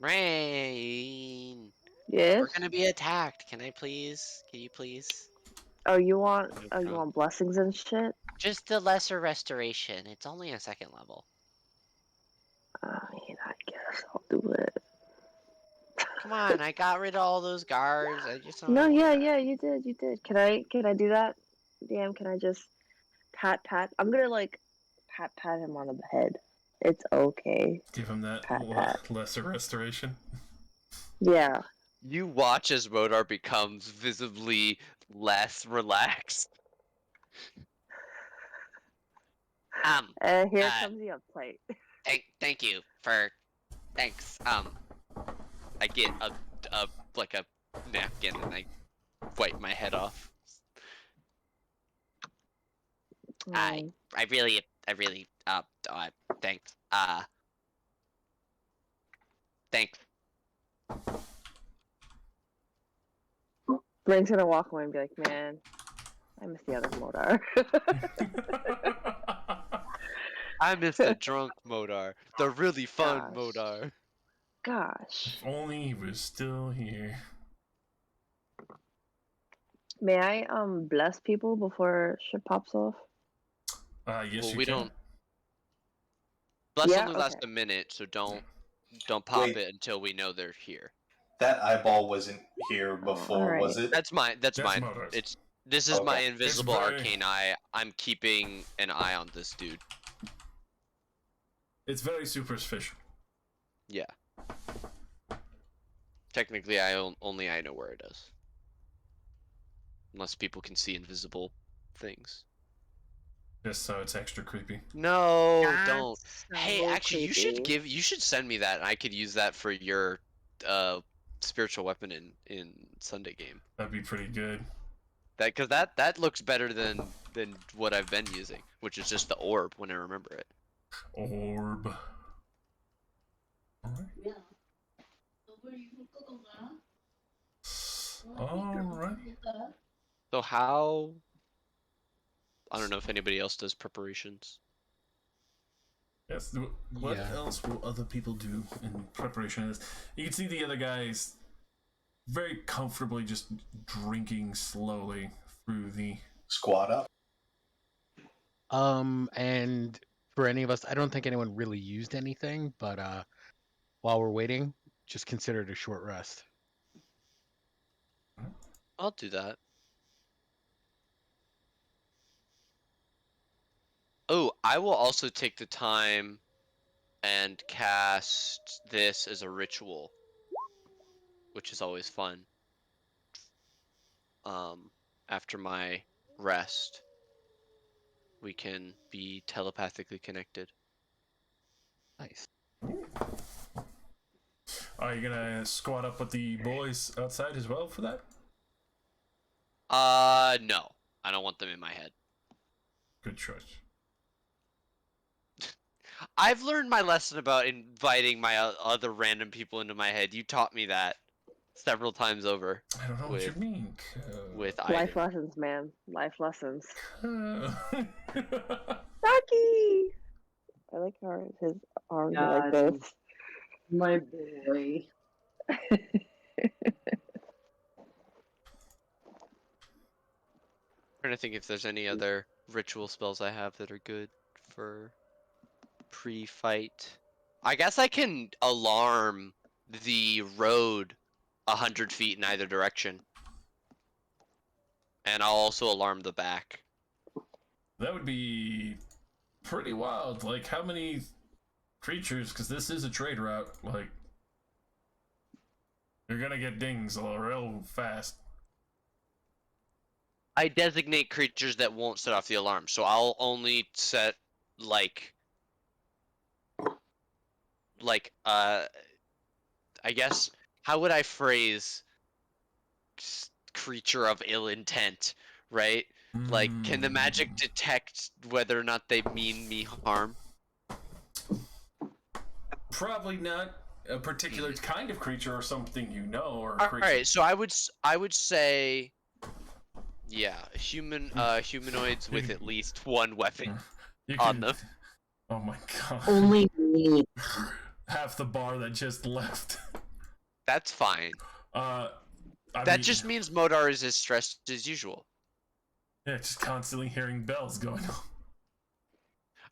Rain. Yes. We're gonna be attacked. Can you please? Oh, you want blessings and shit? Just the lesser restoration. It's only a 2nd level. I mean, I guess I'll do it. Come on, I got rid of all those guards. I just don't. No, yeah, you did. Can I do that? Damn, can I just pat? I'm gonna like pat him on the head. It's okay. Give him that lesser restoration. Yeah. You watch as Modar becomes visibly less relaxed. Here comes the upplate. Thank you for. Thanks. I get a napkin and I wipe my head off. I really thanks. Thanks. Blake's gonna walk away and be like, man, I miss the other Modar. I miss the drunk Modar, the really fun Modar. Gosh. If only he was still here. May I bless people before shit pops off? Yes, well, you we can. don't. Bless only lasts a minute, so don't pop Wait. it until we know they're here. That eyeball wasn't here before, was it? That's mine. That's mine. Modar's. This is my Okay. invisible arcane eye. I'm keeping an eye on this dude. It's very superficial. Yeah. Technically, only I know where it is. Unless people can see invisible things. Just so it's extra creepy. No, That's don't. Hey, so actually, creepy. you should send me that, and I could use that for your spiritual weapon in Sunday game. That'd be pretty good. Because that looks better than what I've been using, which is just the orb when I remember it. Orb. Alright. So how? I don't know if anybody else does preparations. Yes. What Yeah. else will other people do in preparation of this? You can see the other guys very comfortably just drinking slowly through the Squat up. And for any of us, I don't think anyone really used anything, but while we're waiting, just consider it a short rest. I'll do that. Oh, I will also take the time and cast this as a ritual, which is always fun. After my rest, we can be telepathically connected. Nice. Are you gonna squat up with the boys outside as well for that? No. I don't want them in my head. Good choice. I've learned my lesson about inviting my other random people into my head. You taught me that several times over. I don't know what you mean. With Life Aiden. lessons, man. Life lessons. Saki! Saki! I like how his arms are like God. this. My boy. Trying to think if there's any other ritual spells I have that are good for pre-fight. I guess I can alarm the road 100 feet in either direction. And I'll also alarm the back. That would be pretty wild. Like, how many creatures, because this is a trade route, like, you're gonna get dings real fast. I designate creatures that won't set off the alarm, so I'll only set, like, I guess, how would I phrase creature of ill intent, right? Like, can the magic detect whether or not they mean me harm? Probably not a particular kind of creature or something you know, or All creature. right, so I would say, yeah, humanoids with at least one weapon You on can- them. Oh my god. Only me. Half the bar that just left. That's fine. I That mean, just means Modar is as stressed as usual. yeah, just constantly hearing bells going on.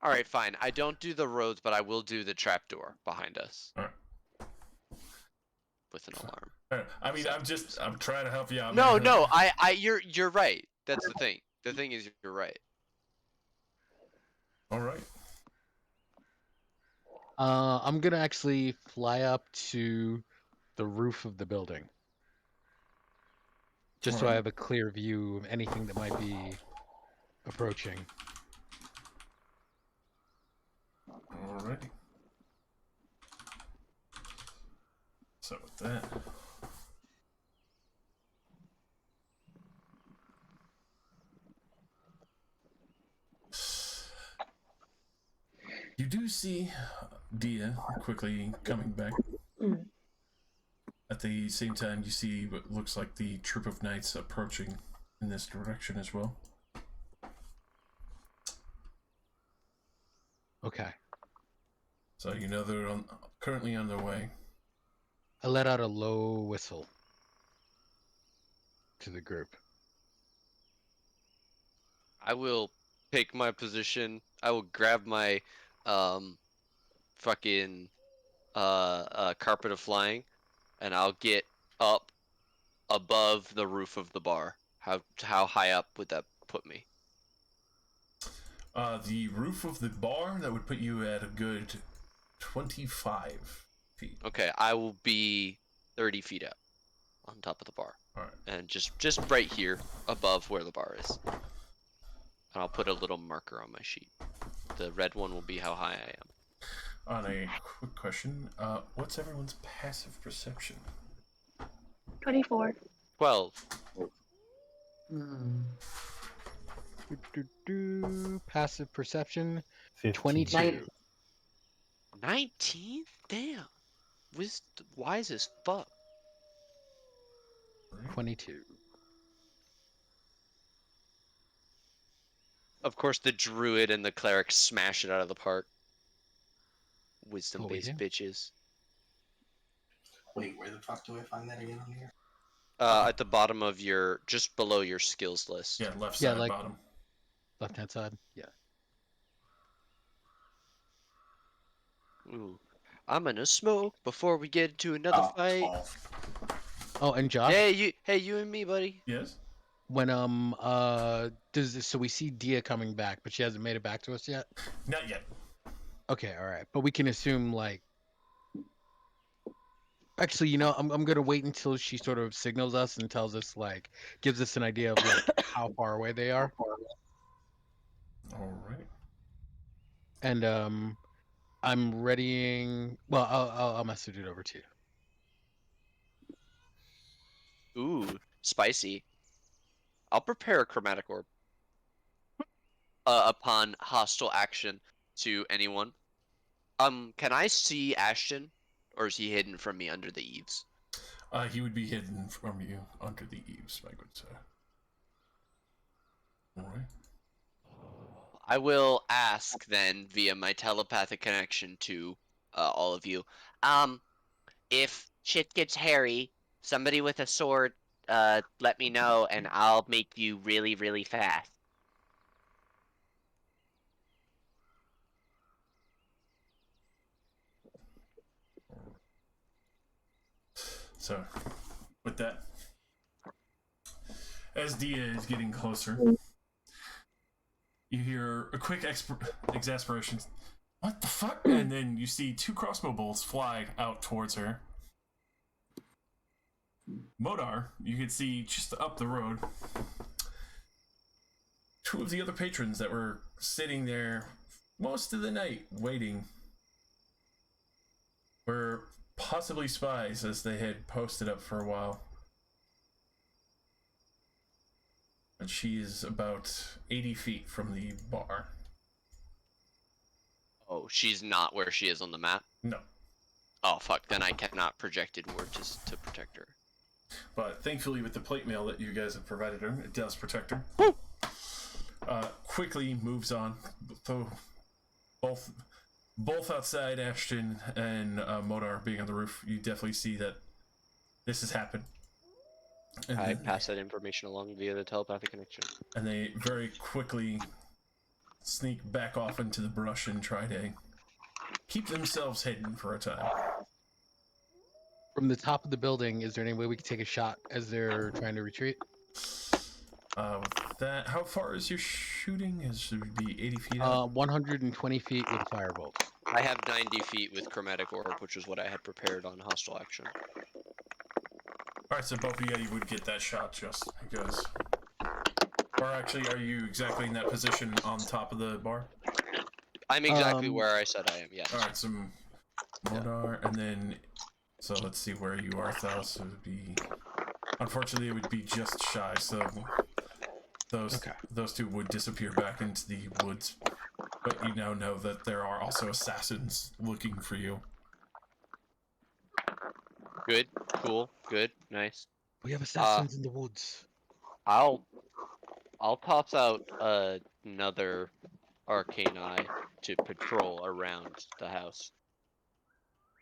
All right, fine. I don't do the roads, but I will do the trapdoor behind us. All right. With an alarm. All right. I mean, I'm trying to help you out. No, man. no, you're right. That's the thing. The thing is, you're right. All right. I'm gonna actually fly up to the roof of the building, just so I Alright. have a clear view of anything that might be approaching. Alrighty. So with that. You do see Dia quickly coming back. At the same time, you see what looks like the troop of knights approaching in this direction as well. Okay. So you know they're currently on their way. I let out a low whistle to the group. I will take my position. I will grab my fucking carpet of flying, and I'll get up above the roof of the bar. How high up would that put me? The roof of the bar, that would put you at a good 25 feet. Okay, I will be 30 feet up on top of the bar. Alright. And just right here above where the bar is. And I'll put a little marker on my sheet. The red one will be how high I am. On a quick question, what's everyone's passive perception? 24. 12. Hmm. Passive perception, 15. 22. Nine. 19? Damn. Wise as fuck. 22. Of course, the druid and the cleric smash it out of the park. Wisdom-based do? bitches. Wait, where the fuck do I find that again on here? At the bottom of just below your skills list. Yeah, left Yeah, side, like- bottom. Left hand side? Yeah. Ooh. I'm gonna smoke before we get into another fight. 12. Oh, and Josh, Hey, you and me, buddy. Yes? when so we see Dia coming back, but she hasn't made it back to us yet. Not yet. Okay, all right, but we can assume like. Actually, I'm gonna wait until she sort of signals us and tells us like gives us an idea of like how far away they are, Alright. and I'm readying. Well, I'll message it over to you. Ooh, spicy. I'll prepare a chromatic orb. Upon hostile action to anyone. Can I see Ashton, or is he hidden from me under the eaves? He would be hidden from you under the eaves, my good sir. Alright. I will ask then via my telepathic connection to all of you. If shit gets hairy, somebody with a sword, let me know, and I'll make you really, really fast. So, with that, as Dia is getting closer, you hear a quick exasperation. What the fuck? And then you see 2 crossbow bolts fly out towards her. Modar, you can see just up the road, 2 of the other patrons that were sitting there most of the night waiting were possibly spies, as they had posted up for a while. And she is about 80 feet from the bar. Oh, she's not where she is on the map? No. Oh, fuck, then I cannot project inward to protect her. But thankfully, with the plate mail that you guys have provided her, it does protect her. Quickly moves on. So both outside, Ashton and Modar being on the roof, you definitely see that this has happened. And I pass that information along via the telepathic connection. And they very quickly sneak back off into the brush and try to keep themselves hidden for a time. From the top of the building, is there any way we could take a shot as they're trying to retreat? With that, how far is your shooting? It would be 80 feet out? 120 feet with a firebolt. I have 90 feet with chromatic orb, which is what I had prepared on hostile action. Alright, so both of you would get that shot just because. Or actually, are you exactly in that position on top of the bar? I'm exactly where I said I am, yes. Alright, so Modar, and then. So let's see where you are, Thal. So it would be. Unfortunately, it would be just shy, so those 2 would disappear back into the woods. But you now know that there are also assassins looking for you. Good, cool, good, nice. We have assassins in the woods. I'll toss out another arcane eye to patrol around the house.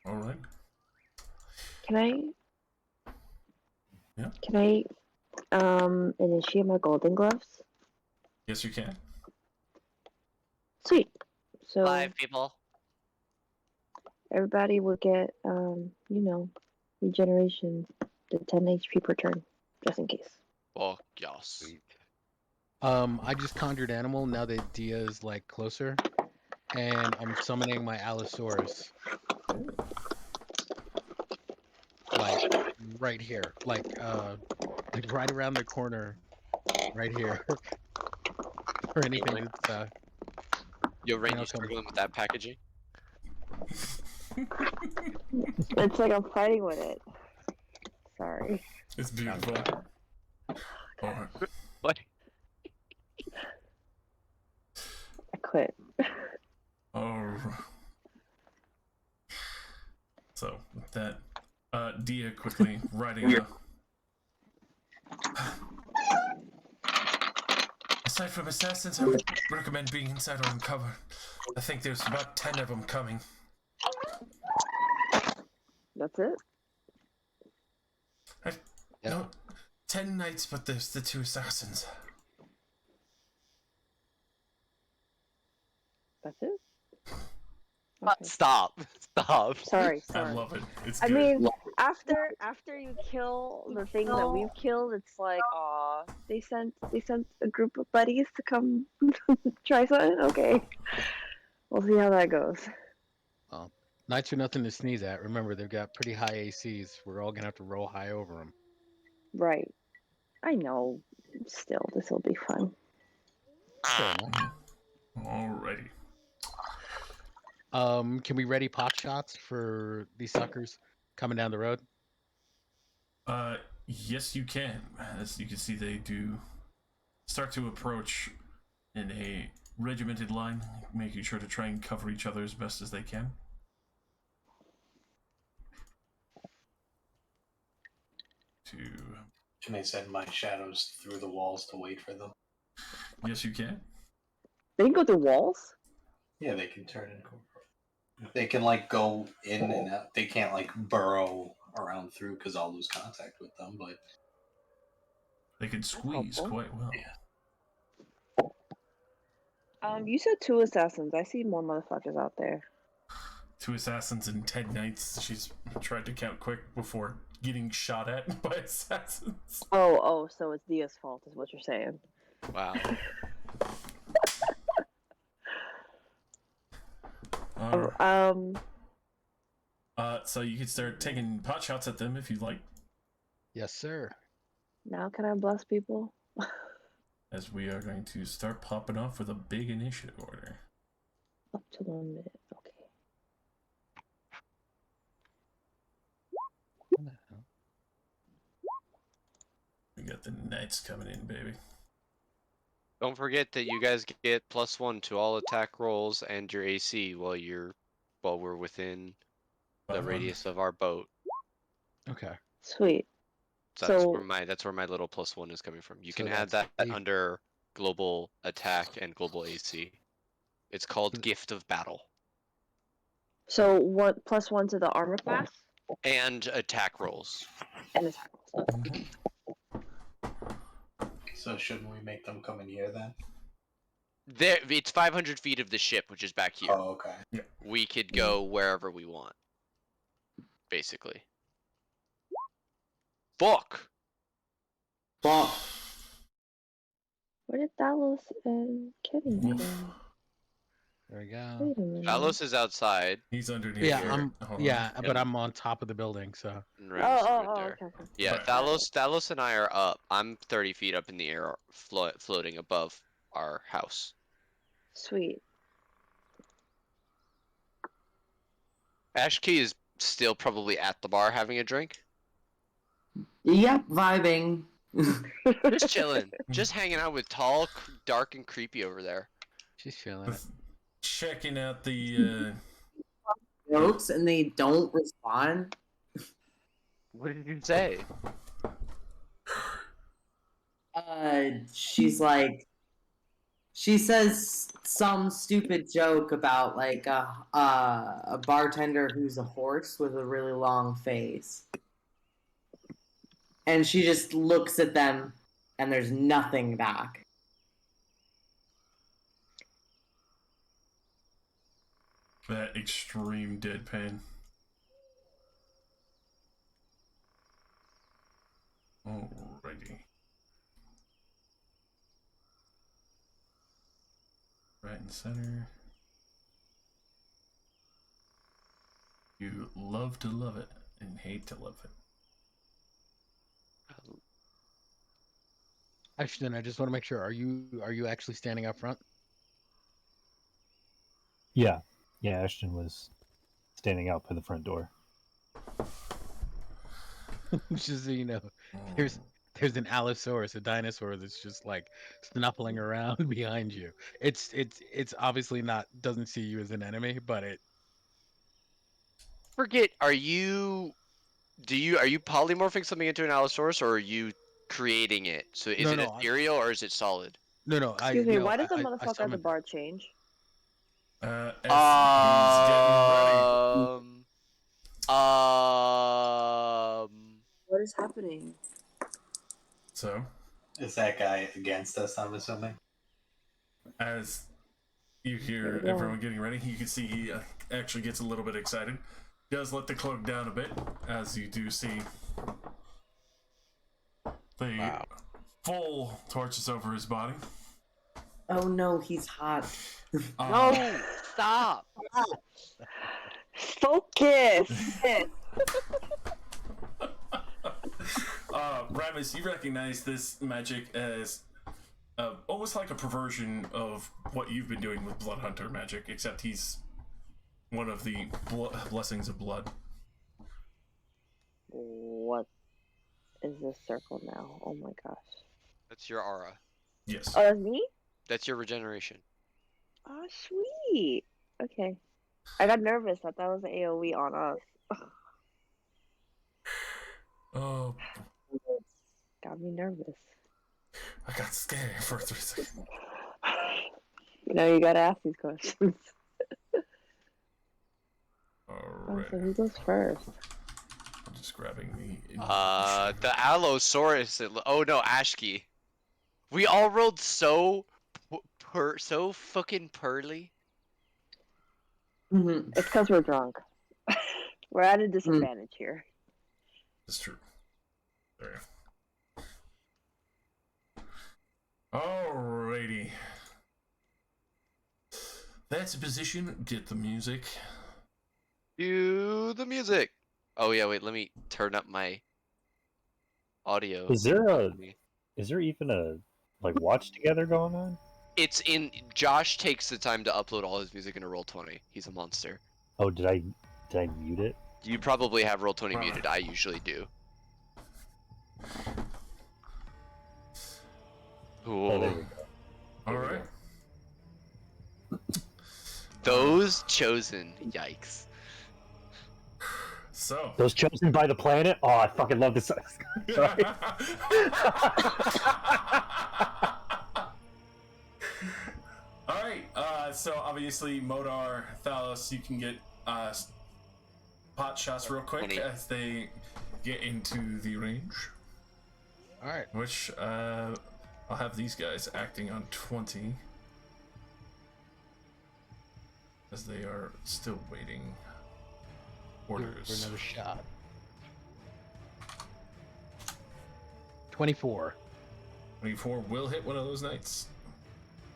Alright. Can I? Yeah. Can I initiate my golden gloves? Yes, you can. Sweet. So 5 people. everybody will get regeneration, the 10 HP per turn, just in case. Oh, yes. I just conjured animal now that Dia's like closer, and I'm summoning my Allosaurus. Like right here, like right around the corner, right here. For anything that's Yo, Rain, you come. struggling with that packaging? It's like I'm fighting with it. Sorry. It's beautiful. Alright. What? I quit. Alright. So, with that, Dia quickly riding up. Aside from assassins, I would recommend being inside or in cover. I think there's about 10 of them coming. That's it? No, 10 knights, but there's the 2 assassins. That's it? Stop. Sorry. I love it. It's I good. mean, after you kill the thing that we've killed, it's like, aw, they sent a group of buddies to come try something. Okay, we'll see how that goes. Well, knights are nothing to sneeze at. Remember, they've got pretty high ACs. We're all gonna have to roll high over them. Right. I know. Still, this will be fun. Alrighty. Can we ready pot shots for these suckers coming down the road? Yes, you can. As you can see, they do start to approach in a regimented line, making sure to try and cover each other as best as they can. Can I send my shadows through the walls to wait for them? Yes, you can. They can go through walls? Yeah, they can turn and go. They can like go in and out. They can't like burrow around through because I'll lose contact with them. But they can squeeze helpful. quite well. Yeah. You said 2 assassins. I see more motherfuckers out there. 2 assassins and 10 knights. She's tried to count quick before getting shot at by assassins. Oh, so it's Dia's fault, is what you're saying. Wow. So you can start taking pot shots at them if you like. Yes, sir. Now can I bless people? As we are going to start popping off with a big initiative order. Up to 1 minute. Okay. We got the knights coming in, baby. Don't forget that you guys get +1 to all attack rolls and your AC while we're within the radius of our boat. Okay. Sweet. So that's where my little +1 is coming from. You So can add that's that under global attack and global AC. It's called Gift of Battle. So what +1 to the armor class? And attack rolls. And attack rolls. Okay. So shouldn't we make them come in here then? It's 500 feet of the ship, which is back here. Oh, okay. Yeah. We could go wherever we want, basically. Fuck! Fuck. Where did Thalos and Kenny go? There we go. Wait a minute. Talos is outside. He's underneath. Yeah, but I'm on top of the building, so. Okay. Yeah, Right. Thalos and I are up. I'm 30 feet up in the air, floating above our house. Sweet. Ashkey is still probably at the bar having a drink. Yep, vibing. Just chilling. Just hanging out with tall, dark, and creepy over there. She's feeling it. Checking out the Jokes and they don't respond. What did you say? She's like, she says some stupid joke about like a bartender who's a horse with a really long face. And she just looks at them and there's nothing back. that extreme deadpan. Alrighty. Right in center. You love to love it and hate to love it. Ashton, I just want to make sure. Are you actually standing up front? Yeah. Yeah, Ashton was standing out by the front door. Just so you know, there's an Allosaurus, a dinosaur that's just like snuffling around behind you. It's obviously doesn't see you as an enemy, but it. Forget. Are you polymorphing something into an Allosaurus, or are you creating it? So is it ethereal or is it solid? No. Excuse me. Why does the motherfucker at the bar change? As he's What is happening? So, is that guy against us? I'm assuming. As you hear everyone getting ready, you can see he actually gets a little bit excited. He does let the cloak down a bit, as you do see the full torches over his body. Oh no, he's hot. No, stop. Focus. Ramus, you recognize this magic as almost like a perversion of what you've been doing with Blood Hunter magic, except he's one of the blessings of blood. What is this circle now? Oh my gosh. That's your aura. Yes. Oh, that's me? That's your regeneration. Oh, sweet. Okay. I got nervous. I thought it was an AoE on us. Oh, Got me nervous. I got scared for 3 seconds. You know, you gotta ask these questions. Alright. So who goes first? I'm just grabbing the. The Allosaurus. Oh no, Ashki. We all rolled so so fucking pearly. Mhm. It's because we're drunk. We're at a disadvantage here. That's true. There. Alrighty. That's a position. Get the music. Cue the music. Oh yeah, wait. Let me turn up my audio. Is there even a like watch together going on? It's in. Josh takes the time to upload all his music into Roll20. He's a monster. Oh, did I mute it? You probably have Roll20 muted. I usually do. Oh, there we Ooh. go. Alright. Those chosen. Yikes. So. Those chosen by the planet? Oh, I fucking love this. Sorry. Alright, so obviously Modar, Thalos, you can get pot shots real quick 20. as they get into the range. Alright. Which, I'll have these guys acting on 20. As they are still waiting orders. For another shot. 24. 24 will hit one of those knights.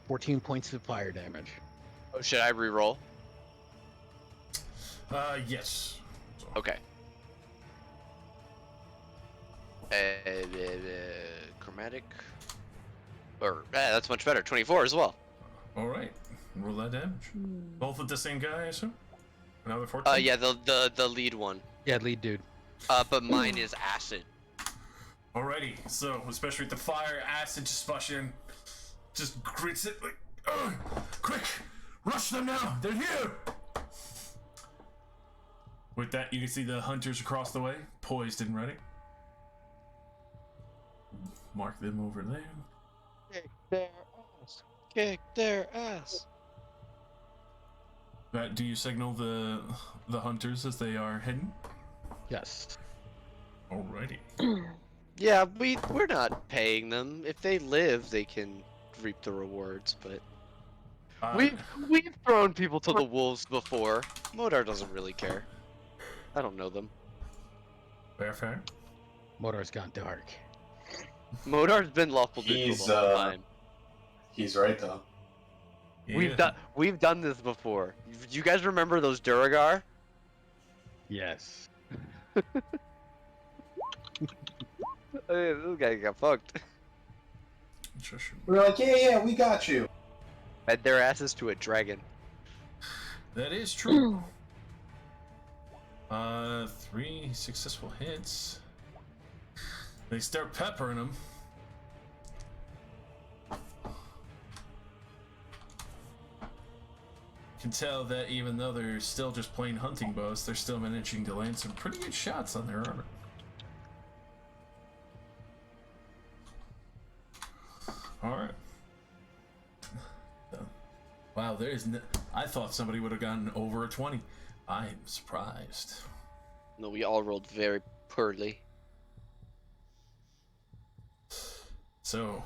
14 points of fire damage. Oh, should I re-roll? Yes. So, Okay. Chromatic. Or that's much better. 24 as well. Alright, roll that damage. Both with the same guy, I assume? Another 14? Yeah, the lead one. Yeah, lead dude. But mine is acid. Alrighty, so especially with the fire, acid just spushing, just grits it like, quick, rush them now, they're here! With that, you can see the hunters across the way, poised and ready. Mark them over there. Kick their ass. Kick their ass. Do you signal the hunters as they are heading? Yes. Alrighty. Yeah, we're not paying them. If they live, they can reap the rewards. But we've thrown people to the wolves before. Modar doesn't really care. I don't know them. Fair. Motor's gone dark. Modar's been lawful dude for a long time. He's right though. Yeah. We've done this before. You guys remember those Duragar? Yes. Hey, this guy got fucked. We're like, yeah, we got you. Fed their asses to a dragon. That is true. 3 successful hits. They start peppering them. You can tell that even though they're still just plain hunting bows, they're still managing to land some pretty good shots on their armor. Alright. Wow, there's I thought somebody would have gotten over a 20. I am surprised. No, we all rolled very poorly. So,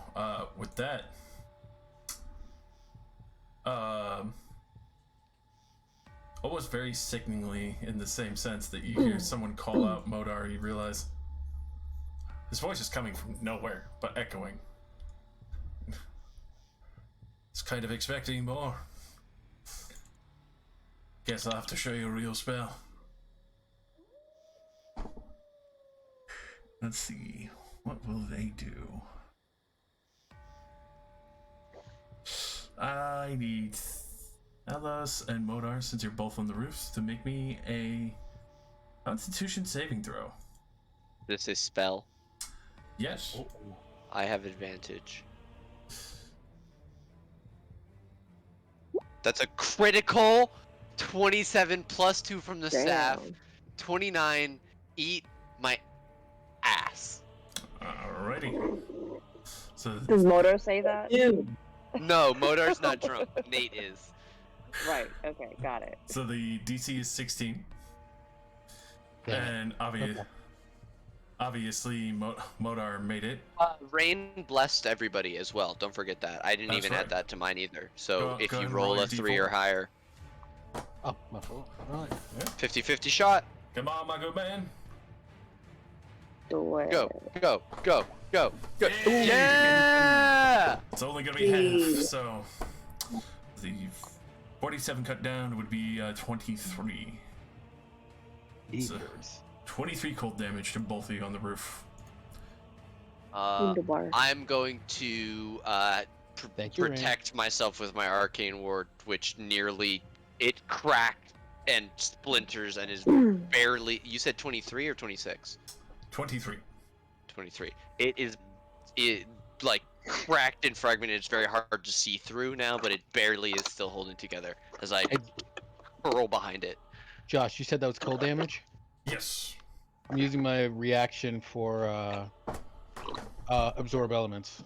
with that, almost very sickeningly in the same sense that you hear someone call out Modar, you realize his voice is coming from nowhere, but echoing. It's kind of expecting more. Guess I'll have to show you a real spell. Let's see, what will they do? I need Elos and Modar, since you're both on the roofs, to make me a Constitution saving throw. This is spell. Yes. I have advantage. That's a critical 27 plus 2 from the staff. Damn. 29. Eat my ass. Alrighty. So Does Motor say that? Dude. No, Modar's not drunk. Nate is. Right. Okay. Got it. so the DC is 16, Damn it. and Okay. obviously Modar made it. Rain blessed everybody as well. Don't forget that. I didn't That's even right. add that to mine either. So Go if ahead you and roll roll a your 3 D4. or higher, Oh, my fault. Right. 50-50 shot. Come on, my good man. Do it. Go, go, go, go, go. Yay! Yeah! It's only gonna be half, so the 47 cut down would be 23. So, 23 cold damage to both of you on the roof. Wunderbar. I'm going to Thank you, Rain. protect myself with my arcane ward, which nearly it cracked and splinters and is barely. You said 23 or 26? 23. 23. It like cracked and fragmented. It's very hard to see through now, but it barely is still holding together as I curl behind it. Josh, you said that was cold damage? Yes. I'm using my reaction for absorb elements.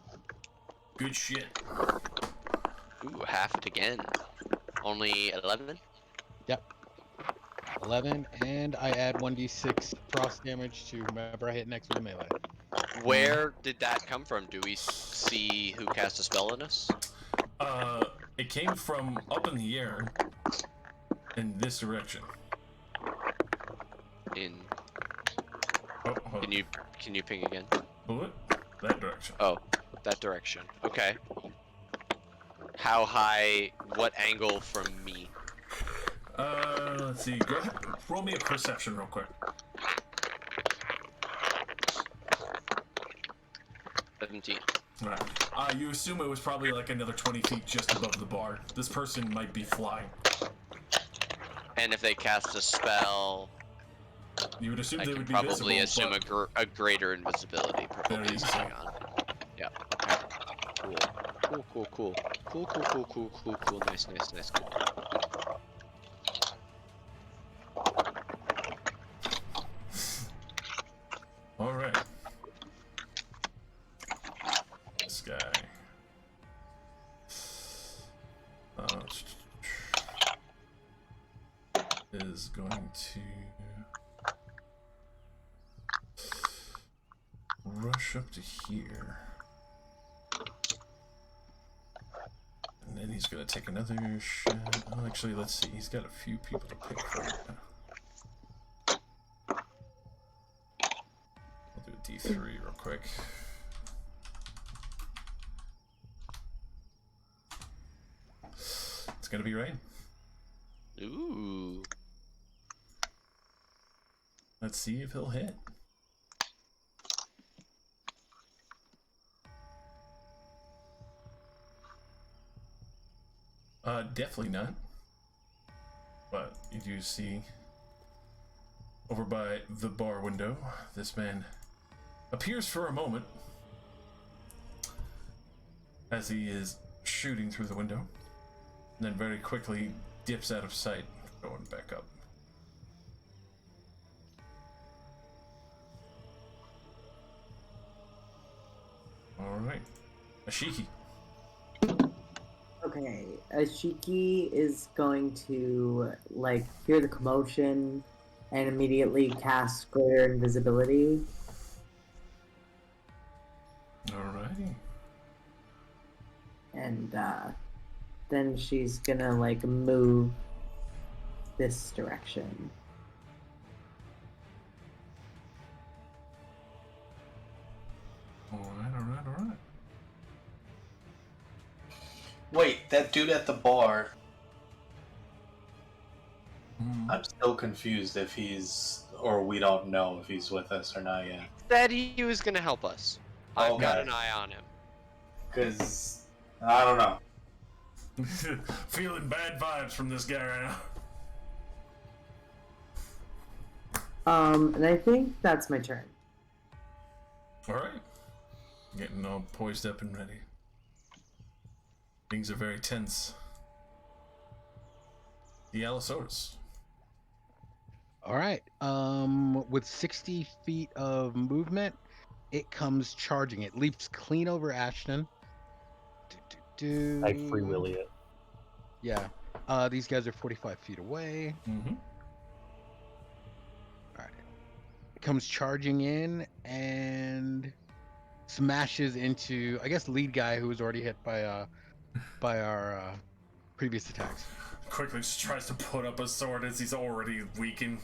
Good shit. Ooh, half it again. Only 11. 11, and I add 1d6 frost damage to whomever I hit next with a melee. Where did that come from? Do we see who cast a spell on us? It came from up in the air in this direction. In Oh, hold on. can you ping again? Bullet? That direction. Oh, that direction. Okay. How high? What angle from me? Let's see. Go ahead. Roll me a perception real quick. 17. Alright. You assume it was probably like another 20 feet just above the bar. This person might be flying. And if they cast a spell, You would assume I they can would be probably visible, assume but a greater invisibility there probably you is go. going on. Yeah. Okay. Cool. Cool. Nice. Cool. Alright. This guy. Is going to rush up to here. And then he's going to take another shot. Oh, actually, let's see. He's got a few people to pick from. I'll do a D3 real quick. It's going to be Rain. Ooh. Let's see if he'll hit. Definitely not. But you do see over by the bar window, this man appears for a moment as he is shooting through the window, and then very quickly dips out of sight, going back up. Alright. Ashiki. Okay, Ashiki is going to like hear the commotion and immediately cast greater invisibility. Alrighty. And then she's gonna like move this direction. Alright. Wait, that dude at the bar. Hmm. I'm still confused if he's, or we don't know if he's with us or not yet. Said he was gonna help us. I've got Okay. an eye on him. Because, I don't know. Feeling bad vibes from this guy right now. And I think that's my turn. Alright. getting all poised up and ready. Things are very tense. The Allosaurus. All right. With 60 feet of movement, it comes charging. It leaps clean over Ashton. I free willy it. Yeah. These guys are 45 feet away. Mm-hmm. All right. It comes charging in and smashes into, I guess, lead guy who was already hit by our previous attacks. Quickly just tries to put up a sword as he's already weakened.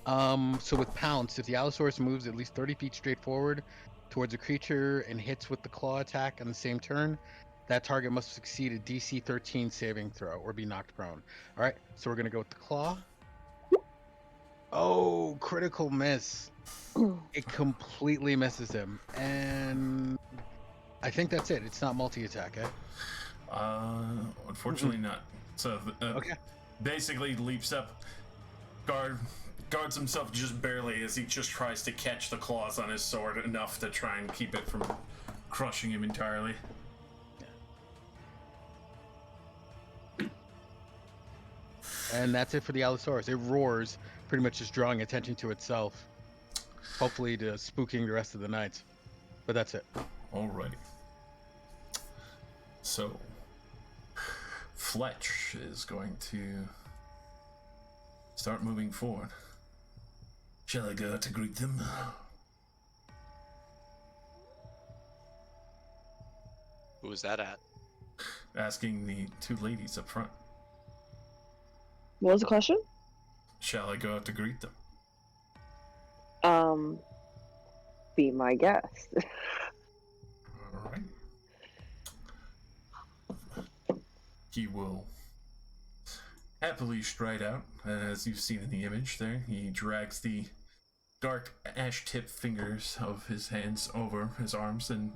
So with Pounce, if the Allosaurus moves at least 30 feet straight forward towards a creature and hits with the claw attack on the same turn, that target must succeed a DC 13 saving throw or be knocked prone. All right, so we're going to go with the claw. Oh, critical miss. It completely misses him. And I think that's it. It's not multi-attack, eh? Unfortunately not. So, Okay. basically leaps up, guards himself just barely as he just tries to catch the claws on his sword enough to try and keep it from crushing him entirely. And that's it for the Allosaurus. It roars, pretty much just drawing attention to itself. Hopefully to spooking the rest of the knights. But that's it. Alrighty. So, Fletch is going to start moving forward. Shall I go out to greet them? Who was that at? Asking the two ladies up front. What was the question? Shall I go out to greet them? Be my guest. Alright. He will happily stride out, as you've seen in the image there. He drags the dark ash-tipped fingers of his hands over his arms, and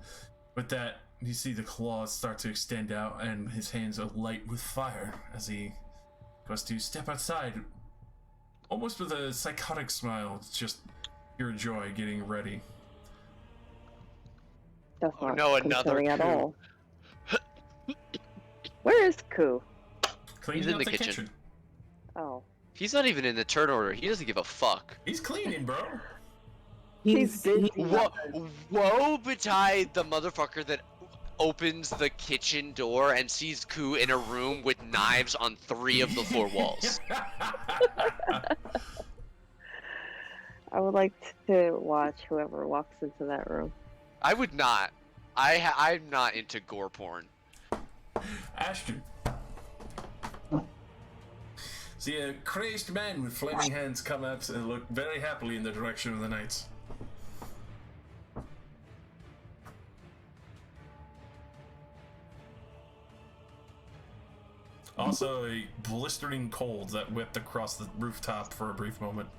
with that, you see the claws start to extend out, and his hands are light with fire as he goes to step outside, almost with a psychotic smile. It's just pure joy getting ready. That's Oh not no, another concerning at coup. all. Where is Ku? Cleaning in out the the kitchen. kitchen. Oh. He's not even in the turn order. He doesn't give a fuck. He's cleaning, bro. He's busy. Woe betide the motherfucker that opens the kitchen door and sees Ku in a room with knives on 3 of the 4 walls. I would like to watch whoever walks into that room. I would not. I'm not into gore porn. Ashton. See a crazed man with flaming hands come out and look very happily in the direction of the knights. Also, a blistering cold that whipped across the rooftop for a brief moment.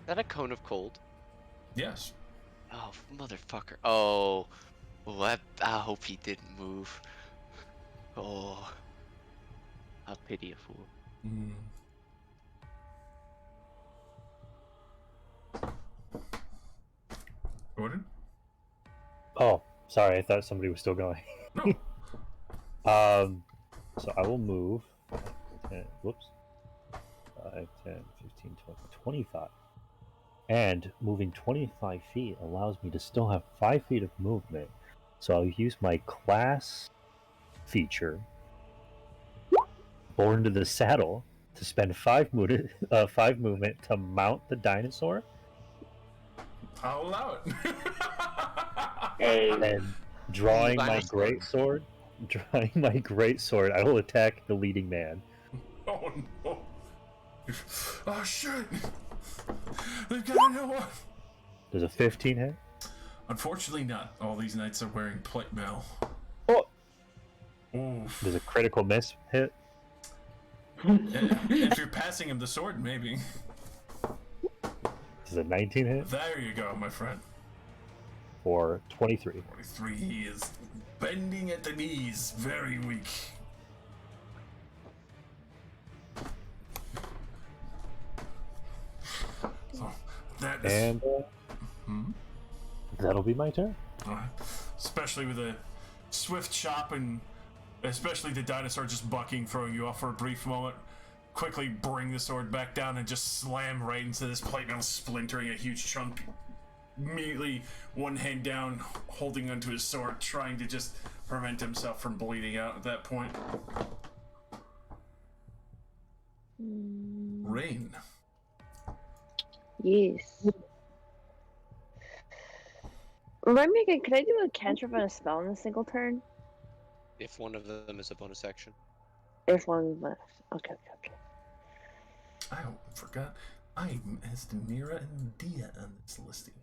Is that a cone of cold? Yes. Oh, motherfucker. Oh. Oh, I hope he didn't move. Oh. How pity a fool. Mm. Gordon? Oh, sorry. I thought somebody was still going. No. So I will move 10, whoops, 5, 10, 15, 20, 25. And moving 25 feet allows me to still have 5 feet of movement. So I'll use my class feature, Born to the Saddle, to spend 5 movement to mount the dinosaur. I'll allow it. And drawing my Dinosaur. great sword, I will attack the leading man. Oh no. Oh shit. They've got a new one. Does a 15 hit? Unfortunately not. All these knights are wearing plate mail. Oh! Oof. Does a critical miss hit? If you're passing him the sword, maybe. Does a 19 hit? There you go, my friend. For 23. 43, he is bending at the knees, very weak. So, That is... And that'll be my turn. Especially with a swift chop and especially the dinosaur just bucking, throwing you off for a brief moment. Quickly bring the sword back down and just slam right into this plate mail, splintering a huge chunk. Immediately, one hand down, holding onto his sword, trying to just prevent himself from bleeding out at that point. Rain. Yes. Remind me again, can I do a cantrip and a spell in a single turn? If one of them is a bonus action. If one left. Okay. I forgot. I missed Mira and Dia on this listing.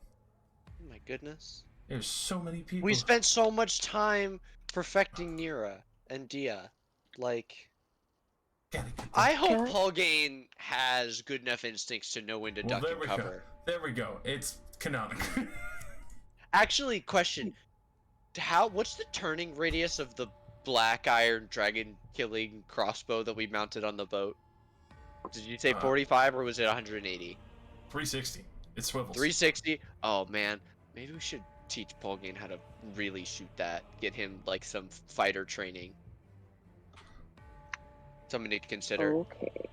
Oh my goodness. There's so many people. We spent so much time perfecting Nira and Dia. Like, I hope Paul Gain has good enough instincts to know when to duck and cover. There we go. It's canonical. Actually, question. What's the turning radius of the black iron dragon killing crossbow that we mounted on the boat? Did you say 45 or was it 180? 360. It swivels. 360? Oh man, maybe we should teach Paul Gain how to really shoot that. Get him like some fighter training. Something to consider. Okay.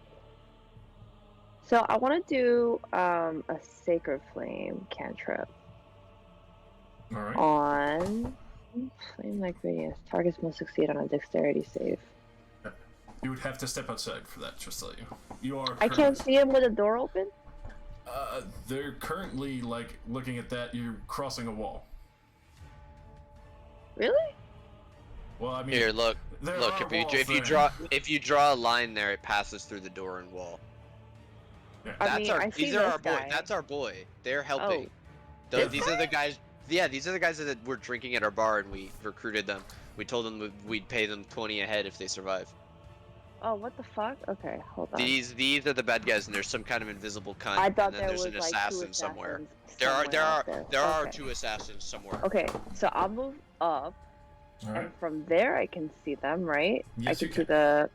So I want to do a Sacred Flame cantrip. Alright. On flame-like radius. Targets must succeed on a dexterity save. You would have to step outside for that, just to let you. You are. I can't see him with the door open? They're currently, like, looking at that. You're crossing a wall. Really? Well, I mean. Here, look. Look, if you draw a line there, it passes through the door and wall. Yeah. These are our boy. That's our boy. They're helping. These are the guys. Yeah, these are the guys that were drinking at our bar, and we recruited them. We told them we'd pay them 20 ahead if they survive. Oh, what the fuck? Okay, hold on. These are the bad guys, and there's some kind of invisible cunt. I thought and then there there's was an like assassin two somewhere. assassins There are 2 assassins somewhere. Okay, so I'll move up, and from there I can see them, right? Yes, I you can see can. the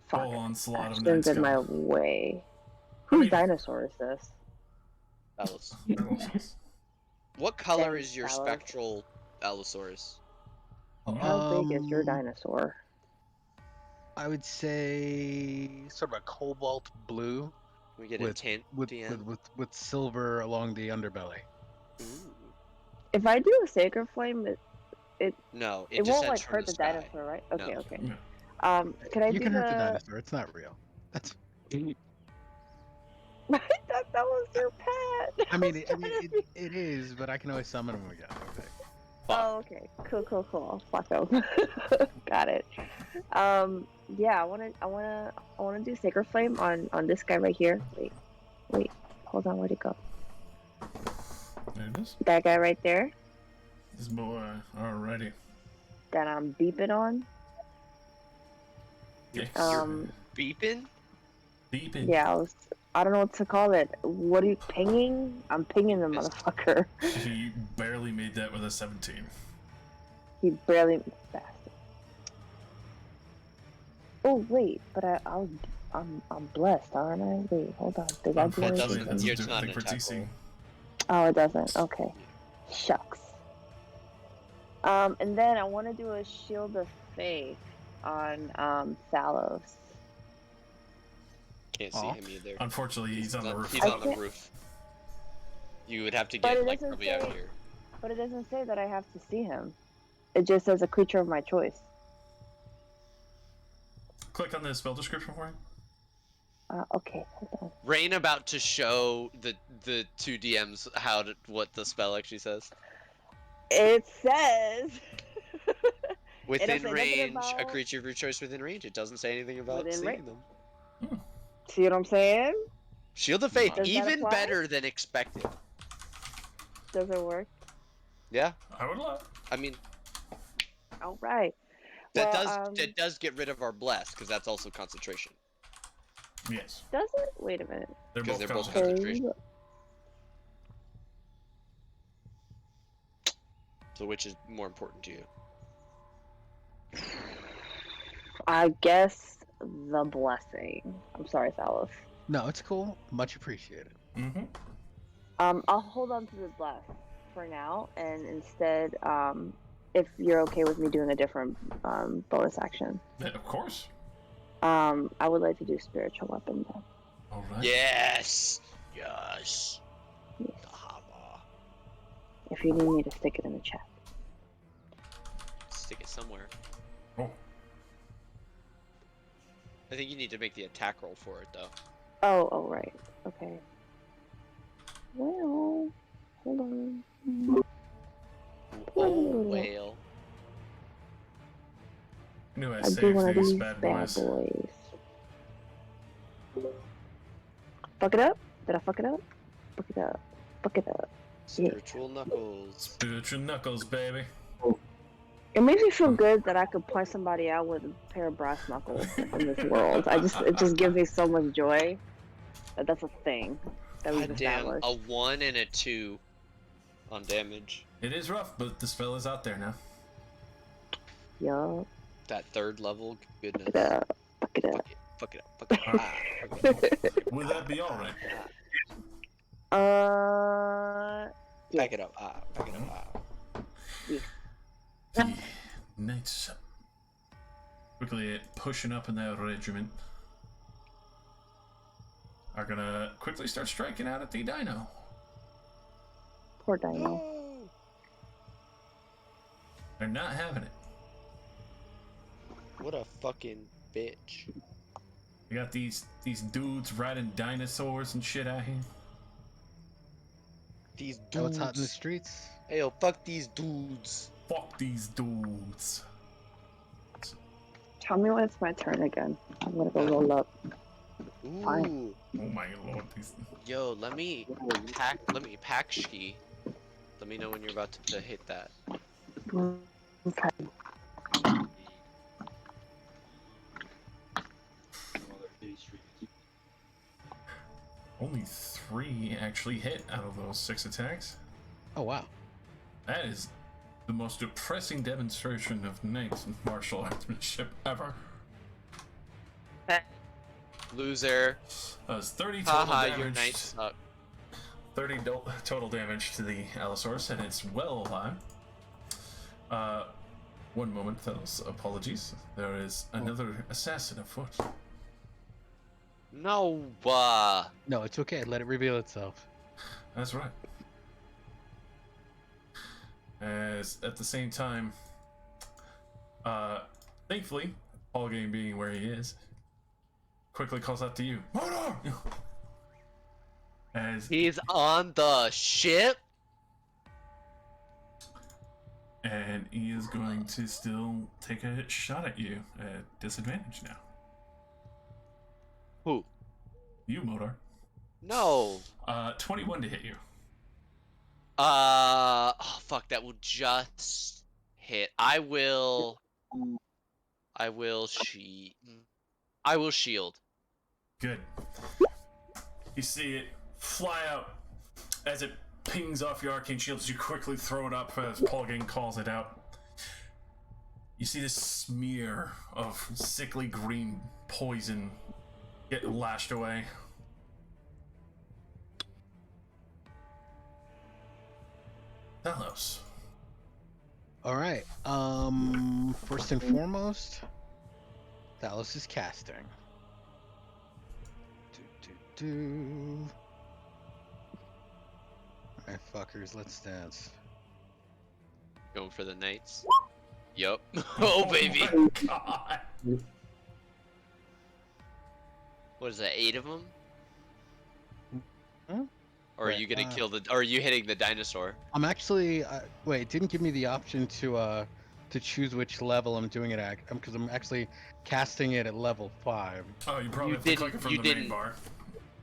Full onslaught of assassins in my Nightskull. way. Whose dinosaur is this? Alice. Allosaurus. What color Thanks, is your Alice. spectral Allosaurus? How big is your dinosaur? I would say sort of a cobalt blue Can we get a tint, with DM? silver along the underbelly. Ooh. If I do a Sacred Flame, No, it won't descends like from hurt the sky. dinosaur, right? Okay, No. okay. No. Can I You do can the... hurt the dinosaur. It's not real. That's. I thought that was your pet. I mean, it is, but I can always summon him again. Okay. Oh, okay. Cool. Fuck them. Got it. Yeah, I wanna do Sacred Flame on this guy right here. Wait. Hold on, where'd it go? There it is. That guy right there. This boy. Alrighty. That I'm beeping on. Yes. Beeping? Beeping. Yeah, I don't know what to call it. What are you pinging? I'm pinging the motherfucker. He barely made that with a 17. He barely bastard. Oh wait, but I'm blessed, aren't I? Wait, hold on. Did I do Unfortunately, anything? that's a It's different not thing an for attack TC. roll. Oh, it doesn't. Okay. Shucks. And then I want to do a Shield of Faith on Thalos. Can't see him either. Unfortunately, he's on the roof. He's on the roof. You would have to get like probably out here. But it doesn't say that I have to see him. It just says a creature of my choice. Click on the spell description for him. Okay, hold on. Rain about to show the 2 DMs what the spell actually says. It says Within doesn't say nothing range, a about- creature of your choice within range. It doesn't say anything about Within seeing range. them. See what I'm saying? Shield of Faith, Does that even apply? better than expected. Does it work? Yeah, I would love. I mean All right. that Well, does get rid of our bless because that's also concentration. Yes. Does it? Wait a minute. They're Because both they're both concentration. concentration. So which is more important to you? I guess the blessing. I'm sorry, Thalos. No, it's cool. Much appreciated. Mm-hmm. I'll hold on to the bless for now, and instead, if you're okay with me doing a different bonus action, Yeah, of course. I would like to do spiritual weapon then. All right. Yes. Yes. Yes. The hammer. If you need me to stick it in the chat. Stick it somewhere. Oh, I think you need to make the attack roll for it though. Oh, right. Okay. Well, hold on. Oh whale. knew I I do saved one of these these bad bad boys. boys. Fuck it up? Did I fuck it up? Fuck it up. Fuck it up. Spiritual knuckles. Spiritual knuckles, baby. It makes me feel good that I could punch somebody out with a pair of brass knuckles in this world. It just gives me so much joy that that's a thing that we've God damn, established. a 1 and a 2 on damage. It is rough, but the spell is out there now. Yup. That 3rd level, goodness. Fuck it up. Fuck it up. Fuck it up. Fuck it up. Ah, fuck it up. Will that be all right? Yeah. Back it up. Ah, back it up. Ah. The knights quickly pushing up in that regiment are gonna quickly start striking out at the dino. Poor Dino. They're not having it. What a fucking bitch. We got these dudes riding dinosaurs and shit out here. These dudes. Know what's hot in the streets? Hey, yo, fuck these dudes. Fuck these dudes. Tell me when it's my turn again. I'm gonna go roll up. Ooh. Fine. Oh my lord, these. Yo, let me pack ski. Let me know when you're about to hit that. Okay. Only 3 actually hit out of those 6 attacks. Oh wow. That is the most depressing demonstration of knights and martial artsmanship ever. Loser. That's 30 total Haha, damage. your knights suck. 30 total damage to the Allosaurus, and it's well alive. One moment, fellas. Apologies. There is another assassin afoot. No, No, it's okay. Let it reveal itself. That's right. As at the same time, thankfully, Paul Game being where he is, quickly calls out to you, Murder! As he's on the ship. and he is going to still take a shot at you at disadvantage now. Who? You, Modar. No. 21 to hit you. Oh fuck, that will just hit. I will shield. Good. You see it fly out as it pings off your arcane shield as you quickly throw it up as Paul Gang calls it out. You see this smear of sickly green poison get lashed away. Talos. All right. First and foremost, Thalos is casting. Do. All right, fuckers, let's dance. Going for the knights. Yup. Oh baby. My God. What is that? 8 of them? Huh? Or are Right, you gonna kill the? Or are you hitting the dinosaur? I'm actually wait. It didn't give me the option to choose which level I'm doing it at, because I'm actually casting it at level 5. Oh, you probably You have to click it from you the main didn't- bar.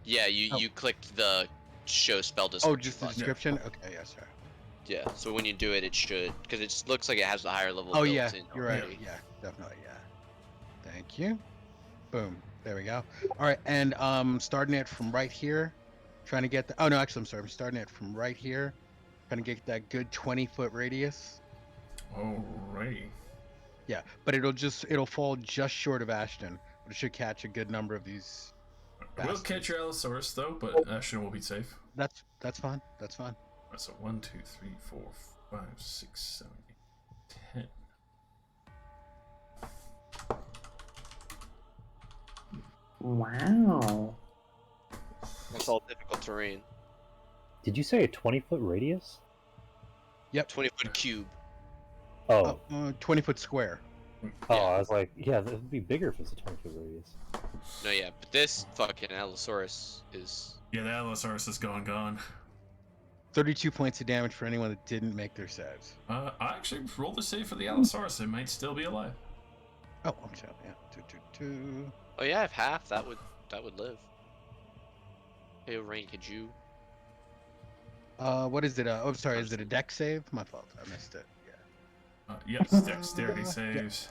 Yeah, you Oh. you clicked the show spell description. Oh, just the button. description. Okay, yeah, sorry. Yeah. So when you do it, it should because it looks like it has the higher level. Oh built yeah, in you're right. already. Yeah, definitely. Yeah. Thank you. Boom. There we go. All right, and starting it from right here, trying to get the. Oh no, actually, I'm sorry. I'm starting it from right here, trying to get that good 20-foot radius. Alrighty. Yeah, but it'll fall just short of Ashton, but it should catch a good number of these We'll bastards. catch your Allosaurus though, but Ashton will be safe. That's fine. That's fine. Alright, so 1, 2, 3, 4, 5, 6, 7, 8, 10. Wow. That's all difficult terrain. Did you say a 20-foot radius? 20-foot cube. Oh, 20-foot square. oh, yeah. I was like, yeah, that would be bigger if it's a 20-foot radius. No, yeah, but this fucking Allosaurus is. Yeah, the Allosaurus is gone. 32 points of damage for anyone that didn't make their saves. I actually rolled a save for the Allosaurus. It might still be alive. Oh, I'm sorry. Yeah. 2. Oh yeah, if half that would live. Hey, Rain, could you? What is it? Oh, sorry. Is it a deck save? My fault. I missed it. Yeah. Yes, dexterity saves.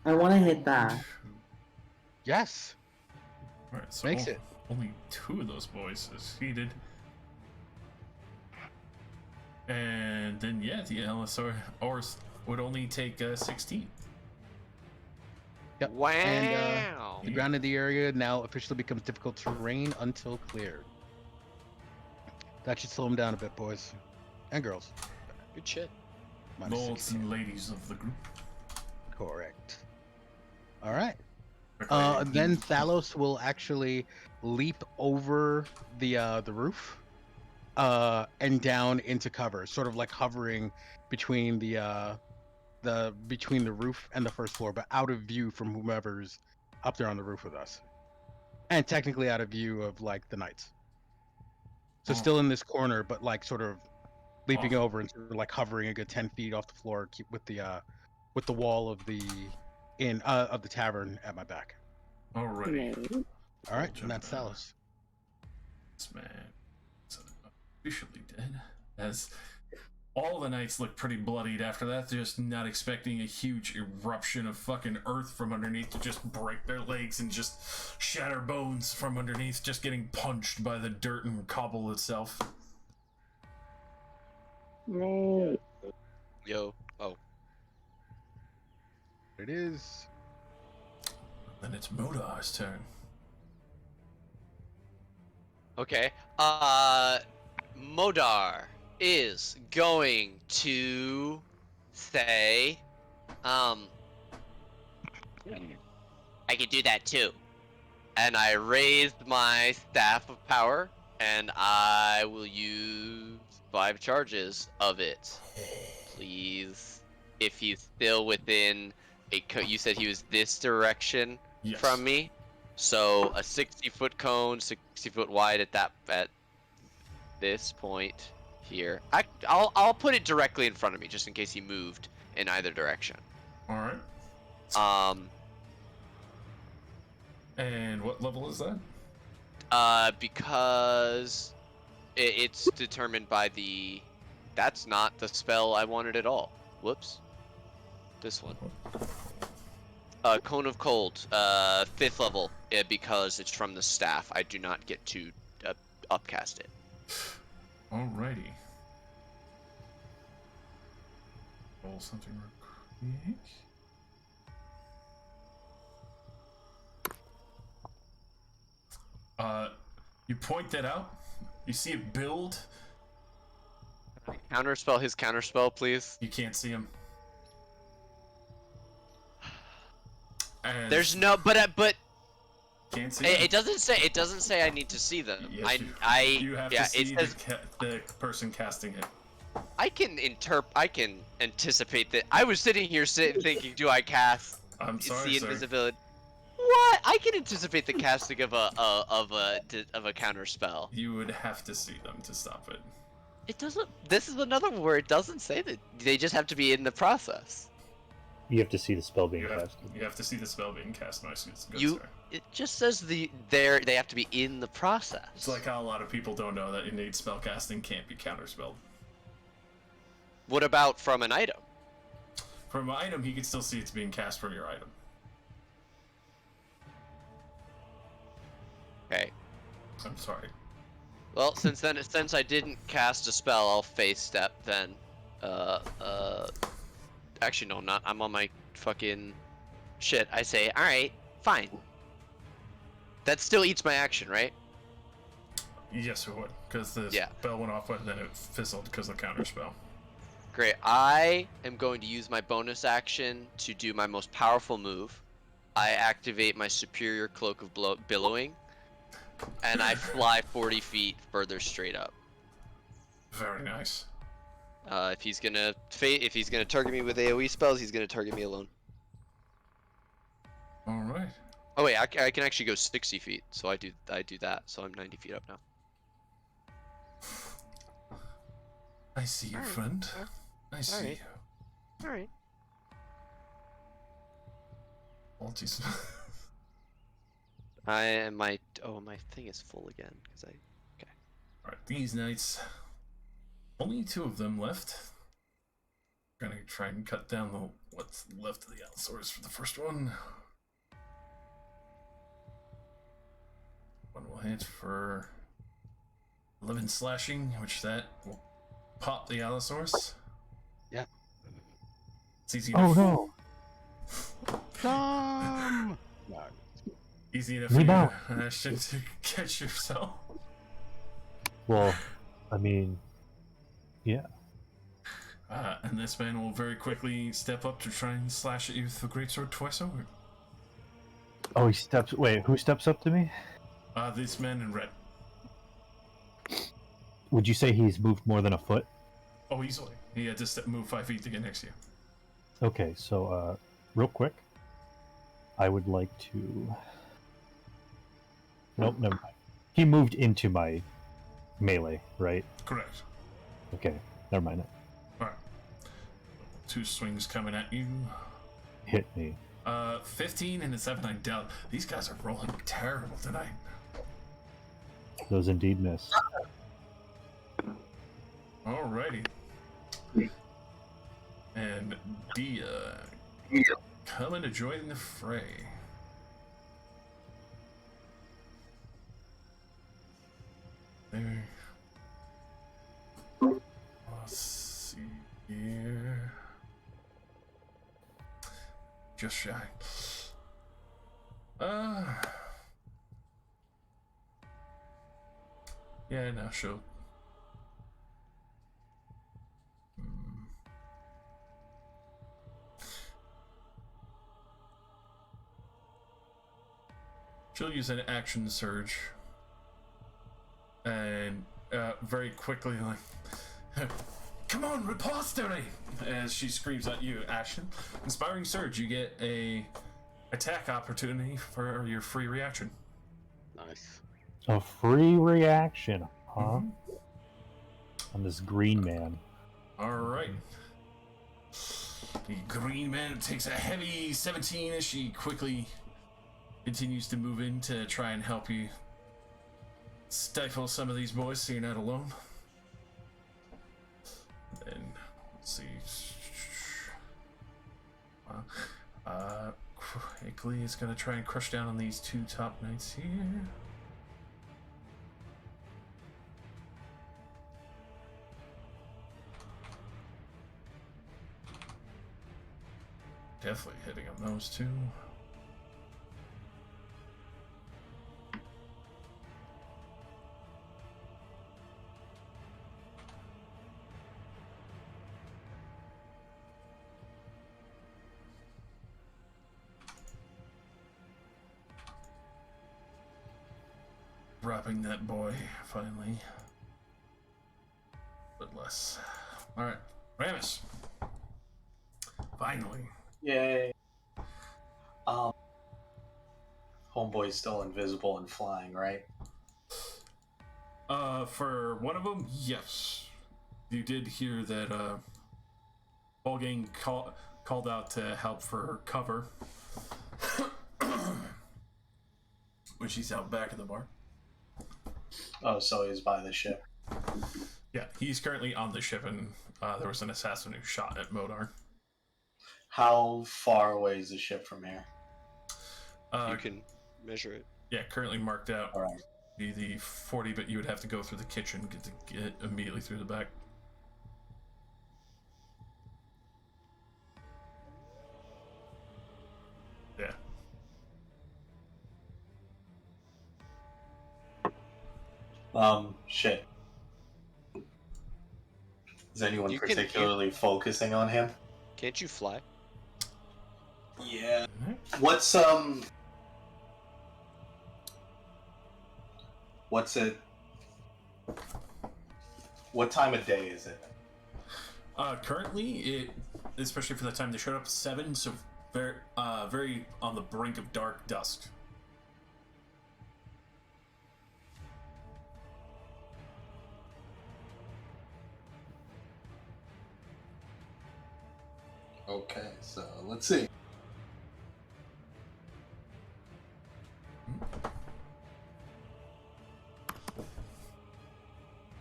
I want to hit that. Yes. Alright, so Makes it. only 2 of those boys succeeded. And then, yeah, the Allosaurus would only take 16. Yep. Wow. And the ground in the area now officially becomes difficult terrain until cleared. That should slow them down a bit, boys and girls. Good shit. Minus Lords 16. and ladies of the group. Correct. All right. Okay. Then Thalos will actually leap over the roof, and down into cover, sort of like hovering between the roof and the first floor, but out of view from whomever's up there on the roof with us, and technically out of view of like the knights. So still in this corner, but like sort of leaping over and sort of like hovering a good 10 feet off the floor, keep with the wall of the tavern at my back. Alrighty. All right, Jump and that's down. Thalos. This man is officially dead. As all the knights look pretty bloodied after that, just not expecting a huge eruption of fucking earth from underneath to just break their legs and just shatter bones from underneath, just getting punched by the dirt and cobble itself. Yay. Yo. Oh. It is. Then it's Modar's turn. Okay. Modar is going to say, I can do that too. And I raised my staff of power, and I will use 5 charges of it. Please, if he's still within you said he was this direction Yes. from me, so a 60-foot cone, 60-foot wide at this point here. I'll put it directly in front of me just in case he moved in either direction. Alright. And what level is that? Because it's determined by the. That's not the spell I wanted at all. Whoops. This one. Cone of Cold, 5th level, because it's from the staff. I do not get to upcast it. Alrighty. Roll something real quick. You point that out. You see it build. Counterspell his counterspell, please. You can't see him. And There's no, but can't see it him. doesn't say I need to see them. Yes, you have to see the person casting it. I can anticipate that. I was sitting here thinking, do I cast I'm sorry, see sir. invisibility? What? I can anticipate the casting of a counter spell. You would have to see them to stop it. It doesn't. This is another one where it doesn't say that. They just have to be in the process. You have to see the spell being You have, cast. you have to see the spell being cast. Nice, good, You. sir. It just says they have to be in the process. It's like how a lot of people don't know that innate spell casting can't be counterspelled. What about from an item? From an item, he can still see it's being cast from your item. Okay. I'm sorry. Well, since I didn't cast a spell, I'll face step then. Actually, no, I'm on my fucking shit. I say, all right, fine. That still eats my action, right? Yes, it would, because the Yeah. spell went off, but then it fizzled because of the counter spell. Great. I am going to use my bonus action to do my most powerful move. I activate my superior cloak of billowing, and I fly 40 feet further straight up. Very nice. If he's gonna target me with AOE spells, he's gonna target me alone. All right. Oh wait, I can actually go 60 feet, so I do that. So I'm 90 feet up now. I see you, Alright, friend. alright, I see alright. you. All right. Maltese. My thing is full again because I. Alright, these knights. Only 2 of them left. Gonna try and cut down what's left of the Allosaurus for the first one. One will hit for 11 slashing, which that will pop the Allosaurus. Yeah. It's easy Oh enough. No. Easy enough Leave for out. you, Ashton, to catch yourself. Well, I mean, yeah. And this man will very quickly step up to try and slash at you with the greatsword twice over. Oh, he steps. Wait, who steps up to me? This man in red. Would you say he's moved more than a foot? Oh, easily. He had to move 5 feet to get next to you. Okay, so real quick, I would like to. Nope, never mind. He moved into my melee, right? Correct. Okay, never mind it. Alright. 2 swings coming at you. Hit me. 15 and a 7. I doubt. These guys are rolling terrible tonight. Those indeed miss. Alrighty. And Dia coming to join the fray. There. Let's see here. Just shy. Yeah, no, sure. She'll use an action surge. And very quickly, like, come on, riposte! As she screams at you, Ashton. Inspiring surge, you get a attack opportunity for your free reaction. Nice. A free reaction, huh? Mhm. On this green man. Alright. The green man takes a heavy 17 as she quickly continues to move in to try and help you stifle some of these boys so you're not alone. Then, let's see. Quickly is going to try and crush down on these 2 top knights here. Definitely hitting on those 2. Dropping that boy, finally. But less. Alright, Ramus. Finally. Yay. Homeboy's still invisible and flying, right? For one of them, yes. You did hear that, Ballgang called out to help for cover. When she's out back of the bar. Oh, so he's by the ship. Yeah, he's currently on the ship, and there was an assassin who shot at Modar. How far away is the ship from here? You can measure it. Yeah, currently marked out. All right. Be the 40, but you would have to go through the kitchen to get immediately through the back. Yeah. Shit. Is anyone You particularly focusing on him? Can't you fly? Yeah. Alright. What's it? What time of day is it? Currently, it, especially for the time they showed up, 7, so very on the brink of dark dusk. Okay, so let's see.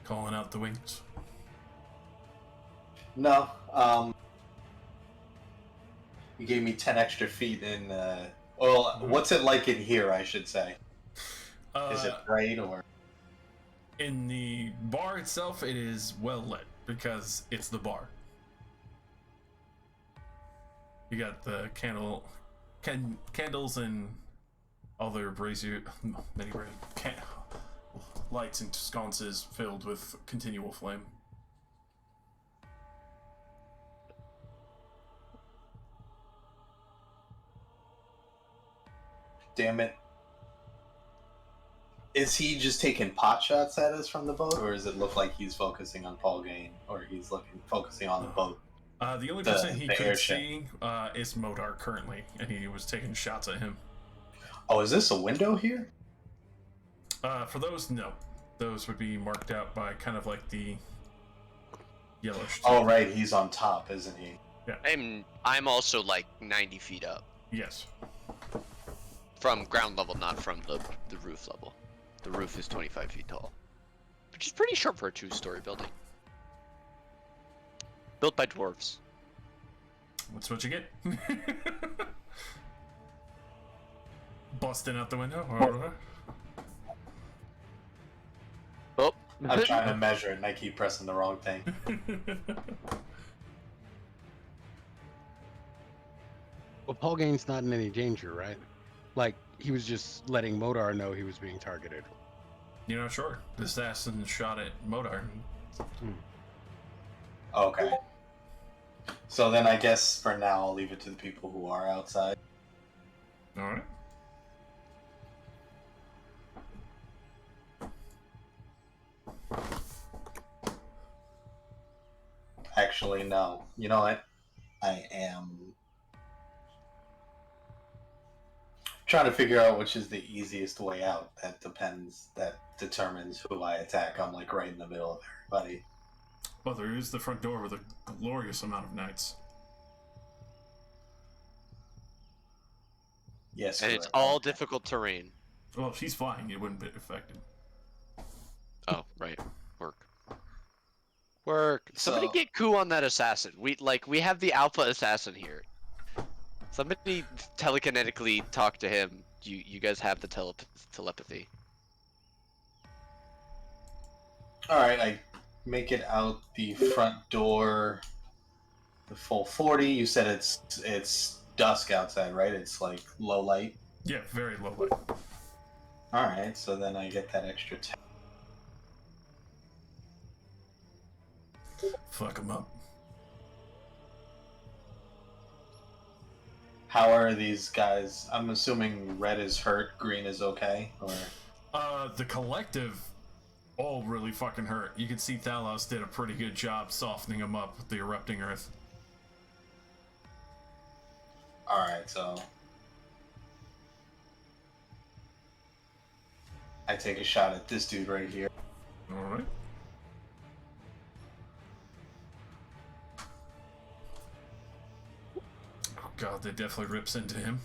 Calling out the wings. No, you gave me 10 extra feet in, well, what's it like in here, I should say? Is it bright or? In the bar itself, it is well lit because it's the bar. You got the candles and other many lights and sconces filled with continual flame. Damn it. Is he just taking pot shots at us from the boat, or does it look like he's focusing on Paul Gain, or he's focusing on the boat? The only person he could see is Modar currently, and he was taking shots at him. Oh, is this a window here? For those, no. Those would be marked out by kind of like the yellowish. Oh, right, he's on top, isn't he? Yeah. I'm also like 90 feet up. Yes. From ground level, not from the roof level. The roof is 25 feet tall. Which is pretty short for a 2-story building. Built by dwarves. That's what you get. Busting out the window. Oh. I'm trying to measure it and I keep pressing the wrong thing. Well, Paul Gain's not in any danger, right? Like, he was just letting Modar know he was being targeted. You're not sure. The assassin shot at Modar. Okay. So then I guess for now I'll leave it to the people who are outside. Alright. Actually, no. You know what? I am trying to figure out which is the easiest way out. That determines who I attack. I'm like right in the middle of everybody. Well, there is the front door with a glorious amount of knights. Yes, And it's correct. all difficult terrain. Well, if she's flying, it wouldn't be affected. Oh, right. Work. Somebody So- get Ku on that assassin. We have the alpha assassin here. Somebody telekinetically talk to him. You guys have the telepathy. Alright, I make it out the front door. The full 40. You said it's dusk outside, right? It's like low light. Yeah, very low light. Alright, so then I get that extra 10. Fuck him up. How are these guys? I'm assuming red is hurt, green is okay, or The collective all really fucking hurt. You can see Thalos did a pretty good job softening him up with the erupting earth. alright, so I take a shot at this dude right here. Alright. Oh god, that definitely rips into him.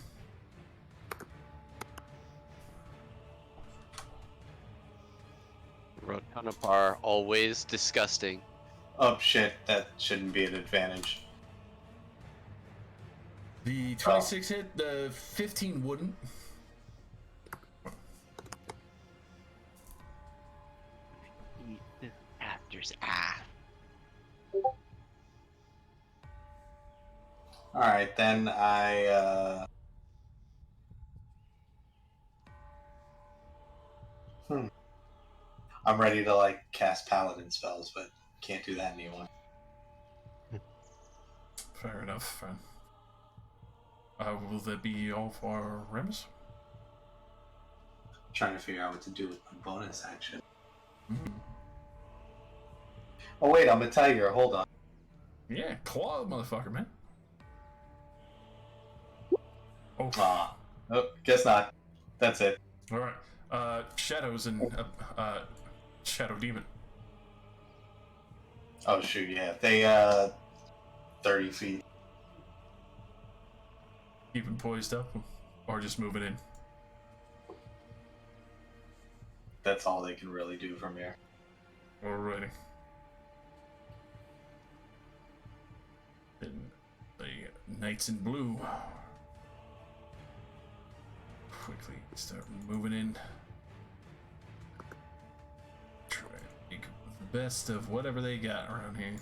Run down a bar, always disgusting. Oh shit, that shouldn't be an advantage. The 26 hit, the 15 wouldn't. Eat this bastard's ass. Alright, then I I'm ready to like cast paladin spells, but can't do that anymore. Fair enough. Will that be all for Remus? Trying to figure out what to do with my bonus action. Mm. Oh wait, I'm a tiger. Hold on. Yeah, claw, motherfucker, man. Oh, Oh, guess not. That's it. all right. Shadows and Shadow Demon. Oh shoot, yeah. They 30 feet. Keeping poised up, or just moving in. That's all they can really do from here. Alrighty. Then the Knights in Blue quickly start moving in. Try to make the best of whatever they got around here.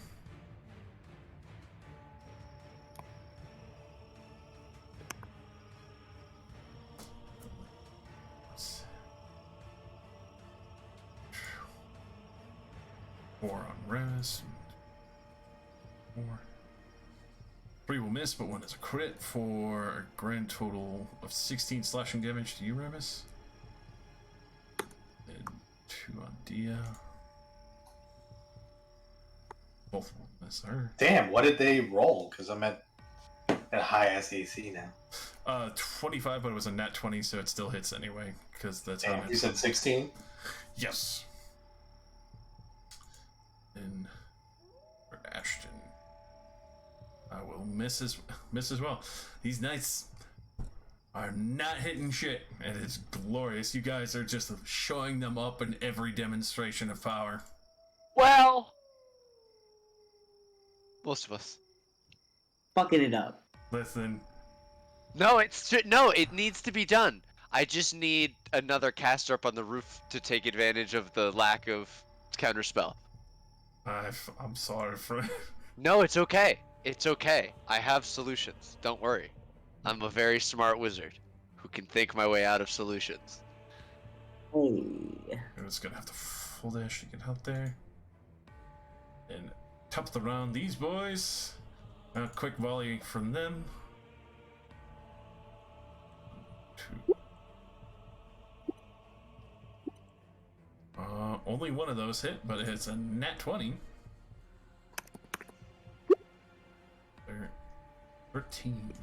Four on Remus. Four. 3 will miss, but 1 is a crit for a grand total of 16 slashing damage to you, Remus. And 2 on Dia. Both will miss her. Damn, what did they roll? Because I'm at high SAC now. 25, but it was a nat 20, so it still hits anyway, because that's how And you said 16? Yes. And for Ashton, I will miss as well. These knights are not hitting shit, and it's glorious. You guys are just showing them up in every demonstration of power. Well, most of us. Fucking it up. Listen, No, it needs to be done. I just need another caster up on the roof to take advantage of the lack of counterspell. I'm sorry for. No, it's okay. It's okay. I have solutions. Don't worry. I'm a very smart wizard who can think my way out of solutions. Hey. I'm just gonna have to full dash to get out there. And top of the round, these boys. A quick volley from them. 2. Only one of those hit, but it's a nat 20. 13.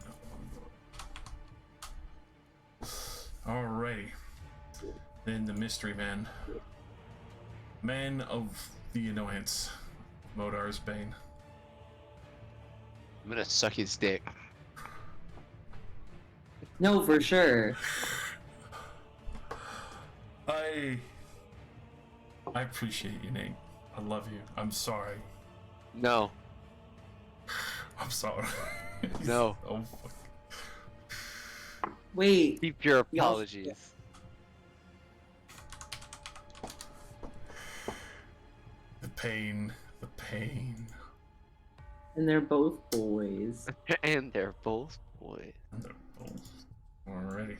Alrighty. Then the mystery man. Man of the annoyance. Modar's Bane. I'm gonna suck his dick. No, for sure. I appreciate you, Nate. I love you. I'm sorry. No. I'm sorry. No. Oh, fuck. Wait. Keep your apologies. The pain. The pain. And they're both boys. And they're both boys. And they're both. Alrighty.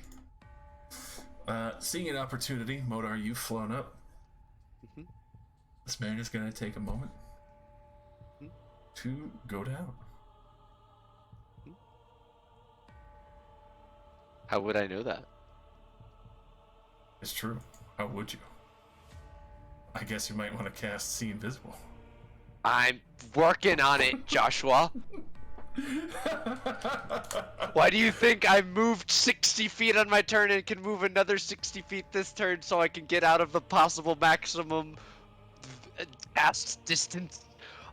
Seeing an opportunity, Modar, you've flown up. Mhm. This man is going to take a moment to go down. How would I know that? It's true. How would you? I guess you might want to cast See Invisible. I'm working on it, Joshua. Why do you think I moved 60 feet on my turn and can move another 60 feet this turn so I can get out of the possible maximum cast distance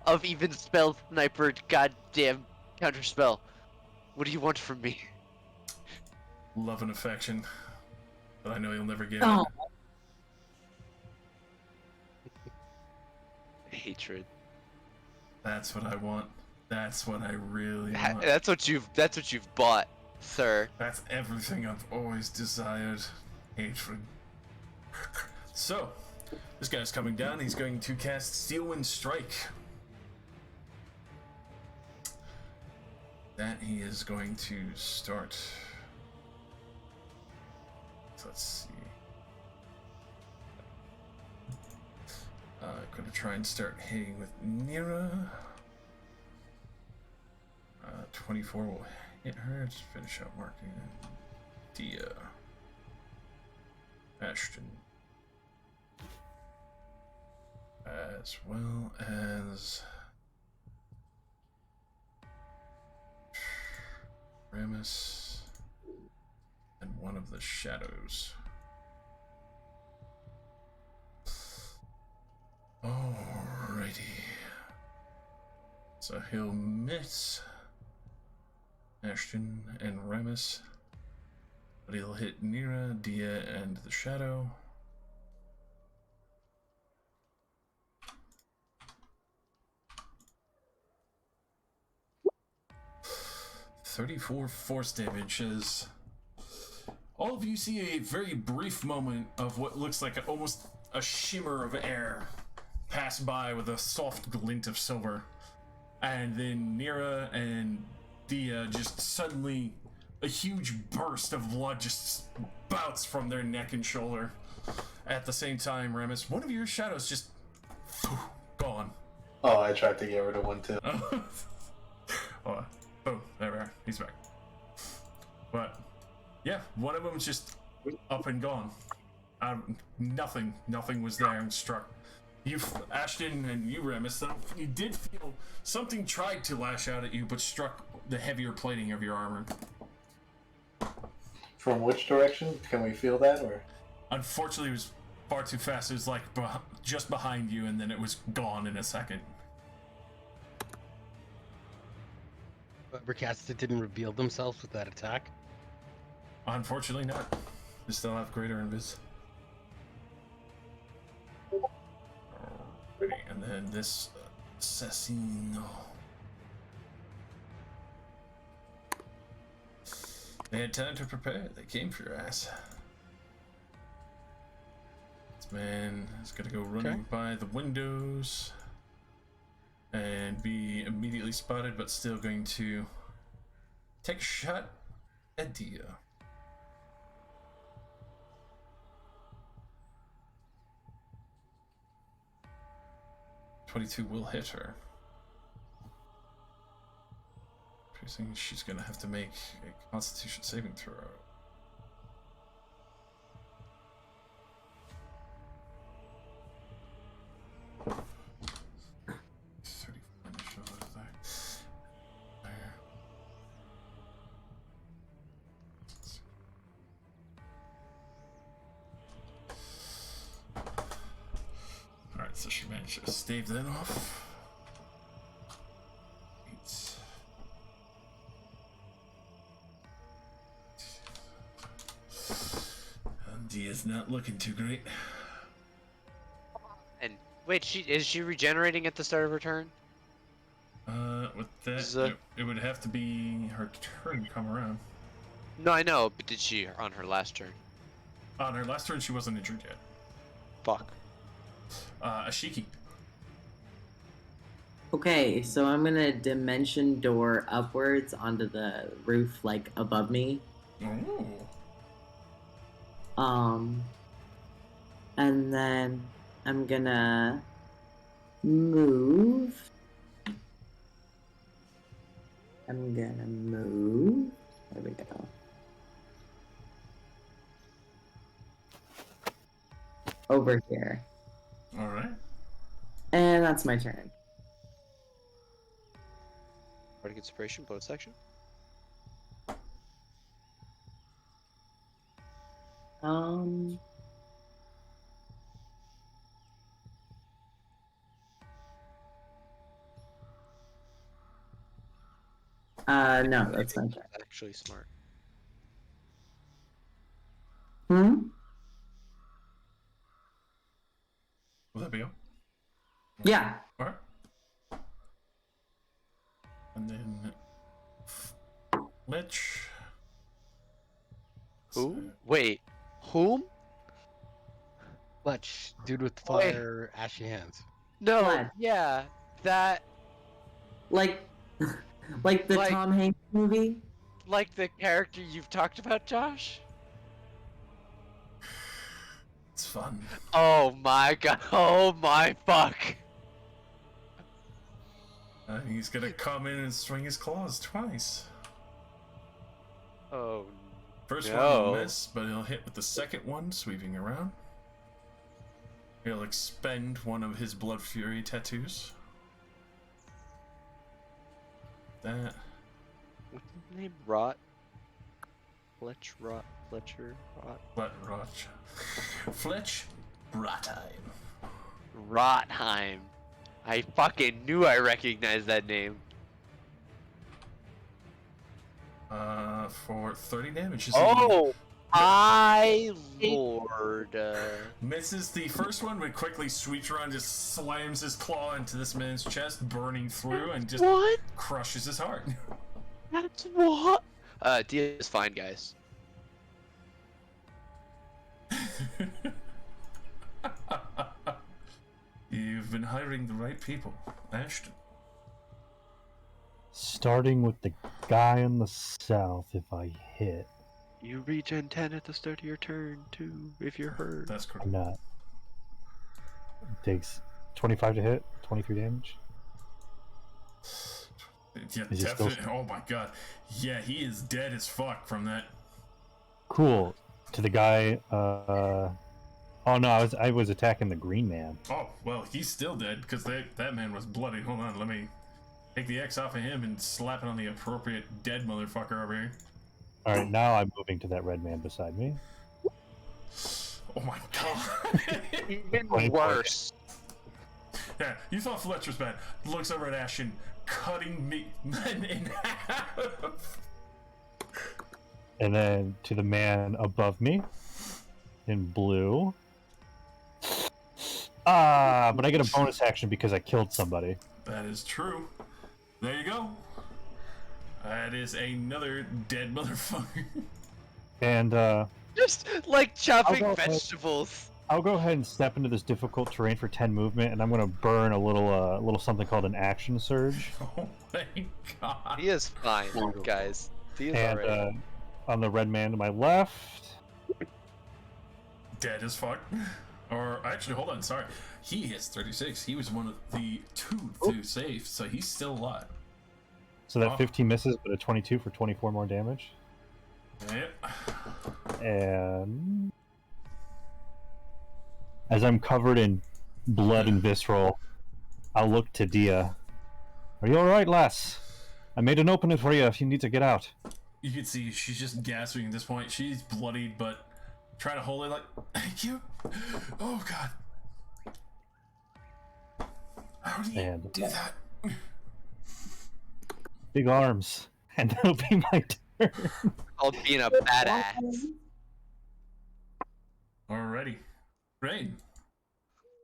of even spell sniper goddamn counterspell? What do you want from me? Love and affection. But I know you'll never get Oh. it. Hatred. That's what I want. That's what I really want. That's what you've bought, sir. That's everything I've always desired. Hatred. So, this guy's coming down. He's going to cast Steelwind Strike. That he is going to start. So let's see. Gonna try and start hitting with Nira. 24 will hit her. Just finish out marking Dia. Ashton. As well as Ramus and one of the shadows. Alrighty. So he'll miss Ashton and Ramus, but he'll hit Nira, Dia, and the shadow. .34 force damage as all of you see a very brief moment of what looks like almost a shimmer of air pass by with a soft glint of silver, and then Nira and Dia just suddenly a huge burst of blood just spouts from their neck and shoulder. At the same time, Ramus, one of your shadows just gone. Oh, I tried to get rid of one too. Oh, there we are. He's back. But yeah, one of them's just up and gone. Nothing was there and struck. You, Ashton, and you, Ramus, you did feel something tried to lash out at you, but struck the heavier plating of your armor. From which direction? Can we feel that, or? Unfortunately, it was far too fast. It was like just behind you, and then it was gone in a second. Whoever cast it didn't reveal themselves with that attack. Unfortunately, not. They still have greater invis. Alrighty, and then this assassino. They had time to prepare. They came for your ass. This man is gonna go running by the windows and be immediately spotted, but still going to take a shot at Dia. .22 will hit her. Piercing, she's gonna have to make a Constitution saving throw. Alright, so she managed to stave that off. Dia's not looking too great. And wait, is she regenerating at the start of her turn? With that, it would have to be her turn to come around. No, I know, but did she on her last turn? On her last turn, she wasn't injured yet. Fuck. Ashiki. Okay, so I'm gonna dimension door upwards onto the roof, like above me. Ooh. And then I'm gonna move. There we go. Over here. Alright. And that's my turn. Bardic Inspiration, bonus action. No, that's not turn. Actually smart. Hmm? Will that be all? Yeah. Alright. And then Lich. Who? Wait, whom? Fletch, dude with fire, ashy hands. No, What? yeah, that, Like like the Like- Tom Hanks movie? like the character you've talked about, Josh? It's fun. Oh my god. Oh my fuck. He's gonna come in and swing his claws twice. Oh First no. one will miss, but he'll hit with the second one, sweeping around. He'll expend one of his Blood Fury tattoos. That. What's his name? Rot? Fletcher? Fletch Rotheim. Rotheim. I fucking knew I recognized that name. For 30 damage. Oh! My lord. Misses the first one, but quickly sweeps around, just slams his claw into this man's chest, burning through, and just What? crushes his heart. That's what? Dia is fine, guys. You've been hiring the right people, Ashton. Starting with the guy in the south, if I hit. You regen 10 at the start of your turn, too, if you're hurt. That's correct. I'm not. Takes 25 to hit, 23 damage. Yeah, Is he still- definitely. Oh my god. Yeah, he is dead as fuck from that. Cool. To the guy, oh no, I was attacking the green man. Oh, well, he's still dead, because that man was bloody. Hold on, let me take the X off of him and slap it on the appropriate dead motherfucker over here. Alright, now I'm moving to that red man beside me. Oh my god. Even 24. worse. Yeah, you thought Fletch was bad. Looks over at Ashton, cutting me in half. And then to the man above me in blue. But I get a bonus action because I killed somebody. That is true. There you go. That is another dead motherfucker. And Just like chopping I'll go ahead. vegetables. I'll go ahead and step into this difficult terrain for 10 movement, and I'm gonna burn a little something called an action surge. Oh my god. He is fine, guys. He is And alright. on the red man to my left. Dead as fuck. Or actually, hold on, sorry. He hits 36. He was one of the two to save, so he's still alive. So that Oh. 15 misses, but a 22 for 24 more damage. Yep. And as I'm covered in blood and visceral, I'll look to Dia. Are you alright, lass? I made an opening for you if you need to get out. You can see she's just gasping at this point. She's bloodied, but trying to hold it like, thank you. Oh god. How do you And do that? big arms. And that'll be my turn. Called being a badass. Alrighty. Rain.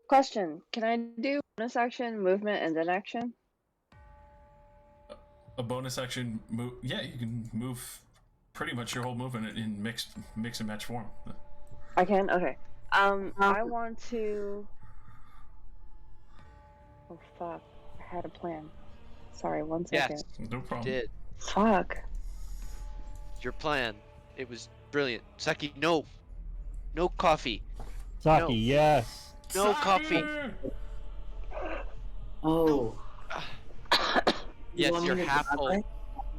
Question: can I do bonus action, movement, and then action? A bonus action move. Yeah, you can move pretty much your whole movement in mix and match form. I can. Okay. I want to. Oh fuck! I had a plan. Sorry, one second. Yes, No you problem. did. Fuck. Your plan. It was brilliant. Saki, no. No coffee. Saki, No. yes. No coffee. Oh. Yes, want me you're to half grab full. it?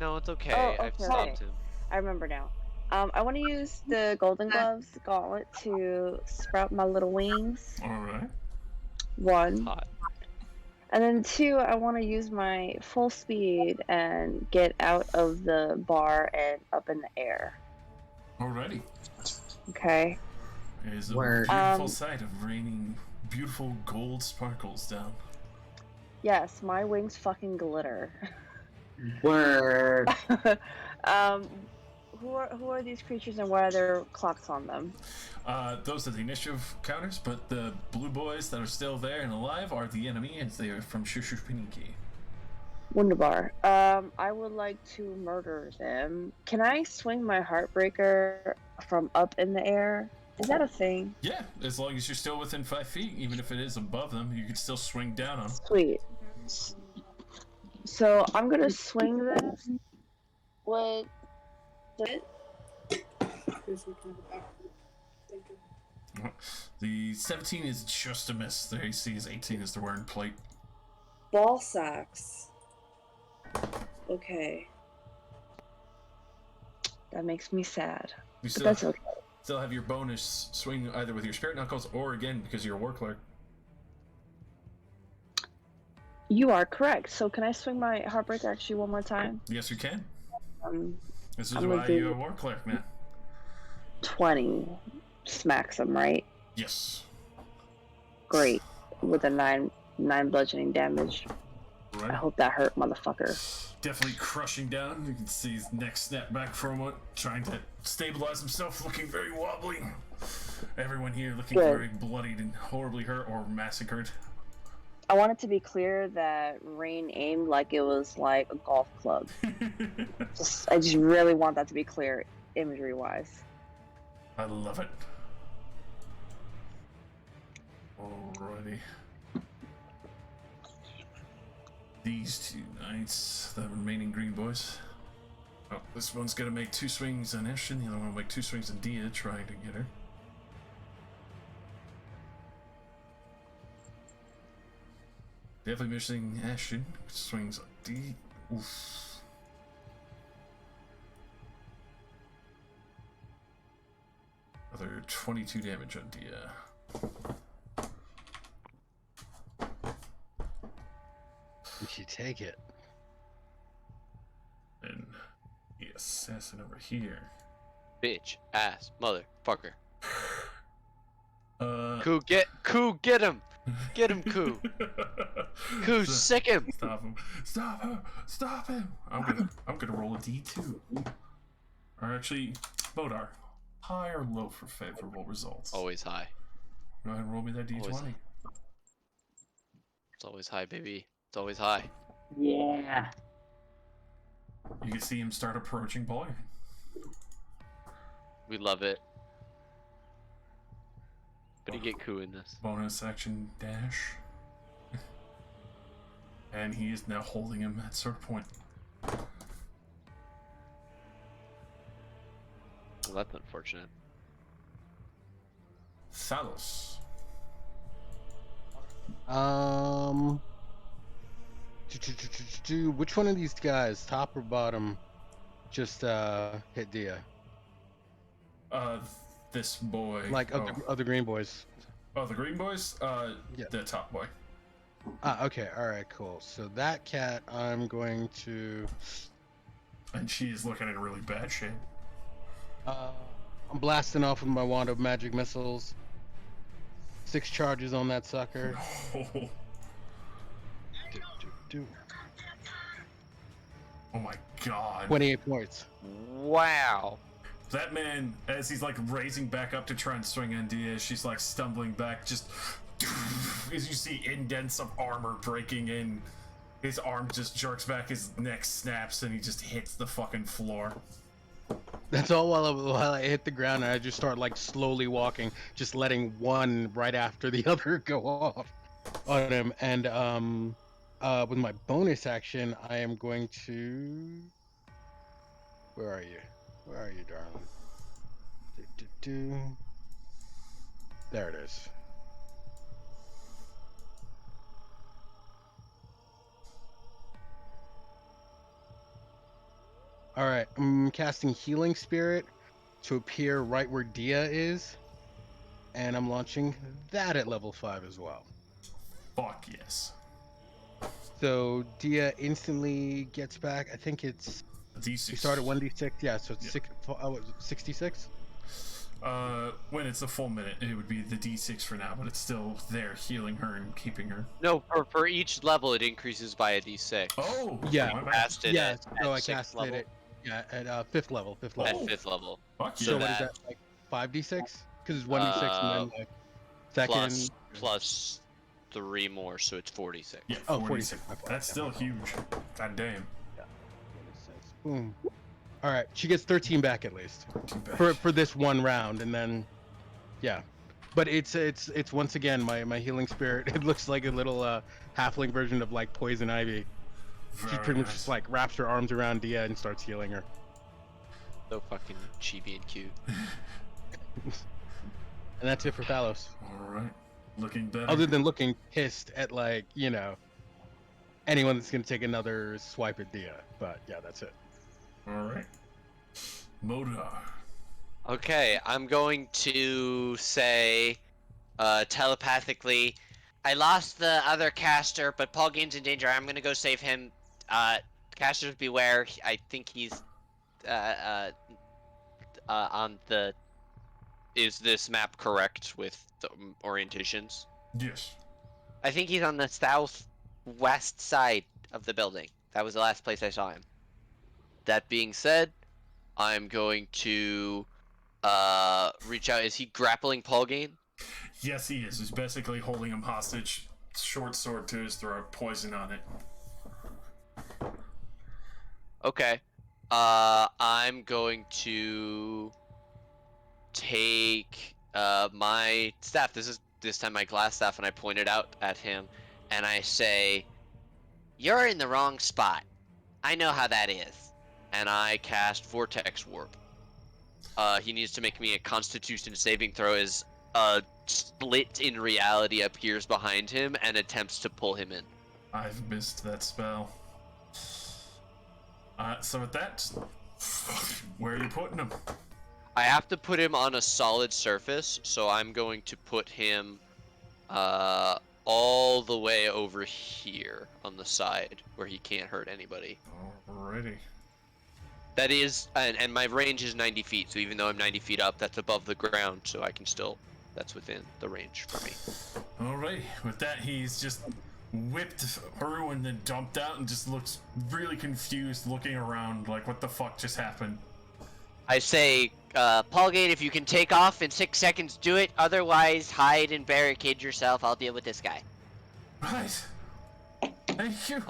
No, it's okay. Oh, I've okay. stopped him. I remember now. I want to use the Golden Gloves gauntlet to sprout my little wings. Alright. 1. Hot. And then 2, I want to use my full speed and get out of the bar and up in the air. Alrighty. Okay. It is a Word. beautiful sight of raining beautiful gold sparkles down. Yes, my wings fucking glitter. Word. Who are these creatures and why are there clocks on them? Those are the initiative counters, but the blue boys that are still there and alive are the enemy, as they are from Shushupiniki. Wunderbar. I would like to murder them. Can I swing my Heartbreaker from up in the air? Is that a thing? Yeah, as long as you're still within 5 feet, even if it is above them, you can still swing down on them. Sweet. So I'm gonna swing this with it. The 17 is just a miss. Their AC is 18 as they're wearing plate. Ball sacks. Okay. That makes me sad. You But that's okay. still have your bonus swing either with your spirit knuckles or again because you're a war clerk. You are correct. So can I swing my Heartbreak actually one more time? Yes, you can. This is I'm gonna why do- you're a war clerk now. 20 smacks him, right? Yes. Great. With a 9 bludgeoning damage. I Right. hope that hurt, motherfucker. Definitely crushing down. You can see his neck snap back for a moment, trying to stabilize himself, looking very wobbly. Everyone here looking Good. very bloodied and horribly hurt or massacred. I want it to be clear that Rain aimed like it was like a golf club. I just really want that to be clear, imagery-wise. I love it. Alrighty. These two knights, the remaining green boys. Oh, this one's gonna make 2 swings on Ashton, the other one will make 2 swings on Dia, trying to get her. Definitely missing Ashton. Swings on D. Oof. Another 22 damage on Dia. You take it. And the assassin over here. Bitch, ass, motherfucker. Uh, Get him! Get him, Koo! Koo, sick him! Stop him! Stop him! Stop him! I'm gonna roll a D2. Or actually, Bodar, high or low for favorable results? Always high. Go ahead and roll me that D20. Always high. It's always high, baby. It's always high. Yeah. You can see him start approaching boy. We love it. But you get Koo in this. Bonus action dash. And he is now holding him at sword point. Well, that's unfortunate. Thalos. Which one of these guys, top or bottom, just hit Dia? This boy. Like other green boys. Oh, the green boys? Yeah. The top boy. Okay, alright, cool. So that cat, I'm going to... And she's looking in really bad shape. I'm blasting off with my wand of magic missiles. 6 charges on that sucker. Oh, oh my god. 28 points. Wow. That man, as he's like raising back up to try and swing on Dia, she's like stumbling back, just as you see indents of armor breaking in. His arm just jerks back, his neck snaps, and he just hits the fucking floor. That's all while I hit the ground and I just start like slowly walking, just letting one right after the other go off on him. And with my bonus action, I am going to... Where are you? Where are you, darling? There it is. Alright, I'm casting Healing Spirit to appear right where Dia is. And I'm launching that at level 5 as well. Fuck yes. So Dia instantly gets back, I think it's... D6. You start at 1d6, yeah, so it's Yeah. 66? When it's a full minute, it would be the D6 for now, but it's still there healing her and keeping her. No, for each level it increases by a d6. Oh! Yeah. my bad. Cast it Yeah, at so I 6th casted level. it at 5th level. At Oh. 5th level. Fuck So So yeah. what is that- that, like 5d6? Because it's 1d6 and then like second... Plus 3 more, so it's 46. Yeah, Oh, 46. 46. That's still huge. God damn. Boom. All right, she gets 13 back at least Too bad. for this one round, and then yeah. But it's once again my healing spirit. It looks like a little halfling version of like poison ivy. She Very pretty much nice. just like wraps her arms around Dia and starts healing her. So fucking chibi and cute. And that's it for Thalos. All right. Looking better. Other than looking pissed at, like, you know, anyone that's going to take another swipe at Dia. But yeah, that's it. All right. Modar. Okay, I'm going to say, telepathically, I lost the other caster, but Paul Gain's in danger. I'm gonna go save him. Casters beware. I think he's, on the. Is this map correct with the orientations? Yes. I think he's on the southwest side of the building. That was the last place I saw him. That being said, I'm going to reach out. Is he grappling Paul Gain? Yes, he is. He's basically holding him hostage. Short sword to his throat, poison on it. Okay. I'm going to take my staff. This time my glass staff, and I point it out at him, and I say, "You're in the wrong spot. I know how that is." And I cast Vortex Warp. He needs to make me a Constitution saving throw as a split in reality appears behind him and attempts to pull him in. I've missed that spell. So with that, where are you putting him? I have to put him on a solid surface, so I'm going to put him all the way over here on the side where he can't hurt anybody. Alrighty. That is, and my range is 90 feet, so even though I'm 90 feet up, that's above the ground, so I can still, that's within the range for me. Alrighty. With that, he's just whipped through and then dumped out and just looks really confused, looking around like, what the fuck just happened? I say, Paul Gain, if you can take off in 6 seconds, do it. Otherwise, hide and barricade yourself. I'll deal with this guy. Right. Thank you.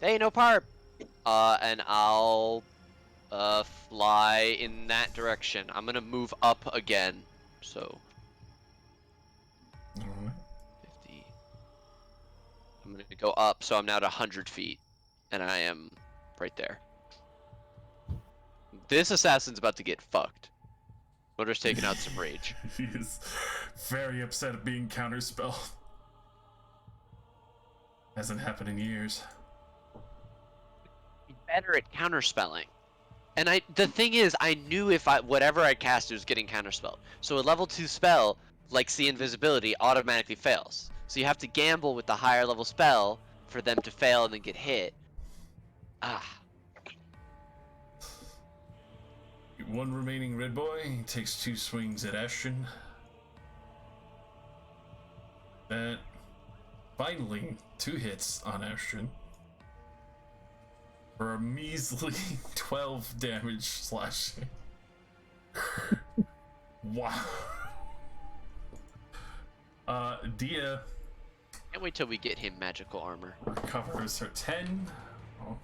Hey, no part. And I'll fly in that direction. I'm gonna move up again, so Alright. 50. I'm gonna go up, so I'm now at 100 feet, and I am right there. This assassin's about to get fucked. Motor's taking out some rage. He is very upset at being counterspelled. Hasn't happened in years. Better at counterspelling. And the thing is, I knew if whatever I cast was getting counterspelled. So a level 2 spell, like See Invisibility, automatically fails. So you have to gamble with the higher level spell for them to fail and then get hit. Ah. One remaining red boy. He takes 2 swings at Ashton. That finally 2 hits on Ashton. For a measly 12 damage slashing. Wow. Dia Can't wait till we get him magical armor. recovers her 10. Oh.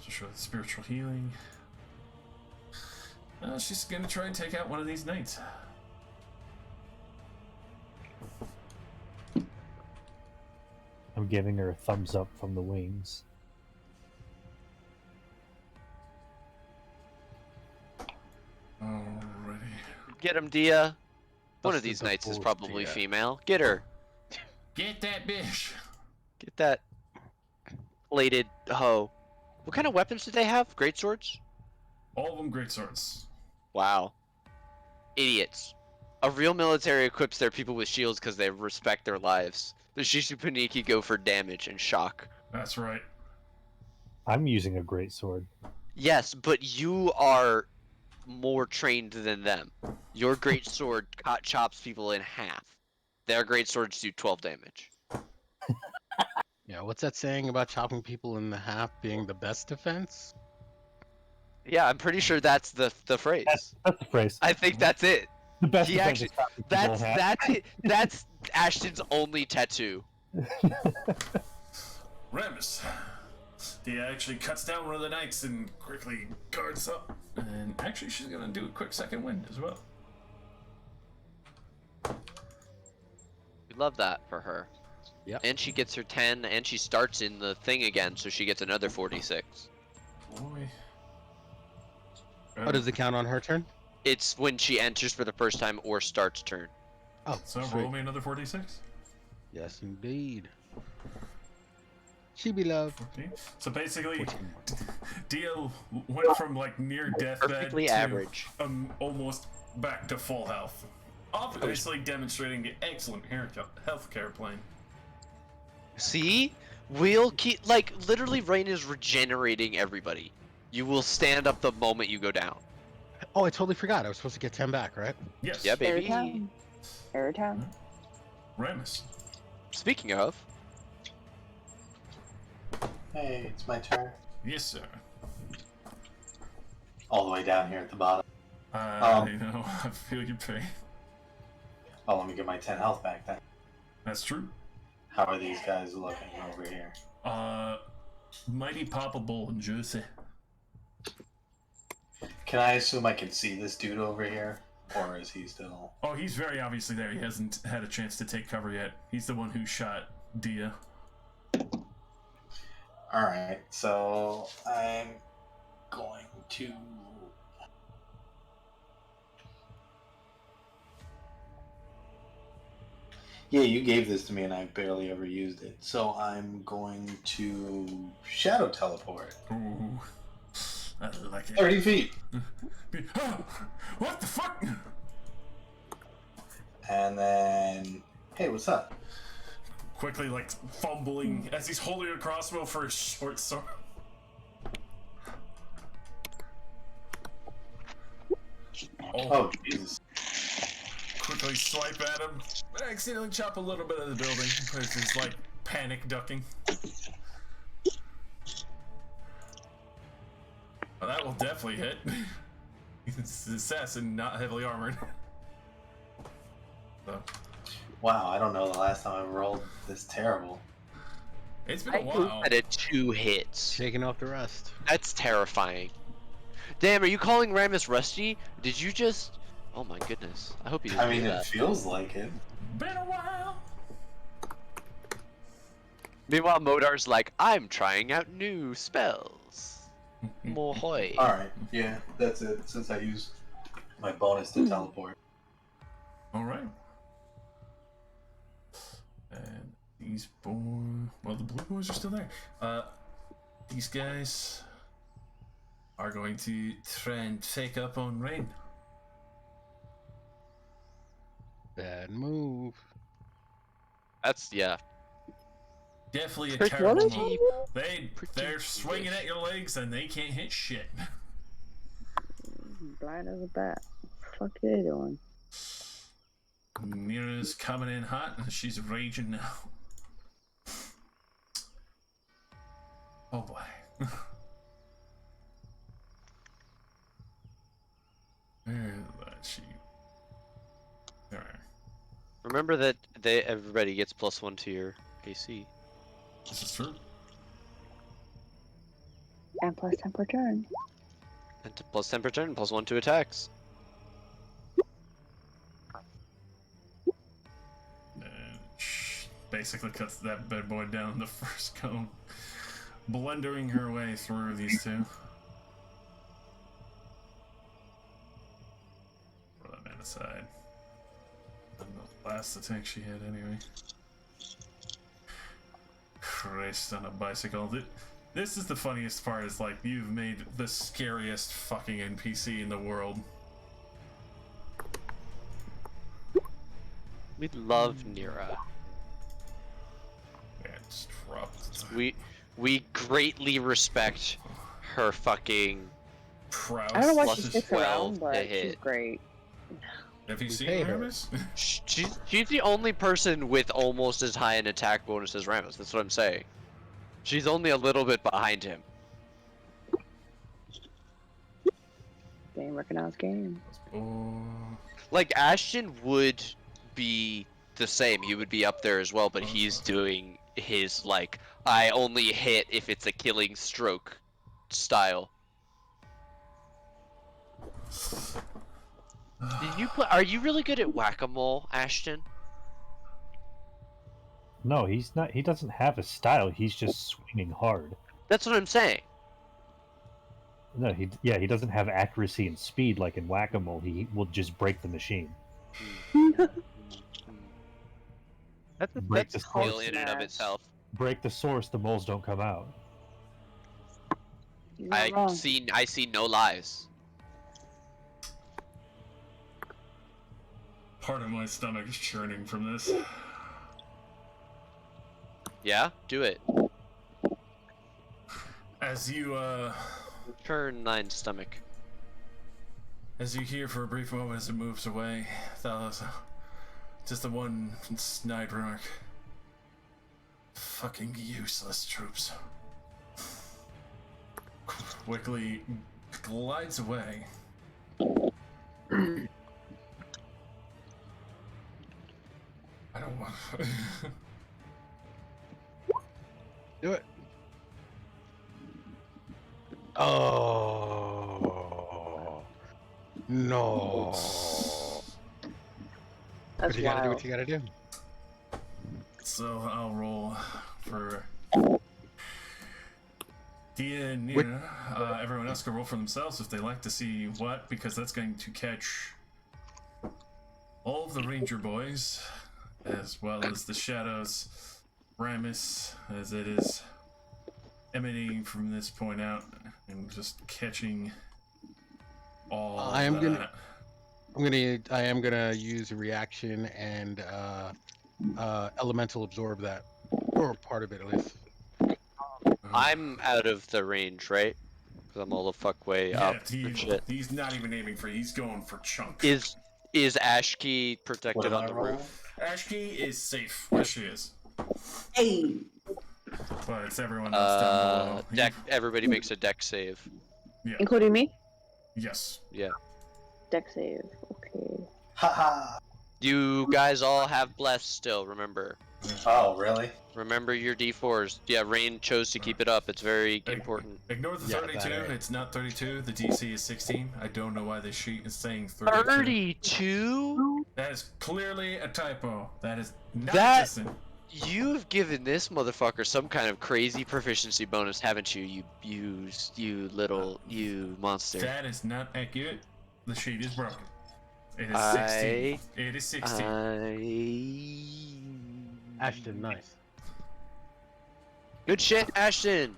To show the spiritual healing. She's gonna try and take out one of these knights. I'm giving her a thumbs up from the wings. Alrighty. Get him, Dia. One That's of these the knights is bull's probably Dia. female. Get her. Get that bitch! Get that plated hoe. What kind of weapons do they have? Great swords? All of them great swords. Wow. Idiots. A real military equips their people with shields because they respect their lives. The Shishipuniki go for damage and shock. That's right. I'm using a great sword. Yes, but you are more trained than them. Your great sword chops people in half. Their great swords do 12 damage. Yeah, what's that saying about chopping people in the half being the best defense? Yeah, I'm pretty sure that's the phrase. That's the phrase. I think that's it. The best He defense actually- is chopping people in That's half. that's it. That's Ashton's only tattoo. Remus. Dia actually cuts down one of the knights and quickly guards up. And actually, she's gonna do a quick second wind as well. We love that for her. Yep. And she gets her 10, and she starts in the thing again, so she gets another 46. Boy. Oh, does it count on her turn? It's when she enters for the first time or starts turn. Oh, So sweet. roll me another 46. Yes, indeed. She be loved. 14. So basically, 14 more. Dia went from like near deathbed Perfectly to average. almost back to full health. Obviously demonstrating an excellent healthcare plan. See? We'll keep, like, literally Rain is regenerating everybody. You will stand up the moment you go down. Oh, I totally forgot. I was supposed to get 10 back, right? Yes. Yeah, Every baby. time. Every time. Ramus. Speaking of, Hey, it's my turn. Yes, sir. All the way down here at the bottom. You know, I feel your pain. Oh, let me get my 10 health back then. That's true. How are these guys looking over here? Mighty poppable and juicy. Can I assume I can see this dude over here? Or is he still... Oh, he's very obviously there. He hasn't had a chance to take cover yet. He's the one who shot Dia. Alright, so I'm going to... Yeah, you gave this to me and I barely ever used it. So I'm going to shadow teleport. Ooh. I like it. 30 feet. What the fuck? And then... Hey, what's up? Quickly, like, fumbling as he's holding a crossbow for his short sword. Oh, Jesus. Quickly swipe at him. Accidentally chop a little bit of the building because he's, like, panic ducking. Oh, that will definitely hit. He's an assassin, not heavily armored. So, Wow, I don't know the last time I rolled this terrible. it's been a while. at it 2 hits. Shaking off the rust. That's terrifying. Damn, are you calling Ramus rusty? Did you just... Oh my goodness. I hope you didn't I mean, do it that. feels like it. Been a while. Meanwhile, Modar's like, I'm trying out new spells. Mohoy. Alright, yeah, that's it, since I used my bonus to teleport. Alright. And these boys... Well, the blue boys are still there. These guys are going to try and take up on Rain. Bad move. That's, yeah. Definitely a Pretty terrible much. move. They're Pretty swinging at your legs and they can't hit shit. Blind as a bat. What the fuck are they doing? Mira's coming in hot and she's raging now. Oh boy. Where is that sheep? Alright. Remember that everybody gets +1 to your AC. This is true. And plus 10 per turn. And +10 per turn, +1 to attacks. And basically cuts that bad boy down in the first cone. Blundering her way through these two. Throw that man aside. And the last attack she had anyway. Christ on a bicycle. This is the funniest part, is like, you've made the scariest fucking NPC in the world. We love Nira. Yeah, just dropped. We greatly respect her fucking... Prowess. I don't know why plus she is sticks 12 around, to but she's hit. great. Have you We seen pay her. Ramus? She's the only person with almost as high an attack bonus as Ramus. That's what I'm saying. She's only a little bit behind him. Game recognized game. Oh. Like, Ashton would be the same. He would be up there as well, but he's doing his, like, I only hit if it's a killing stroke style. Are you really good at whack-a-mole, Ashton? No, he's not. He doesn't have a style. He's just swinging hard. That's what I'm saying. No, he doesn't have accuracy and speed like in Whack-A-Mole. He will just break the machine. Break the Skill source. in and of itself. Break the source. The moles don't come out. You're not wrong. I see no lies. Part of my stomach is churning from this. Yeah, do it. As you Turn thine stomach. As you hear for a brief moment as it moves away, that was just the one snide remark. Fucking useless troops. Quickly glides away. I don't want. Do it. Oh no! That's But you gotta do wild. what you gotta do. So I'll roll for Dean. What- Everyone else can roll for themselves if they like to see what, because that's going to catch all of the Ranger boys, as well as the shadows, Ramus, as it is emanating from this point out, and just catching all I am that. I am gonna use a reaction and elemental absorb that, or part of it at least. I'm out of the range, right? Because I'm all the fuck way up. for shit. He's not even aiming for. He's going for chunk. Is Ashkey What protected am on I the rolling? roof? Ashkey is safe where she is, Hey, but it's everyone else down below. Deck. Everybody makes a deck save. Yeah. Including me? Yes. Yeah. Deck save. Okay. Haha. You guys all have blessed still. Remember. Oh, really? Remember your D4s. Yeah, Rain chose to keep it up. It's very Hey. important. Ignore the Yeah, 32. that- It's not 32. The DC is 16. I don't know why this sheet is saying 32. 32? That is clearly a typo. That is not That- existent. You've given this motherfucker some kind of crazy proficiency bonus, haven't you? You monster. That is not accurate. The sheet is broken. It is I- 16. It is 16. Ashton, nice. Good shit, Ashton.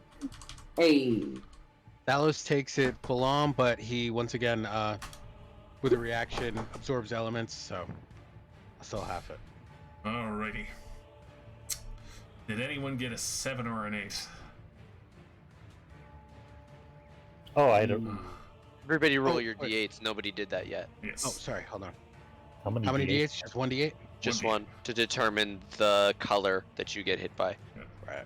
hey. Thalos takes it full on, but he once again, with a reaction, absorbs elements, so I still have it. Alrighty. Did anyone get a 7 or an 8? Oh, I don't. Everybody roll Oh, your wait. D8s. Nobody did that yet. Yes. Oh, sorry, hold on. How many? How many D8s? D8s? Just one D8? Just One one to determine the color that you get hit by. Right.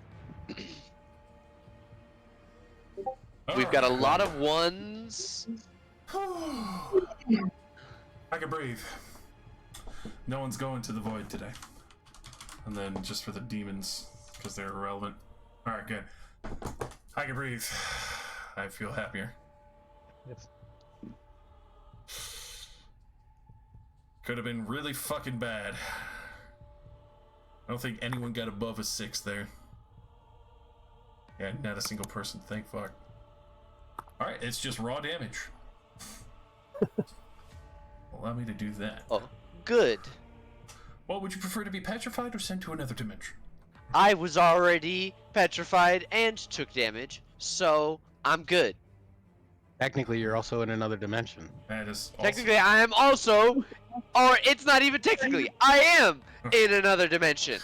We've got a lot of ones. I can breathe. No one's going to the void today. And then just for the demons, because they're irrelevant. Alright, good. I can breathe. I feel happier. Yes. Could have been really fucking bad. I don't think anyone got above a 6 there. Yeah, not a single person, thank fuck. Alright, it's just raw damage. Allow me to do that. Oh, good. Well, would you prefer to be petrified or sent to another dimension? I was already petrified and took damage, so I'm good. Technically, you're also in another dimension. That is also... Technically, I am also, or it's not even technically, I am in another dimension.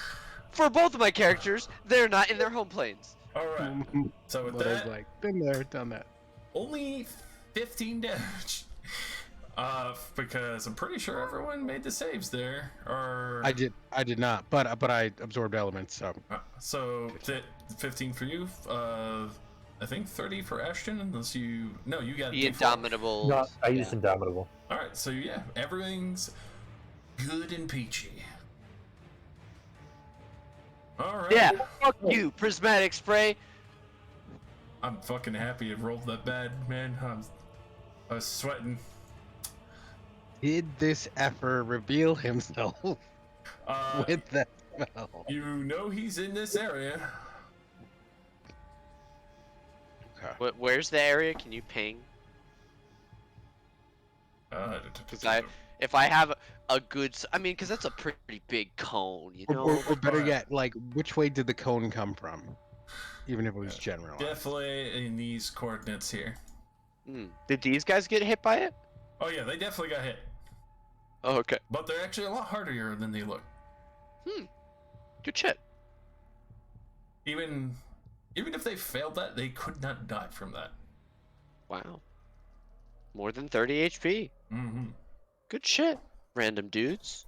For both of my characters, they're not in their home planes. Alright, so with But I was that, like, been there, done that. only 15 damage. Because I'm pretty sure everyone made the saves there. Or I did not, but I absorbed elements, so so 15 for you. I think 30 for Ashton, unless you no, you got The D4. Indomitable. No, I used Indomitable. All right, so yeah, everything's good and peachy. All right. Yeah, fuck you, prismatic spray. I'm fucking happy it rolled that bad, man. I was sweating. did this effer reveal himself Uh, with that? spell. You know he's in this area. Okay. Where's the area? Can you ping? Because if I have a good, I mean, because that's a pretty big cone, you know. Or better yet, like, which way did the cone come from? Even if it was generalized. Definitely in these coordinates here. Did these guys get hit by it? Oh yeah, they definitely got hit. Oh, okay. But they're actually a lot harder than they look. Good shit. Even if they failed that, they could not die from that. Wow. More than 30 HP. Mm-hmm. Good shit. Random dudes.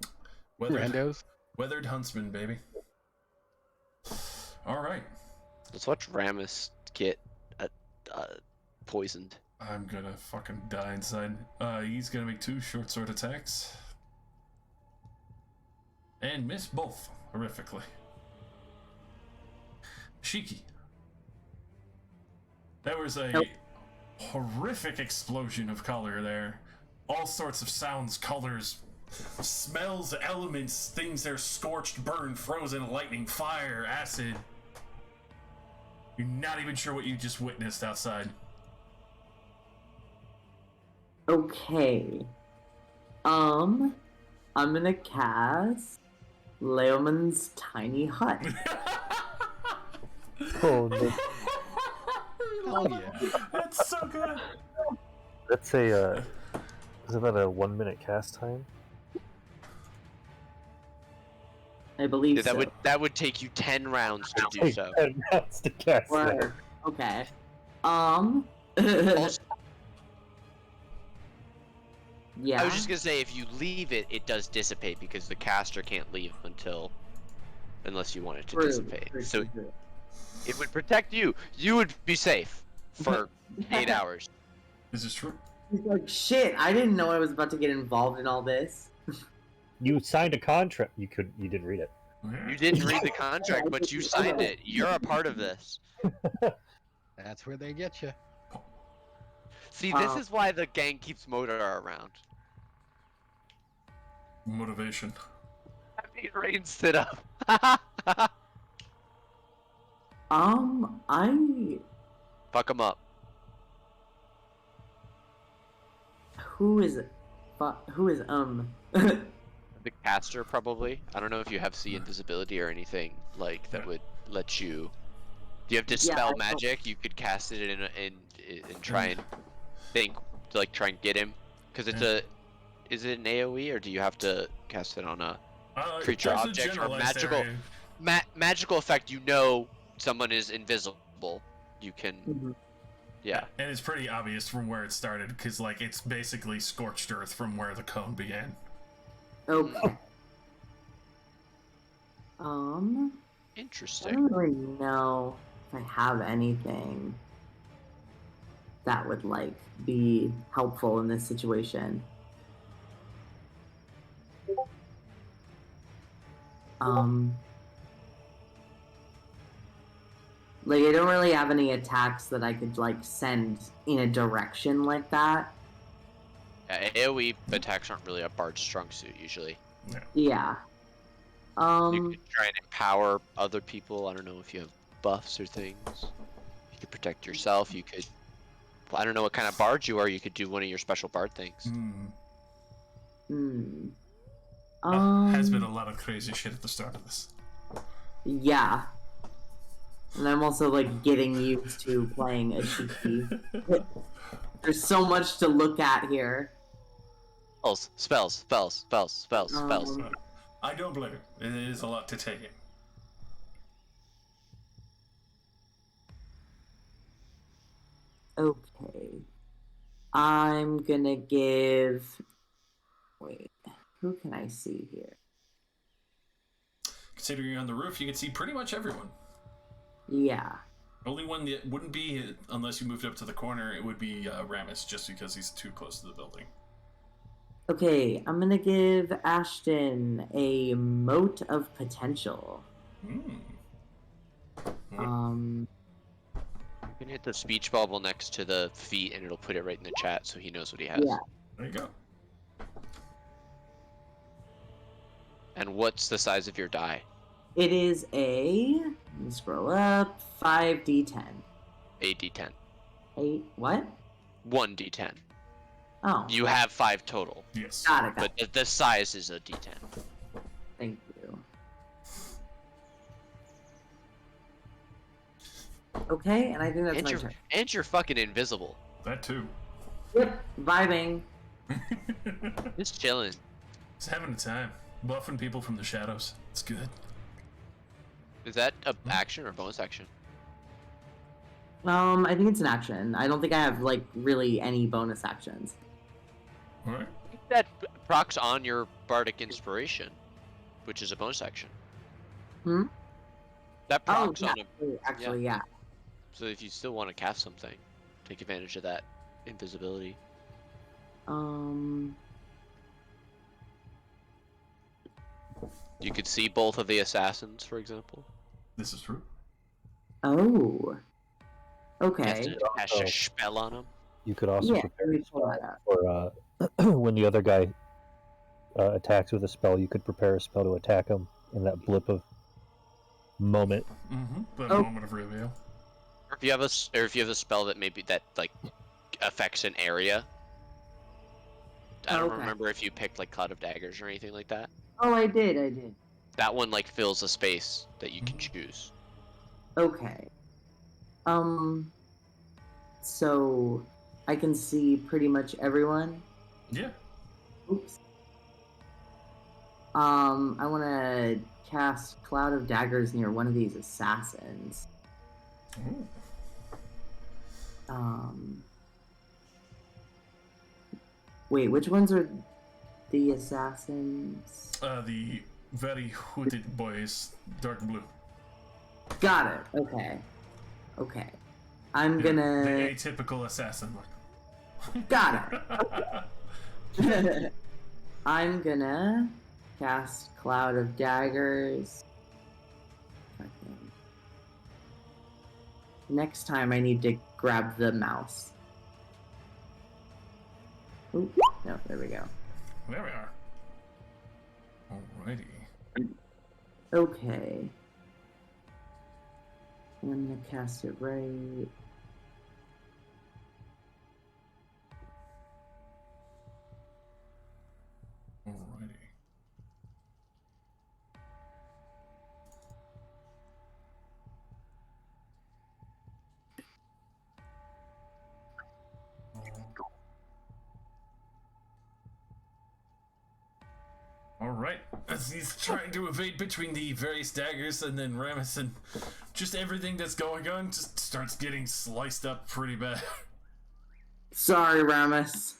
Randos. Weathered huntsman, baby. All right. Let's watch Ramus get poisoned. I'm gonna fucking die inside. He's gonna make 2 short sword attacks. And miss both, horrifically. Shiki. There was a horrific explosion of color there. All sorts of sounds, colors, smells, elements, things that are scorched, burned, frozen, lightning, fire, acid. You're not even sure what you just witnessed outside. Okay. I'm gonna cast Leoman's Tiny Hut. Oh, no. Hell yeah. That's so good. That's a, is that a 1 minute cast time? I believe Dude, so. that would take you 10 rounds to do so. 10 rounds to cast that. Word. Okay. Also, Yeah. I was just gonna say, if you leave it, it does dissipate because the caster can't leave unless you want it to dissipate. So True. it would protect you. You would be safe for 8 hours. This is true. He's like, shit, I didn't know I was about to get involved in all this. You signed a contract. You didn't read it. You didn't read the contract, but you signed it. You're a part of this. That's where they get you. See, this is why the gang keeps Modar around. Motivation. I mean, Rain stood up. I Fuck him up. who is The caster, probably. I don't know if you have see invisibility or anything like that would let you. Do you have dispel I don't- magic? You could cast it and try and think, like try and get him, because it's a. Is it an AOE or do you have to cast it on a creature, there's a object, or generalized magical? area. Magical effect. You know someone is invisible. You can. Mhm. Yeah. And it's pretty obvious from where it started, because like it's basically scorched earth from where the cone began. Okay. I Interesting. don't really know if I have anything that would like be helpful in this situation. Like I don't really have any attacks that I could like send in a direction like that. AOE attacks aren't really a bard's strong suit usually. Yeah. You could try and empower other people. I don't know if you have buffs or things. You could protect yourself. You could. Well, I don't know what kind of bard you are. You could do one of your special bard things. Has been a lot of crazy shit at the start of this. Yeah. And I'm also like getting used to playing a Shiki. There's so much to look at here. Spells. I don't blame it. It is a lot to take in. Okay. I'm gonna give. Wait, who can I see here? Considering you're on the roof, you can see pretty much everyone. Yeah. Only one that wouldn't be, unless you moved up to the corner, it would be Ramus, just because he's too close to the building. Okay, I'm gonna give Ashton a mote of potential. You can hit the speech bubble next to the feet, and it'll put it right in the chat, so he knows what he has. Yeah. There you go. And what's the size of your die? It is let me scroll up, 5d10. 8d10. 8, what? 1d10. Oh, You have 5 total, Yes. got it. but the size is a d10. Thank you. Okay, and I think that's And my you're turn. and you're fucking invisible. That too. Yep, vibing. Just chilling. Just having a time. Buffing people from the shadows. It's good. Is that a action or bonus action? I think it's an action. I don't think I have like really any bonus actions. Alright. I think that procs on your bardic inspiration, which is a bonus action. Hmm? That Oh, procs yeah. on him. Actually, yeah. So if you still want to cast something, take advantage of that invisibility. You could see both of the assassins, for example. This is true. Oh. Cast Okay. a spell on them. You could also Yeah, prepare let a me pull spell that up. for when the other guy attacks with a spell. You could prepare a spell to attack him in that blip of moment. Mm-hmm. That Oh. moment of reveal. Or if you have a spell that maybe that like affects an area. I don't Okay. remember if you picked like Cloud of Daggers or anything like that. Oh, I did. That one like fills a space that you can choose. Okay. So I can see pretty much everyone. Yeah. Oops. I want to cast Cloud of Daggers near one of these assassins. Ooh. Wait, which ones are the assassins? The very hooded boys, dark blue. Got it. Okay. I'm The gonna. atypical assassin look. Got it. I'm gonna cast Cloud of Daggers. Next time I need to grab the mouse. Ooh, no, there we go. There we are. Alrighty. Okay. I'm gonna cast it right. Alrighty. Alright, as he's trying to evade between the various daggers, and then Ramus and just everything that's going on just starts getting sliced up pretty bad. Sorry, Ramus.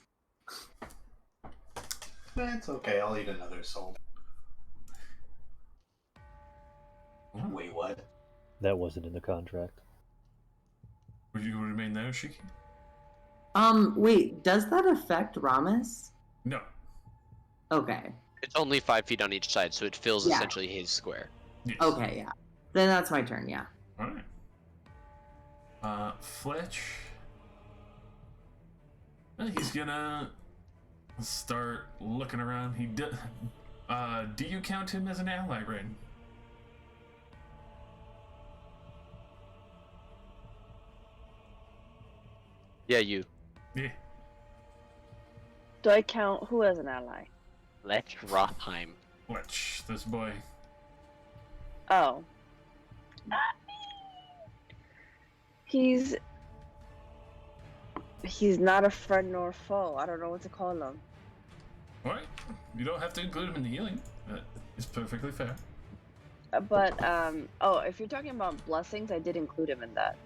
It's okay, I'll eat another soul. Wait, what? That wasn't in the contract. Would you remain there, Shiki? Wait, does that affect Ramus? No. Okay. It's only 5 feet on each side, so it fills Yeah. essentially his square. Yes. Okay, yeah. Then that's my turn, yeah. Alright. Fletch. He's gonna start looking around. He do you count him as an ally, Rain? Yeah, you. Yeah. Do I count who as an ally? Let Rothheim. Fletch, this boy. Oh. He's not a friend nor foe. I don't know what to call him. Alright. You don't have to include him in the healing. That is perfectly fair. But oh, if you're talking about blessings, I did include him in that.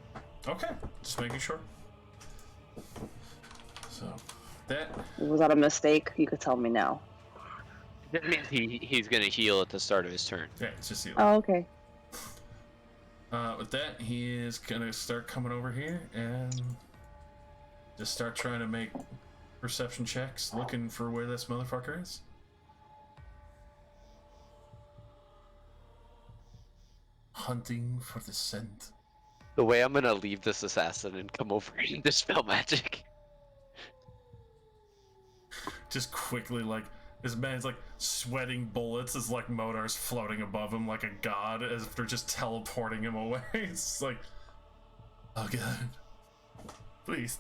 Okay. Just making sure. So, that. Was that a mistake? You could tell me now. That means he's gonna heal at the start of his turn. Yeah, it's just healing. Oh, okay. With that, he is gonna start coming over here and just start trying to make perception checks, looking for where this motherfucker is. Hunting for the scent. The way I'm gonna leave this assassin and come over and dispel magic. Just quickly, like, This man's like sweating bullets as like Modar's floating above him like a god, as if they're just teleporting him away. It's like, oh god, please.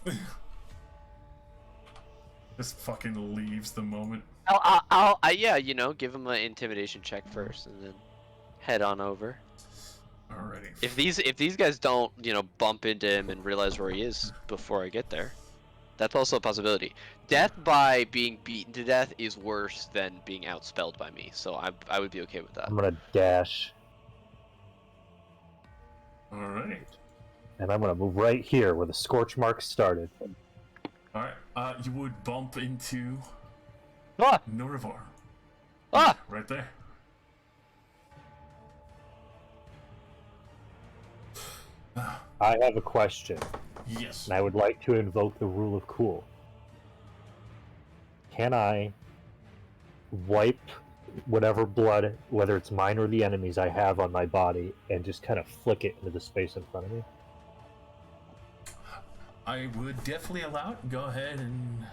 Just fucking leaves the moment. Yeah, give him an intimidation check first, and then head on over. Alrighty. If these guys don't, bump into him and realize where he is before I get there, that's also a possibility. Death by being beaten to death is worse than being outspelled by me, so I would be okay with that. I'm gonna dash, Alright. and I'm gonna move right here where the scorch marks started. Alright. You would bump into Ah! Notivor. Ah! Right there. I have a question, Yes. and I would like to invoke the rule of cool. Can I wipe whatever blood, whether it's mine or the enemy's, I have on my body, and just kind of flick it into the space in front of me? I would definitely allow it. Go ahead and...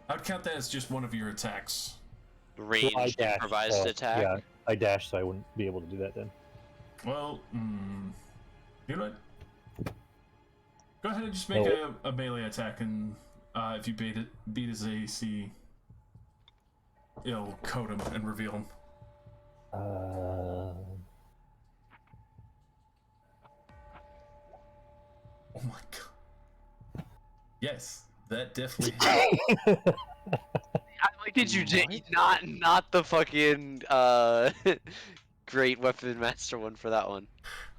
I would count that as just one of your attacks. Ranged Well, I dashed, improvised so, attack. Yeah, I dashed, so I wouldn't be able to do that then. Well, you know what? Go ahead and just make a melee attack, and if you beat his AC, it'll code him and reveal him. Uh, Oh my god. Yes, that definitely. Like, did you not the fucking great weapon master one for that one?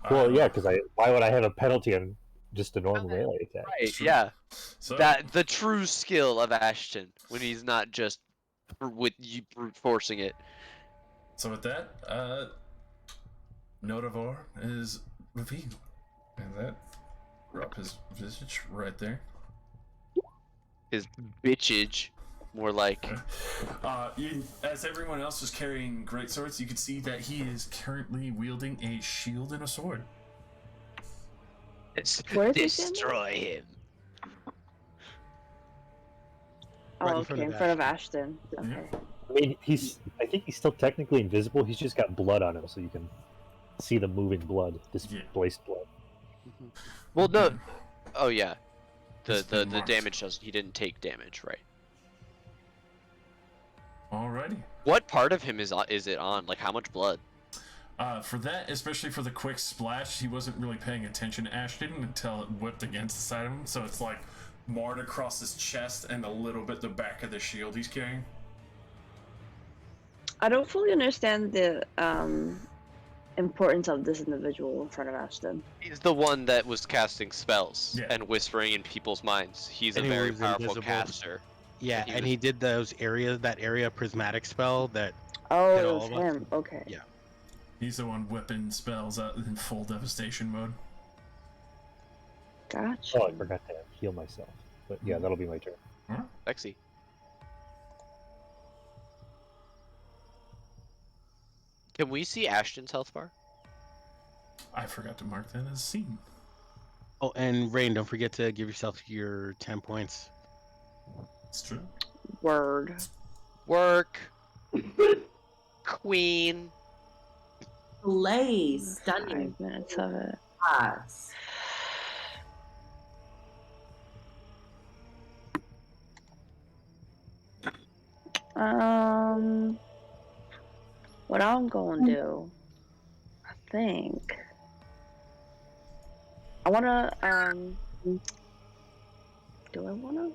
well, yeah, because why would I have a penalty on just a normal melee attack? Right, True. yeah. So, That the true skill of Ashton when he's not just with you brute forcing it. so with that, Notivor is revealed, and that drop his visage right there. His bitchage, more like. As everyone else is carrying great swords, you can see that he is currently wielding a shield and a sword. Where is he standing? Destroy him. Right Oh, in front okay, of in front of Ashton. Okay. I mean, I think he's still technically invisible. He's just got blood on him, so you can see the moving blood, displaced blood. Well, no. Oh yeah. It's The been marked. damage doesn't. He didn't take damage, right? Alrighty. What part of him is it on? Like how much blood? For that, especially for the quick splash, he wasn't really paying attention to Ashton until it whipped against the side of him. So it's like marred across his chest and a little bit the back of the shield he's carrying. I don't fully understand the importance of this individual in front of Ashton. He's the one that was casting spells Yeah. and whispering in people's minds. He's And a he very was powerful invisible. caster. Yeah, He and was- he did that area prismatic spell that Oh, Hit it all was of us. him. Okay. Yeah. He's the one whipping spells out in full devastation mode. Gotcha. Oh, I forgot to heal myself. But yeah, that'll be my turn. Sexy. Can we see Ashton's health bar? I forgot to mark that as seen. Oh, and Rain, don't forget to give yourself your 10 points. It's true. Word. Work. Queen. Play stunning 5 minutes of it. class. What I'm gonna do, I think, I wanna, do I wanna?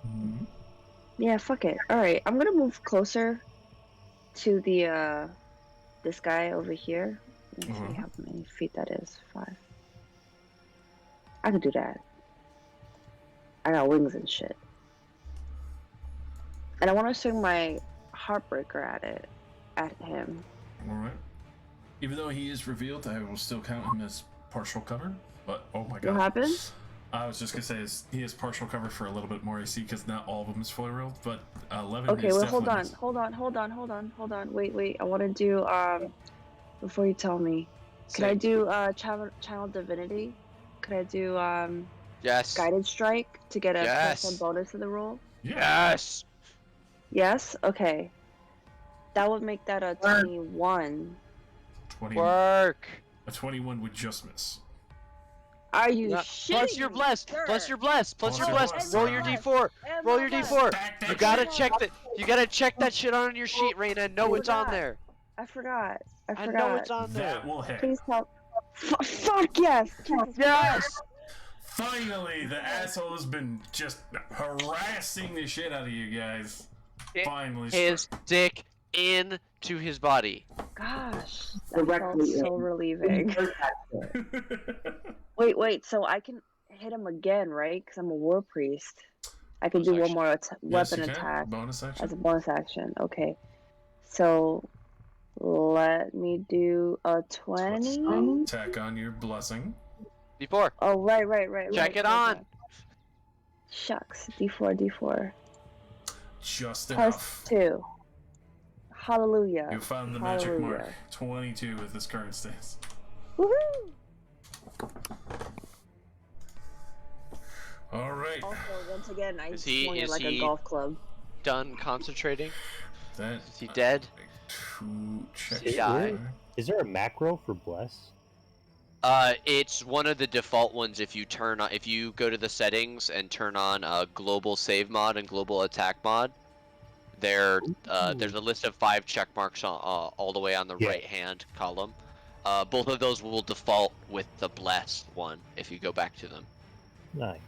Mhm. Yeah, fuck it. Alright, I'm gonna move closer to the, this guy over here. Let me see how many feet that is. 5. I can do that. I got wings and shit. And I want to swing my Heartbreaker at him. Alright. Even though he is revealed, I will still count him as partial cover. But, oh my god. What happened? I was just gonna say he is partial cover for a little bit more AC because not all of them is fully rolled, but 11 Okay, is wait, hold definitely on, hold on. Wait. I want to do before you tell me. Could I do channel divinity? Could I do Yes. guided strike to get a Yes. +1 bonus to the roll? Yes. Yes? Okay. That would make that a 21. 20, Work. a 21 would just miss. Are you Yeah. shitting Plus your me, bless. sir? Plus your bless. Plus your Plus bless. your Roll your bless. d4. And Roll my your bless. d4. Stack that You gotta shit. check that. You gotta check that shit on your sheet, Raina. I know it's on forgot. there. I forgot. I know it's on there. That will hit. Please help. Fuck yes! Jesus Yes. Finally, the asshole has been just harassing the shit out of you guys. Finally. His dick into his body. Gosh, that felt Directly so in. relieving. Wait, so I can hit him again, right? Because I'm a war priest. I can do Bonus one more Yes, weapon you can. attack Bonus action. as a bonus action. Okay. So let me do a 20. Attack on your blessing. D4. Oh, right. Check it on. Shucks. D4. Just Plus enough. 2. Hallelujah. You found the magic mark. Hallelujah. 22 with this current stance. Woohoo! Alright. Also, once again, I Is he- swung it is like a he- golf club. Done concentrating. That, Is he dead? Two checks. He died. Is there a macro for bless? It's one of the default ones. If you turn on, if you go to the settings and turn on global save mod and global attack mod, there's a list of 5 check marks all the way on the Yeah. right hand column. Both of those will default with the blessed one if you go back to them. Nice.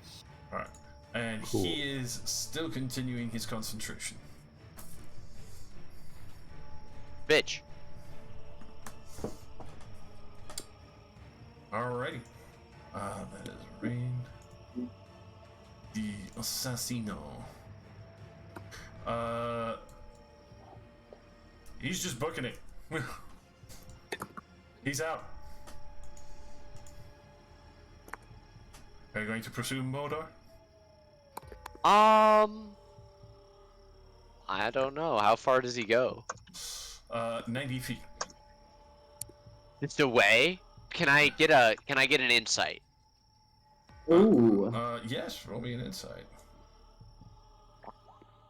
Alright. And Cool. he is still continuing his concentration. Bitch. Alrighty. That is Rain. The Assassino. He's just booking it. He's out. Are you going to pursue Modar? I don't know. How far does he go? 90 feet. It's away. Can I get an insight? Ooh. Yes, roll me an insight.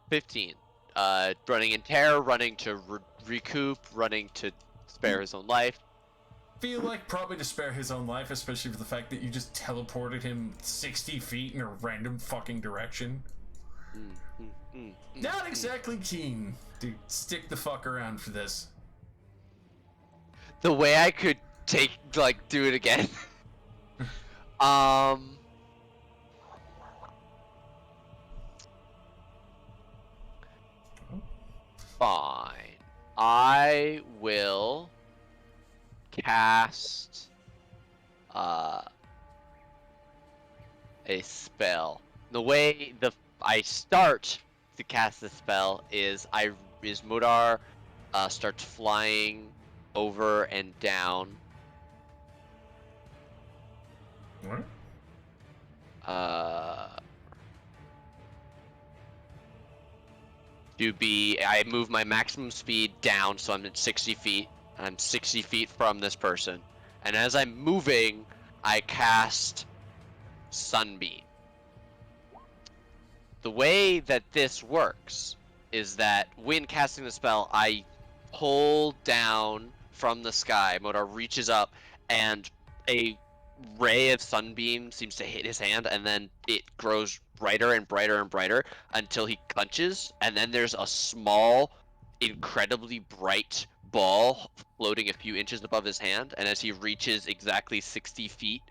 15. Running in terror, running to recoup, running to spare his own life. Feel like probably to spare his own life, especially for the fact that you just teleported him 60 feet in a random fucking direction. Not exactly keen to stick the fuck around for this. The way I could do it again. Fine. I will cast a spell. The way I start to cast the spell is Modar starts flying over and down. Alright. I move my maximum speed down, so I'm at 60 feet. I'm 60 feet from this person. And as I'm moving, I cast Sunbeam. The way that this works is that when casting the spell, I pull down from the sky. Modar reaches up, and a ray of sunbeam seems to hit his hand, and then it grows brighter and brighter and brighter until he clenches, and then there's a small, incredibly bright ball floating a few inches above his hand, and as he reaches exactly 60 feet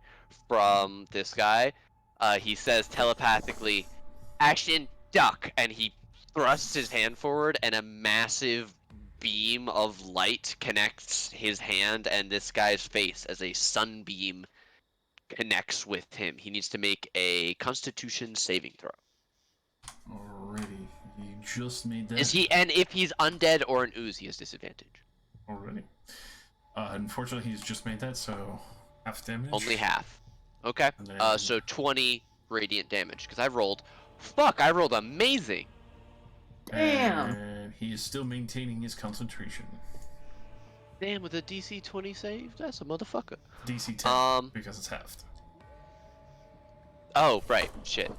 from this guy, he says telepathically, "Action, duck," and he thrusts his hand forward, and a massive beam of light connects his hand and this guy's face as a sunbeam connects with him. He needs to make a Constitution saving throw. Alrighty. You just made that. Is he? And if he's undead or an ooze, he has disadvantage. Already. Unfortunately, he's just made that, so half damage. Only half. Okay. And then- So 20 radiant damage because I rolled. Fuck! I rolled amazing. Damn. And he is still maintaining his concentration. Damn, with a DC 20 save, that's a motherfucker. DC 10 because it's halved. Oh right, shit.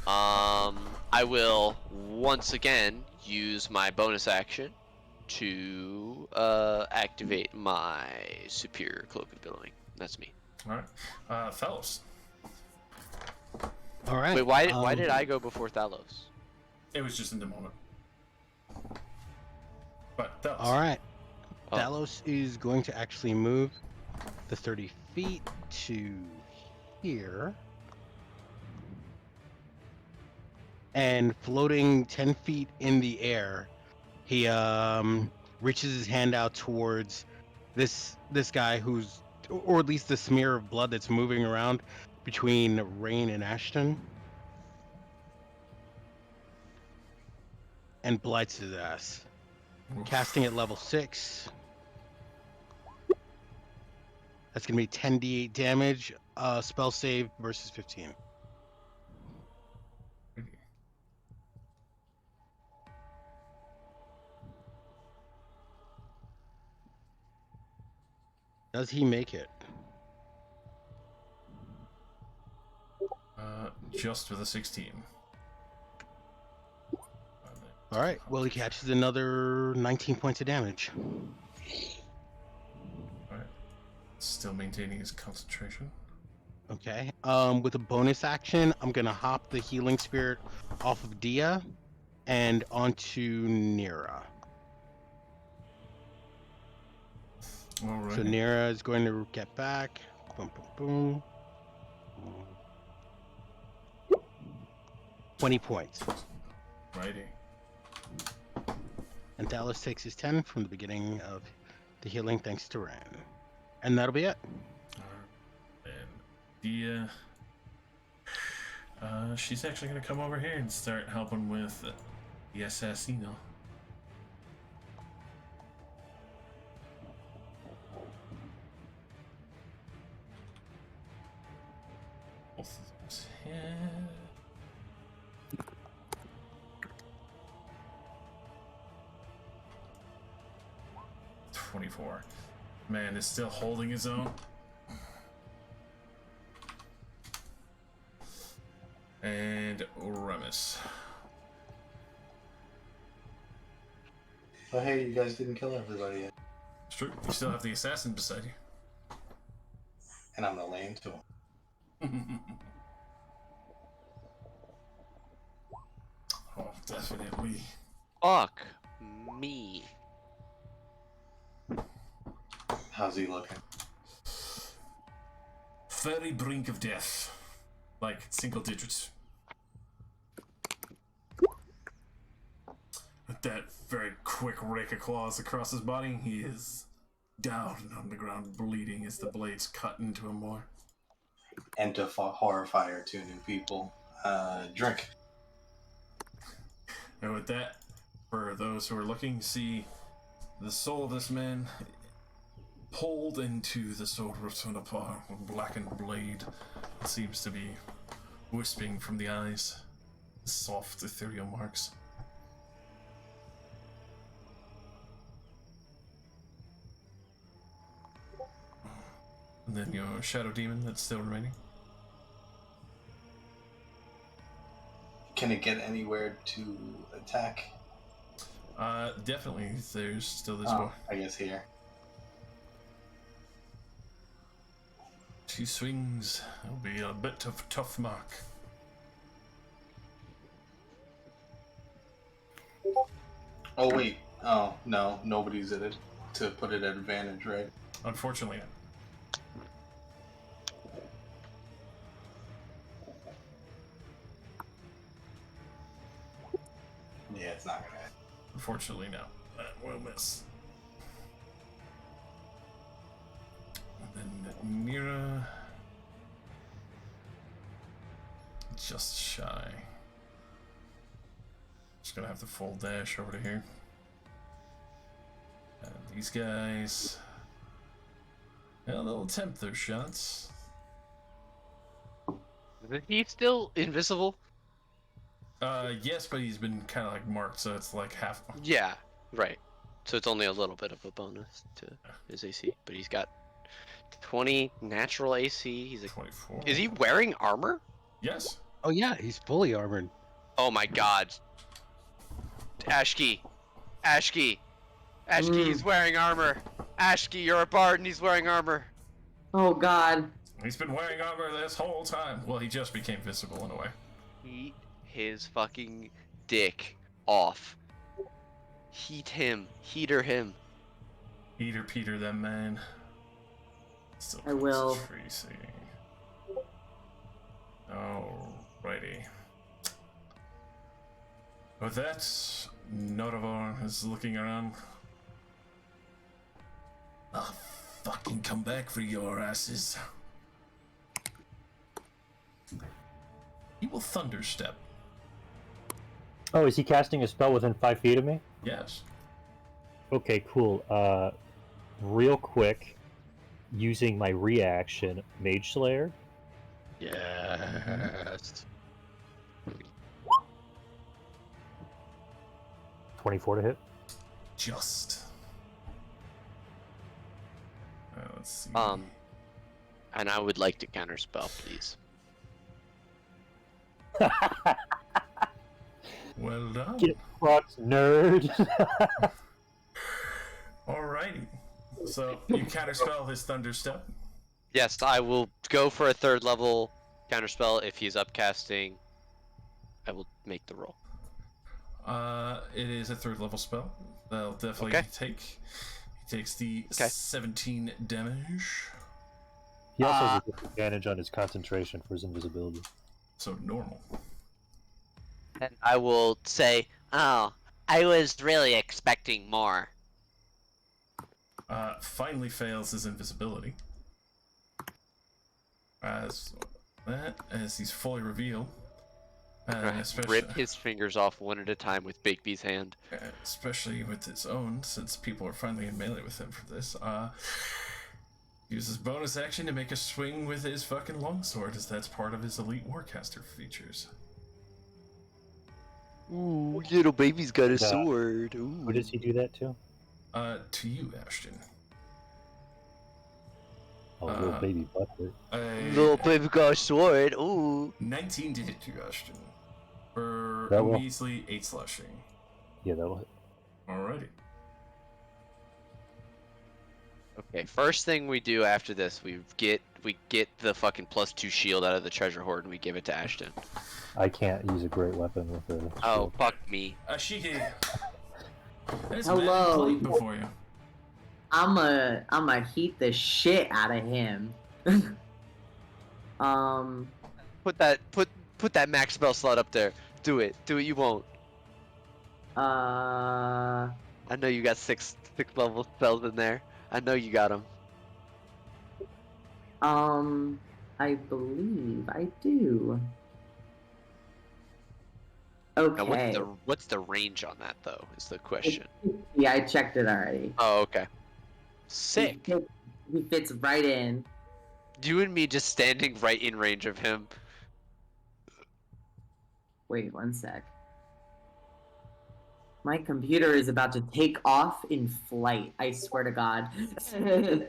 I will once again use my bonus action to activate my superior cloak of billowing. That's me. All right, Fellows. All right. Wait, why did I go before Thalos? It was just in the moment. But Fellows. All right. Oh. Thalos is going to actually move the 30 feet to here. And floating 10 feet in the air, he reaches his hand out towards this guy who's, or at least the smear of blood that's moving around between Rain and Ashton, and blights his ass. Casting at level 6. That's gonna be 10d8 damage. Spell save versus 15. Does he make it? Just with a 16. All right. Well, he catches another 19 points of damage. All right. Still maintaining his concentration. Okay. With a bonus action, I'm gonna hop the healing spirit off of Dia and onto Nira. All right. So Nira is going to get back. Boom, boom, boom. 20 points. Righty. And Dallas takes his 10 from the beginning of the healing thanks to Ran. And that'll be it. And Dia, she's actually going to come over here and start helping with the Assassino. Both of those hit. 24. Man is still holding his own. And Remus. Oh, hey, you guys didn't kill everybody yet. It's true. You still have the assassin beside you. And I'm gonna lay into him. Oh, definitely. Fuck me. How's he looking? Very brink of death. Like single digits. With that very quick rake of claws across his body, he is down on the ground, bleeding as the blades cut into him more. And to horrify our two new people, drink. And with that, for those who are looking, see the soul of this man pulled into the sword rotunda paw, a blackened blade that seems to be wisping from the eyes, soft ethereal marks. And then your shadow demon that's still remaining. Can it get anywhere to attack? Definitely. There's still this Oh, boy. I guess here. She swings. It'll be a bit of a tough mark. Oh wait. Oh no, nobody's at it to put it at advantage, right? Unfortunately. Yeah, it's not gonna hit. Unfortunately, no. That will miss. And then Mira. Just shy. Just gonna have to full dash over to here. And these guys. Yeah, they'll attempt their shots. Is he still invisible? Yes, but he's been kind of like marked, so it's like half. Yeah, right. So it's only a little bit of a bonus to his AC, but he's got 20 natural AC. He's like, 24. is he wearing armor? Yes. Oh yeah, he's fully armored. Oh my god. Ashki. Ashki. Ashki, he's wearing armor. Ashki, you're a bard and he's wearing armor. Oh God. He's been wearing armor this whole time. Well, he just became visible in a way. Heat his fucking dick off. Heat him. Heater him. Peter, Peter, that man. Still I will. Tracy. Alrighty. With that, Notovor is looking around. I'll fucking come back for your asses. He will thunderstep. Oh, is he casting a spell within 5 feet of me? Yes. Okay, cool. Real quick, using my reaction, Mage Slayer. Yes. 24 to hit. Just. Let's see. And I would like to counterspell, please. Well done. Get fucked, nerd. Alrighty. So you counterspell his thunderstep. Yes, I will go for a 3rd level counterspell if he's upcasting. I will make the roll. It is a 3rd level spell. That'll definitely take. He takes the 17 damage. He also has a disadvantage on his concentration for his invisibility. So normal. And I will say, oh, I was really expecting more. Finally fails his invisibility. As he's fully revealed. And especially, Rip his fingers off one at a time with Bakeby's hand. especially with his own, since people are finally in melee with him for this. Uses bonus action to make a swing with his fucking longsword, as that's part of his elite warcaster features. Ooh, little baby's got a Yeah. sword. Ooh. Who does he do that to? To you, Ashton. Oh, little baby butler. Little baby got a sword. Ooh. 19 to hit you, Ashton. For That a will. measly 8 slashing. Yeah, that'll hit. Alrighty. Okay, first thing we do after this, we get the fucking +2 shield out of the treasure hoard and we give it to Ashton. I can't use a great weapon with a Oh, shield. fuck me. Ashiki. There's Hello. a man before you. I'ma heat the shit out of him. Put that max spell slot up there. Do it. Do it. You won't. I know you got six level spells in there. I know you got them. I believe I do. Okay. Now what's the range on that though? Is the question. Yeah, I checked it already. Oh, okay. Sick. He fits right in. You and me just standing right in range of him. Wait 1 sec. My computer is about to take off in flight. I swear to God. I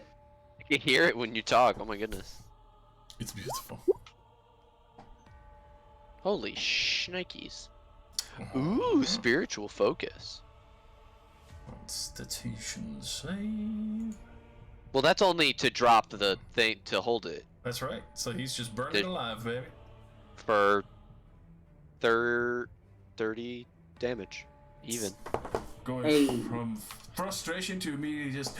can hear it when you talk. Oh my goodness. It's beautiful. Holy shnikes. Ooh, spiritual focus. Constitution save. Well, that's only to drop the thing to hold it That's right. So he's just burning alive, baby. for 30 damage. Even. Going Hey. from frustration to immediately just.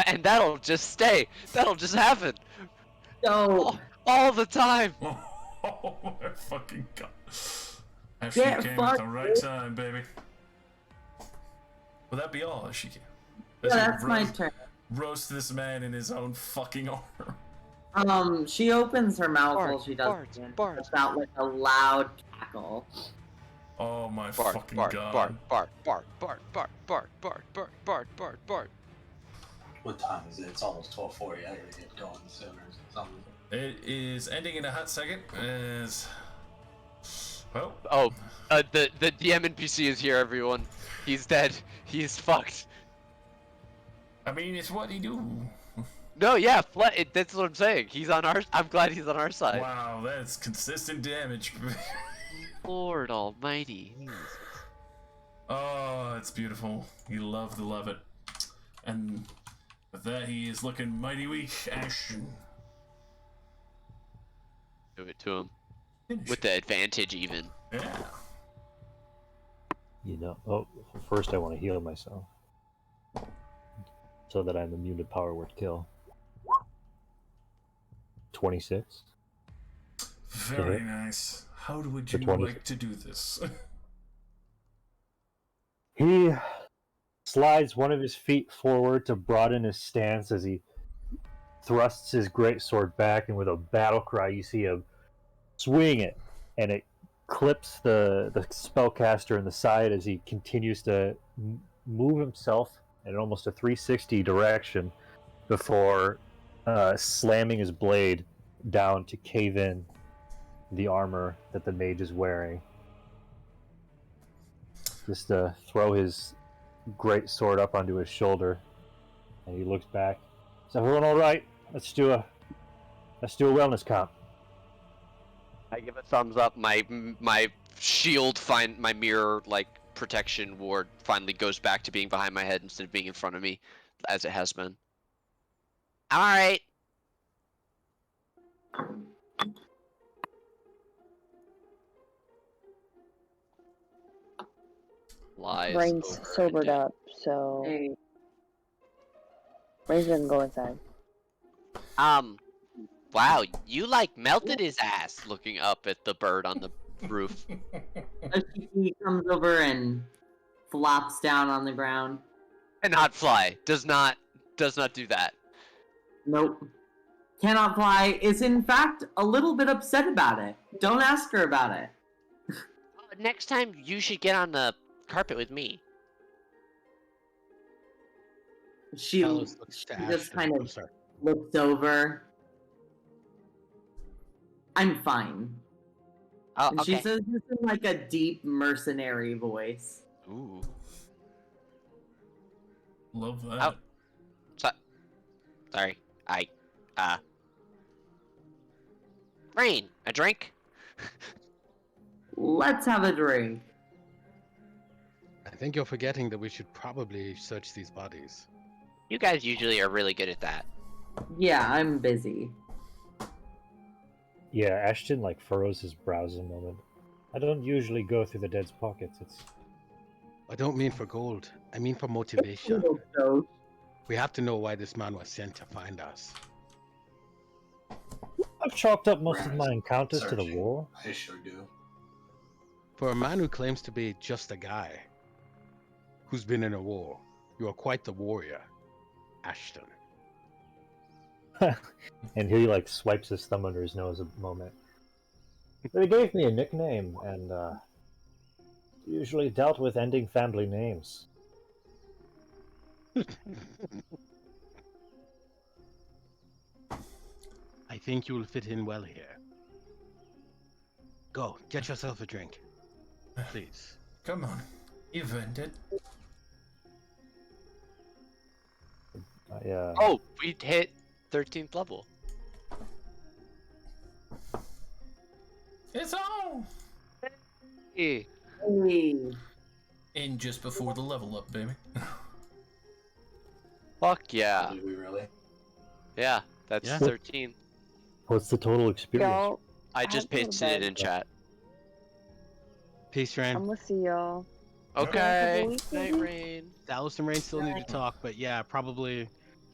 And that'll just stay. That'll just happen. No. All the time. Oh my fucking god. Actually Get came at the fucked, right dude. time, baby. Will that be all, Ashiki? Yeah, that's my turn. Roast this man in his own fucking armor. She opens her mouth while Bards, she does bards, it. bards. It's out like a loud cackle. Oh my Bart, fucking Bart, god. Bart, Bart, Bart, Bart, Bart, Bart, Bart, Bart, Bart, Bart, Bart. What time is it? It's almost 12:40. I gotta get going sooner. Something. It is ending in a hot second as. Well, Oh, the DM NPC is here, everyone. He's dead. He's fucked. I mean, it's what he do. No, yeah, that's what I'm saying. He's on our. I'm glad he's on our side. Wow, that's consistent damage. Lord Almighty. Oh, it's beautiful. You love to love it. And with that, he is looking mighty weak. Ashton. Give it to him with the advantage, even. Yeah. Oh, first I want to heal myself. So that I'm immune to power word kill. 26. Very nice. How would you like to do this? He slides one of his feet forward to broaden his stance as he thrusts his greatsword back, and with a battle cry, you see him swing it, and it clips the spellcaster in the side as he continues to move himself in almost a 360 direction before slamming his blade down to cave in the armor that the mage is wearing. Just to throw his great sword up onto his shoulder, and he looks back. Is everyone all right? Let's do a wellness comp. I give a thumbs up. My shield, my mirror protection ward finally goes back to being behind my head instead of being in front of me, as it has been. All right. Lies. Rain's sobered up, so Hey, Rain's gonna go inside. Wow, you melted his ass looking up at the bird on the roof. he comes over and flops down on the ground. Cannot fly. Does not do that. Nope. Cannot fly. Is in fact a little bit upset about it. Don't ask her about it. Next time you should get on the carpet with me. She Talos looks to just Ashton. kind I'm of sorry. looks over. I'm fine. Oh, And okay. she says this in a deep mercenary voice. Ooh. Love that. Oh. Sorry. Rain, a drink? Let's have a drink. I think you're forgetting that we should probably search these bodies. You guys usually are really good at that. Yeah, I'm busy. Yeah, Ashton furrows his brows a moment. I don't usually go through the dead's pockets. I don't mean for gold. I mean for motivation. So, We have to know why this man was sent to find us. I've chalked up most of my encounters to the Searching. war. I sure do. For a man who claims to be just a guy who's been in a war, you are quite the warrior, Ashton. And he swipes his thumb under his nose a moment. They gave me a nickname, and usually dealt with ending family names. I think you will fit in well here. Go, get yourself a drink. Please. Come on. You've earned it. Oh, we hit 13th level. It's on! Hey. hey. In just before the level up, baby. Fuck yeah. Did we really? Yeah, that's Yeah. 13. What's the total experience? Y'all, I just have to go to pasted it bed. in chat. Peace, Rain. I'm gonna see y'all. Okay. weeks, Night maybe? rain. Dallas and Rain still need to talk, but yeah, probably.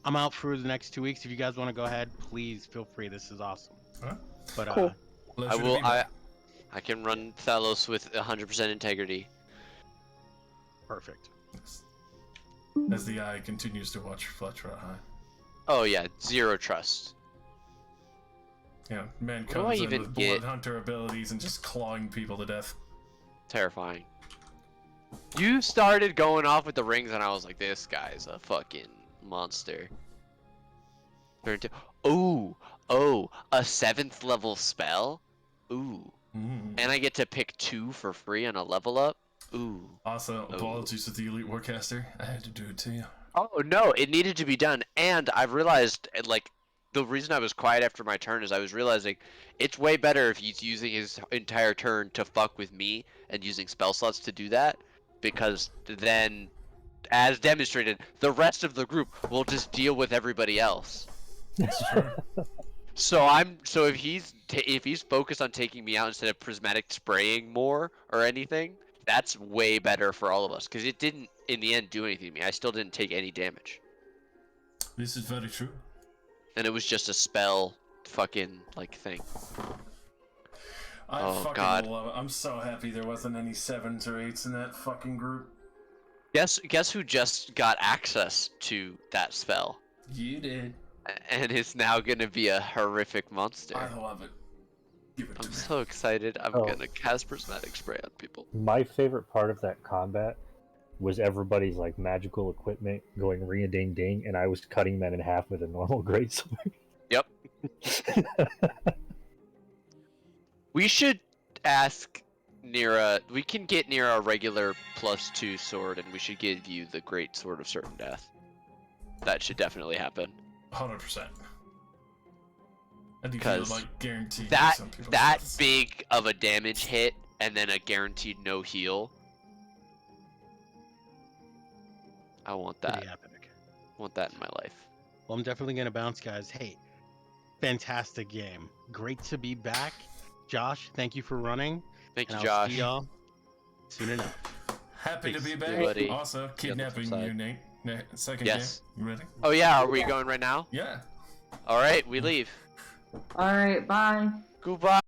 I'm out for the next 2 weeks. If you guys want to go ahead, please feel free. This is awesome. Huh? But Cool. Pleasure I to will. be back. I can run Thalos with 100% integrity. perfect. As the eye continues to watch Fletcher high. Oh yeah, zero trust. Yeah, man What do I comes in even with get? blood hunter abilities and just clawing people to death. Terrifying. You started going off with the rings, and I was like, "This guy's a fucking monster." Turn to. Oh, a 7th level spell. Ooh, and I get to pick 2 for free on a level up. Ooh. Also, Oh. apologies to the Elite Warcaster. I had to do it to you. Oh no, it needed to be done, and I've realized like the reason I was quiet after my turn is I was realizing it's way better if he's using his entire turn to fuck with me and using spell slots to do that, because then, as demonstrated, the rest of the group will just deal with everybody else. It's true. So if he's focused on taking me out instead of prismatic spraying more or anything, that's way better for all of us, because it didn't in the end do anything to me. I still didn't take any damage, This is very true. and it was just a spell fucking like thing. I Oh, fucking God. love it. I'm so happy there wasn't any 7s or 8s in that fucking group. Guess who just got access to that spell You did. and is now gonna be a horrific monster. I love it. Give it to I'm me. so excited. I'm Oh. gonna cast prismatic spray on people. My favorite part of that combat was everybody's like magical equipment going ring a ding ding, and I was cutting men in half with a normal greatsword. Yep. We should ask Nira. We can get Nira a regular +2 sword, and we should give you the great sword of certain death. That should definitely happen. 100%. I do feel 'Cause like guaranteed That some people's that deaths. big of a damage hit, and then a guaranteed no heal. I want that. Pretty epic. Want that in my life. Well, I'm definitely gonna bounce, guys. Hey, fantastic game. Great to be back. Josh, thank you for running. Thank you, And I'll Josh. see y'all soon enough. Happy to be Peace, back. everybody. Also, kidnapping side. you, Nate. Second Yes. game. You ready? Oh yeah, are we going right now? Yeah. All right, we leave. All right, bye. Goodbye.